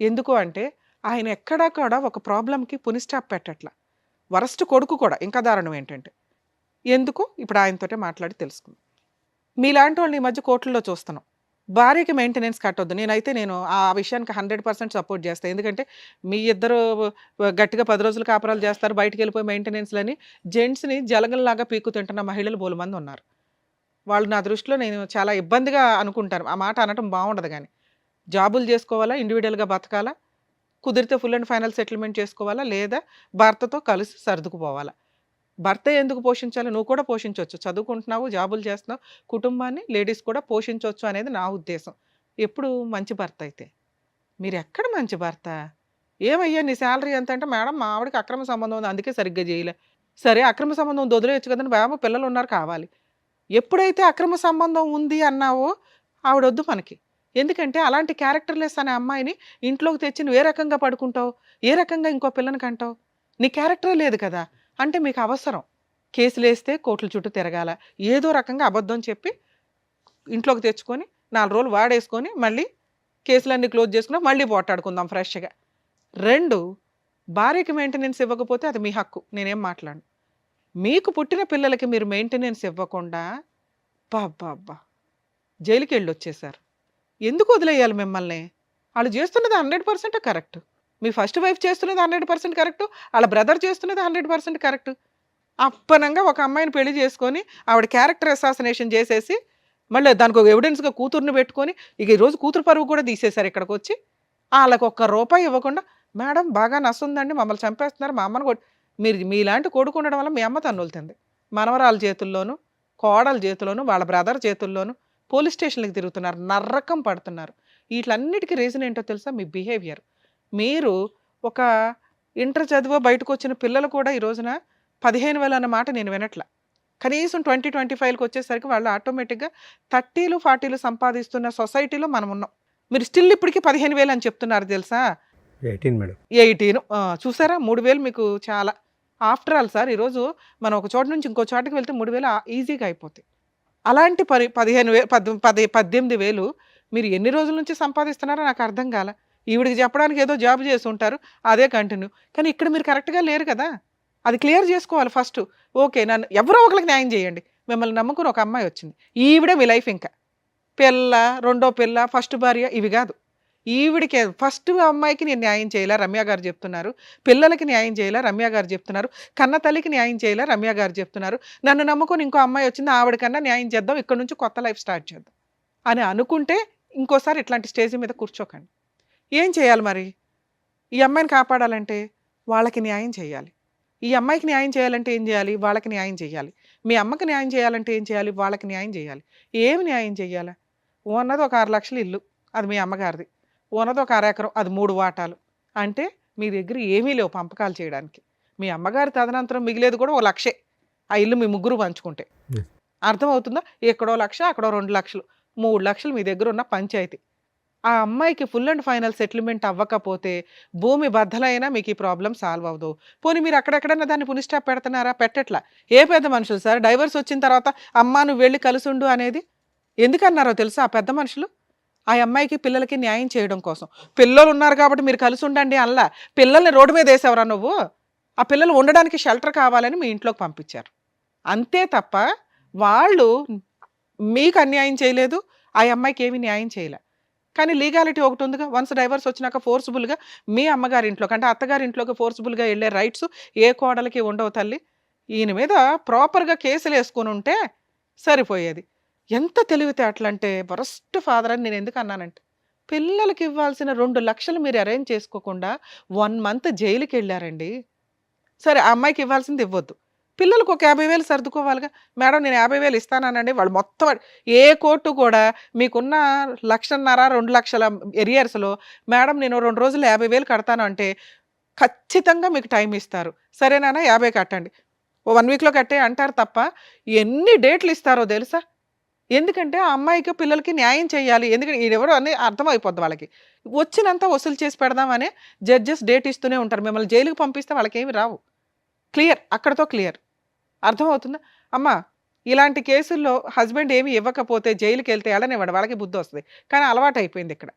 ఎందుకు అంటే ఆయన ఎక్కడా కూడా ఒక ప్రాబ్లంకి పునిస్టాప్ పెట్టట్ల. వరస్ట్ కొడుకు కూడా ఇంకా దారుణం ఏంటంటే ఎందుకు ఇప్పుడు ఆయనతోటే మాట్లాడి తెలుసుకుందాం. మీలాంటి వాళ్ళని ఈ మధ్య కోర్టుల్లో చూస్తున్నాం. భార్యకి మెయింటెనెన్స్ కట్టొద్దు. నేను ఆ విషయానికి 100% సపోర్ట్ చేస్తాను. ఎందుకంటే మీ ఇద్దరు గట్టిగా 10 రోజులు కాపురాలు చేస్తారు, బయటికి వెళ్ళిపోయి మెయింటెనెన్స్లని జెంట్స్ని జలగల్లాగా పీకు తింటున్న మహిళలు బోలుమంది ఉన్నారు. వాళ్ళు నా దృష్టిలో నేను చాలా ఇబ్బందిగా అనుకుంటాను. ఆ మాట అనటం బాగుండదు. కానీ జాబులు చేసుకోవాలా, ఇండివిజువల్గా బతకాలా, కుదిరితే ఫుల్ అండ్ ఫైనల్ సెటిల్మెంట్ చేసుకోవాలా, లేదా భర్తతో కలిసి సర్దుకుపోవాలా. భర్త ఎందుకు పోషించాలి? నువ్వు కూడా పోషించవచ్చు. చదువుకుంటున్నావు, జాబులు చేస్తున్నావు, కుటుంబాన్ని లేడీస్ కూడా పోషించవచ్చు అనేది నా ఉద్దేశం. ఎప్పుడు మంచి భర్త అయితే. మీరు ఎక్కడ మంచి భర్త? ఏమయ్యా నీ శాలరీ ఎంత అంటే, మేడం మా ఆవిడకి అక్రమ సంబంధం ఉంది అందుకే సరిగ్గా చేయలే. సరే అక్రమ సంబంధం వదిలేయచ్చు కదండి, బాబు పిల్లలు ఉన్నారు కావాలి. ఎప్పుడైతే అక్రమ సంబంధం ఉంది అన్నావో ఆవిడొద్దు మనకి. ఎందుకంటే అలాంటి క్యారెక్టర్లెస్ అనే అమ్మాయిని ఇంట్లోకి తెచ్చి నువ్వు ఏ రకంగా పడుకుంటావు, ఏ రకంగా ఇంకో పిల్లని కంటావు? నీ క్యారెక్టరే లేదు కదా. అంటే మీకు అవసరం కేసులు వేస్తే కోర్టుల చుట్టూ తిరగాల, ఏదో రకంగా అబద్ధం చెప్పి ఇంట్లోకి తెచ్చుకొని 4 రోజులు వాడేసుకొని మళ్ళీ కేసులన్నీ క్లోజ్ చేసుకున్నా మళ్ళీ పోటాడుకుందాం ఫ్రెష్గా. 2, భార్యకి మెయింటెనెన్స్ ఇవ్వకపోతే అది మీ హక్కు, నేనేం మాట్లాడను. మీకు పుట్టిన పిల్లలకి మీరు మెయింటెనెన్స్ ఇవ్వకుండా బాబ్బా జైలుకి వెళ్ళి వచ్చేసారు. ఎందుకు వదిలేయాలి మిమ్మల్ని? వాళ్ళు చేస్తున్నది 100% కరెక్ట్. మీ ఫస్ట్ వైఫ్ చేస్తున్నది 100% కరెక్ట్, వాళ్ళ బ్రదర్ చేస్తున్నది 100% కరెక్ట్. అప్పనంగా ఒక అమ్మాయిని పెళ్లి చేసుకొని ఆవిడ క్యారెక్టర్ అసాసినేషన్ చేసేసి మళ్ళీ దానికి ఒక ఎవిడెన్స్గా కూతుర్ని పెట్టుకొని ఇక ఈరోజు కూతురు పరువు కూడా తీసేశారు. ఇక్కడికి వచ్చి వాళ్ళకి ₹1 ఇవ్వకుండా, మేడం బాగా నస్తుందండి, మమ్మల్ని చంపేస్తున్నారు, మా అమ్మని మీరు మీలాంటి కొడుకు ఉండడం వల్ల మీ అమ్మ తన్నులుతుంది. మనవరాల చేతుల్లోనూ, కోడల చేతుల్లోనూ, వాళ్ళ బ్రదర్ చేతుల్లోనూ పోలీస్ స్టేషన్లకు తిరుగుతున్నారు, నర్రకం పడుతున్నారు. వీటన్నిటికీ రీజన్ ఏంటో తెలుసా? మీ బిహేవియర్. మీరు ఒక ఇంటర్ చదివో బయటకు వచ్చిన పిల్లలు కూడా ఈ రోజున 15,000 అన్న మాట నేను వినట్ల. కనీసం 2025కి వచ్చేసరికి వాళ్ళు ఆటోమేటిక్గా 30లు 40లు సంపాదిస్తున్న సొసైటీలో మనం ఉన్నాం. మీరు స్టిల్ ఇప్పటికీ 15,000 అని చెప్తున్నారు తెలుసా? 18 మేడం. 18 చూసారా? 3,000 మీకు చాలా. ఆఫ్టర్ ఆల్ సార్ ఈరోజు మనం ఒక చోట నుంచి ఇంకో చోటకి వెళ్తే 3,000 ఈజీగా అయిపోతాయి. అలాంటి 18,000 మీరు ఎన్ని రోజుల నుంచి సంపాదిస్తున్నారో నాకు అర్థం కాల. ఈవిడికి చెప్పడానికి ఏదో జాబ్ చేసి ఉంటారు, అదే కంటిన్యూ. కానీ ఇక్కడ మీరు కరెక్ట్గా లేరు కదా, అది క్లియర్ చేసుకోవాలి ఫస్ట్. ఓకే, నన్ను ఎవరో ఒకరికి న్యాయం చేయండి. మిమ్మల్ని నమ్ముకుని ఒక అమ్మాయి వచ్చింది, ఈవిడే మీ లైఫ్. ఇంకా పిల్ల, రెండో పిల్ల, ఫస్ట్ భార్య ఇవి కాదు. ఈవిడికి ఫస్ట్ అమ్మాయికి నేను న్యాయం చేయాలా, రమ్య గారు చెప్తున్నారు. పిల్లలకి న్యాయం చేయాలా, రమ్య గారు చెప్తున్నారు. కన్న తల్లికి న్యాయం చేయాలా, రమ్య గారు చెప్తున్నారు. నన్ను నమ్ముకొని ఇంకో అమ్మాయి వచ్చింది, ఆవిడకన్నా న్యాయం చేద్దాం, ఇక్కడ నుంచి కొత్త లైఫ్ స్టార్ట్ చేద్దాం అని అనుకుంటే ఇంకోసారి ఇట్లాంటి స్టేజ్ మీద కూర్చోకండి. ఏం చేయాలి మరి? ఈ అమ్మాయిని కాపాడాలంటే వాళ్ళకి న్యాయం చేయాలి. ఈ అమ్మాయికి న్యాయం చేయాలంటే ఏం చేయాలి? వాళ్ళకి న్యాయం చేయాలి. మీ అమ్మకి న్యాయం చేయాలంటే ఏం చేయాలి? వాళ్ళకి న్యాయం చేయాలి. ఏమి న్యాయం చేయాలా? ఉన్నది ఒక 6 లక్షల ఇల్లు, అది మీ అమ్మగారిది. ఉన్నది ఒక 1/2 ఎకరం, అది 3 వాటాలు. అంటే మీ దగ్గర ఏమీ లేవు పంపకాలు చేయడానికి. మీ అమ్మగారి తదనంతరం మిగిలేదు కూడా 1 లక్షే. ఆ ఇల్లు మీ ముగ్గురు పంచుకుంటే. అర్థమవుతుందా? ఎక్కడో 1 లక్ష, అక్కడో 2 లక్షలు, 3 లక్షలు మీ దగ్గర ఉన్న పంచాయతీ. ఆ అమ్మాయికి ఫుల్ అండ్ ఫైనల్ సెటిల్మెంట్ అవ్వకపోతే భూమి బద్దలైనా మీకు ఈ ప్రాబ్లం సాల్వ్ అవ్వదు. పోనీ మీరు అక్కడెక్కడన్నా దాన్ని పునిస్టాప్ పెడుతున్నారా? పెట్టట్లా. ఏ పెద్ద మనుషులు సార్ డైవర్స్ వచ్చిన తర్వాత అమ్మా నువ్వు వెళ్ళి కలిసుండు అనేది ఎందుకన్నారో తెలుసా? ఆ పెద్ద మనుషులు ఆ అమ్మాయికి పిల్లలకి న్యాయం చేయడం కోసం. పిల్లలు ఉన్నారు కాబట్టి మీరు కలిసి ఉండండి అల్లా. పిల్లల్ని రోడ్డు మీద వేసేవరా నువ్వు? ఆ పిల్లలు ఉండడానికి షెల్టర్ కావాలని మీ ఇంట్లోకి పంపించారు. అంతే తప్ప వాళ్ళు మీకు అన్యాయం చేయలేదు, ఆ అమ్మాయికి ఏమీ న్యాయం చేయలే. కానీ లీగాలిటీ ఒకటి ఉందిగా. వన్స్ డైవర్స్ వచ్చినాక ఫోర్స్ఫుల్గా మీ అమ్మగారి ఇంట్లోకి అంటే అత్తగారి ఇంట్లోకి ఫోర్స్ఫుల్గా వెళ్ళే రైట్స్ ఏ కోడలికి ఉండవు తల్లి. ఈయన మీద ప్రాపర్గా కేసులు వేసుకొని ఉంటే సరిపోయేది. ఎంత తెలివితేటలంటే వరస్ట్ ఫాదర్ అని నేను ఎందుకు అన్నానంటే, పిల్లలకి ఇవ్వాల్సిన 2 లక్షలు మీరు అరేంజ్ చేసుకోకుండా 1 మంత్ జైలుకి వెళ్ళారండి. సరే ఆ అమ్మాయికి ఇవ్వాల్సింది ఇవ్వద్దు, పిల్లలకు ఒక 50,000 సర్దుకోవాలిగా. మేడం నేను 50,000 ఇస్తానండి. వాళ్ళు మొత్తం ఏ కోర్టు కూడా మీకున్న 1,50,000 2 లక్షల ఎరియర్స్లో మేడం నేను 2 రోజులు 50,000 కడతాను అంటే ఖచ్చితంగా మీకు టైం ఇస్తారు. సరేనా 50 కట్టండి, 1 వీక్లో కట్టే అంటారు తప్ప ఎన్ని డేట్లు ఇస్తారో తెలుసా? ఎందుకంటే ఆ అమ్మాయికి పిల్లలకి న్యాయం చేయాలి. ఎందుకంటే ఎవరో అని అర్థమైపోద్ది వాళ్ళకి. వచ్చినంత వసూలు చేసి పెడదామని జడ్జెస్ డేట్ ఇస్తూనే ఉంటారు. మిమ్మల్ని జైలుకి పంపిస్తే వాళ్ళకి ఏమి రావు. క్లియర్, అక్కడతో క్లియర్. అర్థమవుతుందా? అమ్మ ఇలాంటి కేసుల్లో హస్బెండ్ ఏమి ఇవ్వకపోతే జైలుకి వెళ్తే వెళ్ళనివ్వడు, వాళ్ళకి బుద్ధి వస్తుంది. కానీ అలవాటు అయిపోయింది ఇక్కడ.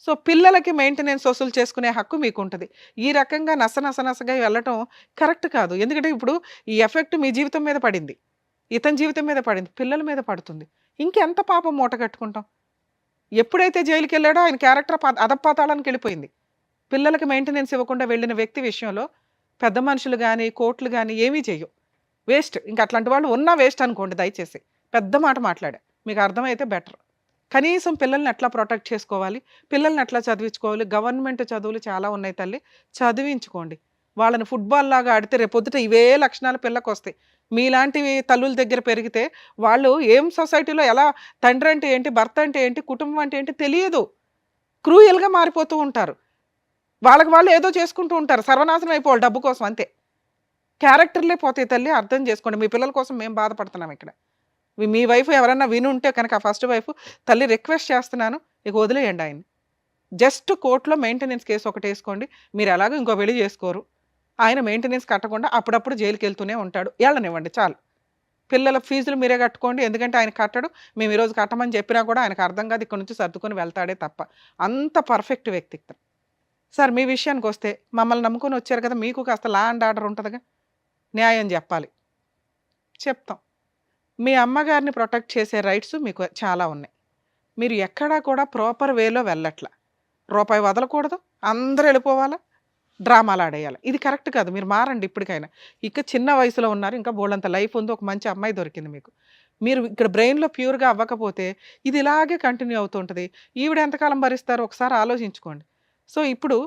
సో పిల్లలకి మెయింటెనెన్స్ వసూలు చేసుకునే హక్కు మీకు ఉంటుంది. ఈ రకంగా నసగా వెళ్ళటం కరెక్ట్ కాదు. ఎందుకంటే ఇప్పుడు ఈ ఎఫెక్ట్ మీ జీవితం మీద పడింది, ఇతని జీవితం మీద పడింది, పిల్లల మీద పడుతుంది. ఇంకెంత పాపం మూట కట్టుకుంటాం? ఎప్పుడైతే జైలుకి వెళ్ళాడో ఆయన క్యారెక్టర్ అధపాతాళానికి వెళ్ళిపోయింది. పిల్లలకి మెయింటెనెన్స్ ఇవ్వకుండా వెళ్ళిన వ్యక్తి విషయంలో పెద్ద మనుషులు కానీ కోర్టులు కానీ ఏమీ చెయ్యవు. వేస్ట్. ఇంకా అట్లాంటి వాళ్ళు ఉన్నా వేస్ట్ అనుకోండి. దయచేసి పెద్ద మాట మాట్లాడా, మీకు అర్థమైతే బెటర్. కనీసం పిల్లల్ని ఎట్లా ప్రొటెక్ట్ చేసుకోవాలి, పిల్లల్ని ఎట్లా చదివించుకోవాలి. గవర్నమెంట్ చదువులు చాలా ఉన్నాయి తల్లి, చదివించుకోండి. వాళ్ళని ఫుట్బాల్ లాగా ఆడితే రేపొద్దుట ఇవే లక్షణాలు పిల్లకి వస్తాయి. మీలాంటివి తల్లుల దగ్గర పెరిగితే వాళ్ళు ఏం సొసైటీలో ఎలా తండ్రి అంటే ఏంటి, భర్త అంటే ఏంటి, కుటుంబం అంటే ఏంటి తెలియదు. క్రూయల్గా మారిపోతూ ఉంటారు. వాళ్ళకి వాళ్ళు ఏదో చేసుకుంటూ ఉంటారు, సర్వనాశనం అయిపోవాలి డబ్బు కోసం, అంతే. క్యారెక్టర్లే పోతాయి తల్లి, అర్థం చేసుకోండి. మీ పిల్లల కోసం మేము బాధపడుతున్నాం ఇక్కడ. మీ వైఫ్ ఎవరన్నా విని ఉంటే కనుక, ఫస్ట్ వైఫ్, తల్లి రిక్వెస్ట్ చేస్తున్నాను, ఇక వదిలేయండి ఆయన్ని. జస్ట్ కోర్టులో మెయింటెనెన్స్ కేసు ఒకటి వేసుకోండి. మీరు ఎలాగో ఇంకో పెళ్లి చేసుకోరు, ఆయన మెయింటెనెన్స్ కట్టకుండా అప్పుడప్పుడు జైలుకి వెళ్తూనే ఉంటాడు, వెళ్ళనివ్వండి చాలు. పిల్లల ఫీజులు మీరే కట్టుకోండి, ఎందుకంటే ఆయన కట్టడు. మేము ఈరోజు కట్టమని చెప్పినా కూడా ఆయనకు అర్థం కాదు, ఇక్కడ నుంచి సర్దుకొని వెళ్తాడే తప్ప. అంత పర్ఫెక్ట్ వ్యక్తి. సార్ మీ విషయానికి వస్తే, మమ్మల్ని నమ్ముకొని వచ్చారు కదా, మీకు కాస్త లా అండ్ ఆర్డర్ ఉంటుందిగా, న్యాయం చెప్పాలి, చెప్తాం. మీ అమ్మగారిని ప్రొటెక్ట్ చేసే రైట్స్ మీకు చాలా ఉన్నాయి. మీరు ఎక్కడా కూడా ప్రాపర్ వేలో వెళ్ళట్లా. రూపాయి వదలకూడదు, అందరూ వెళ్ళిపోవాలా, డ్రామాలు ఆడేయాలి. ఇది కరెక్ట్ కాదు. మీరు మారండి ఇప్పటికైనా. ఇక చిన్న వయసులో ఉన్నారు, ఇంకా బోల్డంత లైఫ్ ఉంది, ఒక మంచి అమ్మాయి దొరికింది మీకు. మీరు ఇక్కడ బ్రెయిన్లో ప్యూర్గా అవ్వకపోతే ఇది ఇలాగే కంటిన్యూ అవుతుంటుంది. ఈవిడ ఎంతకాలం భరిస్తారో ఒకసారి ఆలోచించుకోండి. సో ఇప్పుడు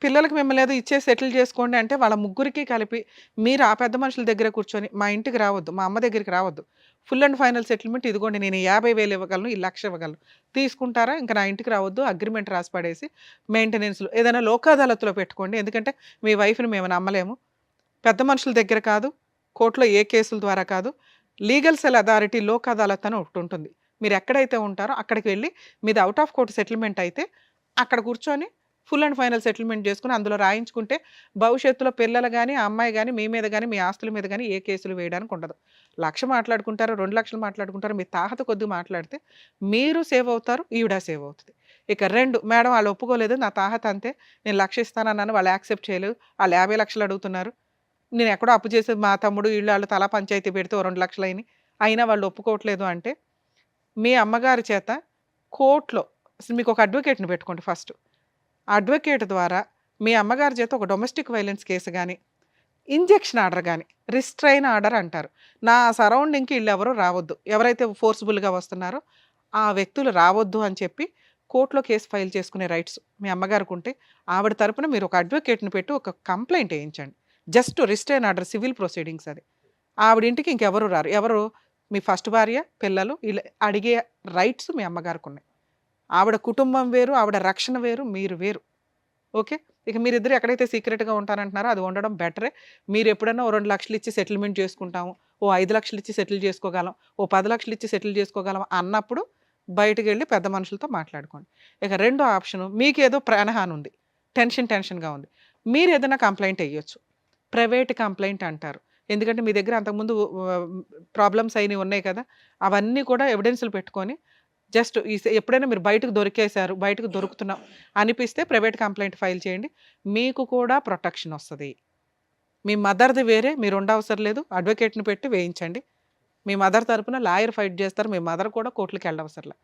పిల్లలకి మిమ్మల్ని ఏదో ఇచ్చే సెటిల్ చేసుకోండి అంటే వాళ్ళ ముగ్గురికి కలిపి మీరు ఆ పెద్ద మనుషుల దగ్గర కూర్చొని, మా ఇంటికి రావద్దు, మా అమ్మ దగ్గరికి రావద్దు, ఫుల్ అండ్ ఫైనల్ సెటిల్మెంట్ ఇదిగోండి, నేను 50,000 ఇవ్వగలను, ఈ 1,00,000 ఇవ్వగలను, తీసుకుంటారా, ఇంకా నా ఇంటికి రావద్దు, అగ్రిమెంట్ రాసి పడేసి మెయింటెనెన్స్లో ఏదైనా లోక్ అదాలత్లో పెట్టుకోండి. ఎందుకంటే మీ వైఫ్ని మేము నమ్మలేము. పెద్ద మనుషుల దగ్గర కాదు, కోర్టులో ఏ కేసుల ద్వారా కాదు, legal cell authority Lok Adalat అని ఒకటి ఉంటుంది. మీరు ఎక్కడైతే ఉంటారో అక్కడికి వెళ్ళి మీది అవుట్ ఆఫ్ కోర్టు సెటిల్మెంట్ అయితే అక్కడ కూర్చొని ఫుల్ అండ్ ఫైనల్ సెటిల్మెంట్ చేసుకుని అందులో రాయించుకుంటే భవిష్యత్తులో పిల్లలు కానీ, ఆ అమ్మాయి కానీ, మీ మీద కానీ, మీ ఆస్తుల మీద కానీ ఏ కేసులు వేయడానికి ఉండదు. 1,00,000 మాట్లాడుకుంటారు, 2,00,000 మాట్లాడుకుంటారు, మీ తాహత కొద్ది మాట్లాడితే మీరు సేవ్ అవుతారు, ఈవిడ సేవ్ అవుతుంది. ఇక 2, మేడం వాళ్ళు ఒప్పుకోలేదు, నా తాహత అంతే, నేను 1,00,000 ఇస్తానన్నాను, వాళ్ళు యాక్సెప్ట్ చేయలేదు, వాళ్ళు 50,00,000 అడుగుతున్నారు, నేను ఎక్కడో అప్పు చేసి మా తమ్ముడు వీళ్ళు వాళ్ళు తలా పంచాయతీ పెడితే 2,00,000 అయినాయి, అయినా వాళ్ళు ఒప్పుకోవట్లేదు అంటే మీ అమ్మగారి చేత కోర్టులో మీకు ఒక అడ్వకేట్ని పెట్టుకోండి. ఫస్ట్ అడ్వకేట్ ద్వారా మీ అమ్మగారి చేత ఒక డొమెస్టిక్ వైలెన్స్ కేసు కానీ, ఇంజెక్షన్ ఆర్డర్ కానీ, రిస్ట్రైన్ ఆర్డర్ అంటారు, నా సరౌండింగ్కి వీళ్ళు ఎవరు రావద్దు, ఎవరైతే ఫోర్స్ఫుల్గా వస్తున్నారో ఆ వ్యక్తులు రావద్దు అని చెప్పి కోర్టులో కేసు ఫైల్ చేసుకునే రైట్స్ మీ అమ్మగారికి ఉంటే ఆవిడ తరపున మీరు ఒక అడ్వకేట్ని పెట్టి ఒక కంప్లైంట్ వేయించండి. Just restrain order, civil proceedings. అది ఆవిడ ఇంటికి ఇంకెవరు రారు. ఎవరు? మీ ఫస్ట్ భార్య, పిల్లలు, ఇలా అడిగే రైట్స్ మీ అమ్మగారికి ఉన్నాయి. ఆవిడ కుటుంబం వేరు, ఆవిడ రక్షణ వేరు, మీరు వేరు. ఓకే, ఇక మీరిద్దరు ఎక్కడైతే సీక్రెట్గా ఉంటారంటున్నారో అది ఉండడం బెటరే. మీరు ఎప్పుడైనా ఓ 2,00,000 ఇచ్చి సెటిల్మెంట్ చేసుకుంటాము, ఓ 5,00,000 ఇచ్చి సెటిల్ చేసుకోగలం, ఓ 10,00,000 ఇచ్చి సెటిల్ చేసుకోగలం అన్నప్పుడు బయటకు వెళ్ళి పెద్ద మనుషులతో మాట్లాడుకోండి. ఇక రెండో ఆప్షను, మీకేదో ప్రాణహాని ఉంది, టెన్షన్గా ఉంది, మీరు ఏదైనా కంప్లైంట్ వేయొచ్చు. ప్రైవేట్ కంప్లైంట్ అంటారు. ఎందుకంటే మీ దగ్గర అంతకుముందు ప్రాబ్లమ్స్ అయినవి ఉన్నాయి కదా, అవన్నీ కూడా ఎవిడెన్స్లు పెట్టుకొని జస్ట్ ఎప్పుడైనా మీరు బయటకు దొరికేశారు, బయటకు దొరుకుతున్నాం అనిపిస్తే ప్రైవేట్ కంప్లైంట్ ఫైల్ చేయండి. మీకు కూడా ప్రొటెక్షన్ వస్తుంది. మీ మదర్ది వేరే, మీరు ఉండవసరం లేదు, అడ్వకేట్ని పెట్టి వేయించండి. మీ మదర్ తరపున లాయర్ ఫైట్ చేస్తారు, మీ మదర్ కూడా కోర్టులకు వెళ్ళవసరం.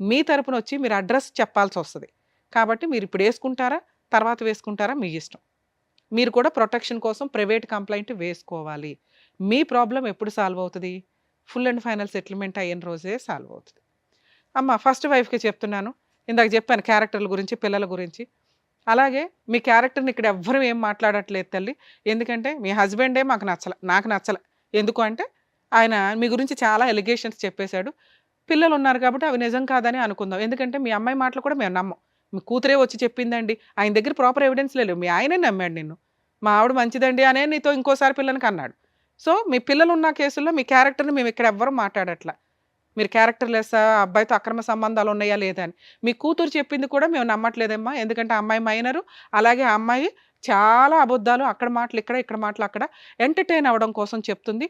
మీ తరపున వచ్చి మీరు అడ్రస్ చెప్పాల్సి వస్తుంది. కాబట్టి మీరు ఇప్పుడు వేసుకుంటారా, తర్వాత వేసుకుంటారా, మీ ఇష్టం. మీరు కూడా ప్రొటెక్షన్ కోసం ప్రైవేట్ కంప్లైంట్ వేసుకోవాలి. మీ ప్రాబ్లం ఎప్పుడు సాల్వ్ అవుతుంది? ఫుల్ అండ్ ఫైనల్ సెటిల్మెంట్ అయిన రోజే సాల్వ్ అవుతుంది. అమ్మ ఫస్ట్ వైఫ్కి చెప్తున్నాను, ఇందాక చెప్పాను క్యారెక్టర్ల గురించి, పిల్లల గురించి. అలాగే మీ క్యారెక్టర్ని ఇక్కడ ఎవ్వరూ ఏం మాట్లాడట్లేదు తల్లి. ఎందుకంటే మీ హస్బెండే మాకు నాకు నచ్చలే. ఎందుకు అంటే ఆయన మీ గురించి చాలా ఎలిగేషన్స్ చెప్పేశాడు. పిల్లలు ఉన్నారు కాబట్టి అవి నిజం కాదని అనుకుందాం. ఎందుకంటే మీ అమ్మాయి మాటలు కూడా మేము నమ్మం. మీ కూతురే వచ్చి చెప్పిందండి, ఆయన దగ్గర ప్రాపర్ ఎవిడెన్స్ లేవు, మీ ఆయనే నమ్మాడు నిన్ను, మా ఆవిడ మంచిదండి అనే నీతో ఇంకోసారి పిల్లలకి అన్నాడు. సో మీ పిల్లలు ఉన్న కేసుల్లో మీ క్యారెక్టర్ని మేము ఇక్కడ ఎవ్వరూ మాట్లాడట్లా. మీరు క్యారెక్టర్ లెస్, అబ్బాయితో అక్రమ సంబంధాలు ఉన్నాయా లేదా అని. మీ కూతురు చెప్పింది కూడా మేము నమ్మట్లేదమ్మా, ఎందుకంటే అమ్మాయి మైనరు, అలాగే ఆ అమ్మాయి చాలా అబద్ధాలు, అక్కడ మాటలు ఇక్కడ, ఇక్కడ మాటలు అక్కడ ఎంటర్టైన్ అవ్వడం కోసం చెప్తుంది.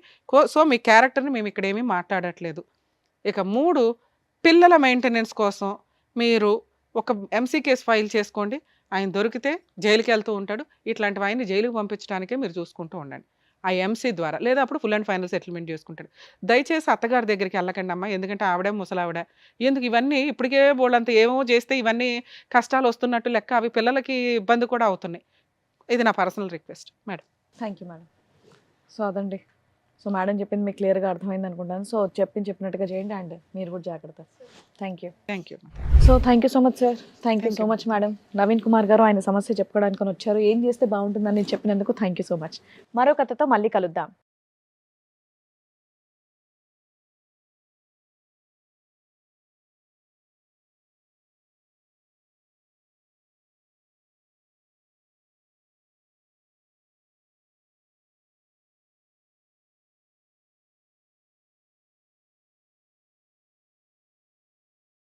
సో మీ క్యారెక్టర్ని మేము ఇక్కడ ఏమీ మాట్లాడట్లేదు. ఇక 3, పిల్లల మెయింటెనెన్స్ కోసం మీరు ఒక ఎంసీ కేసు ఫైల్ చేసుకోండి. ఆయన దొరికితే జైలుకి వెళ్తూ ఉంటాడు. ఇట్లాంటివి ఆయన్ని జైలుకి పంపించడానికే మీరు చూసుకుంటూ ఉండండి ఆ ఎంసీ ద్వారా. లేదా అప్పుడు ఫుల్ అండ్ ఫైనల్ సెటిల్మెంట్ చేసుకుంటాడు. దయచేసి అత్తగారి దగ్గరికి వెళ్ళకండి అమ్మా, ఎందుకంటే ఆవిడే ముసలావిడ. ఎందుకు ఇవన్నీ ఇప్పటికే బోళ్ళంత ఏమో చేస్తే ఇవన్నీ కష్టాలు వస్తున్నట్టు లెక్క, అవి పిల్లలకి ఇబ్బంది కూడా అవుతున్నాయి. ఇది నా personal request madam. Thank you madam. So అదండి, సో మేడం చెప్పింది మీకు క్లియర్గా అర్థమైంది అనుకుంటాను. సో చెప్పినట్టుగా చేయండి అండ్ మీరు కూడా జాగ్రత్త. Thank you. Thank you. So thank you so much sir. Thank you so much madam. Naveen Kumar గారు ఆయన సమస్య చెప్పుకోవడానికి వచ్చారు. ఏం చేస్తే బాగుంటుందని చెప్పినందుకు థ్యాంక్ యూ సో మచ్. మరో కథతో మళ్ళీ కలుద్దాం.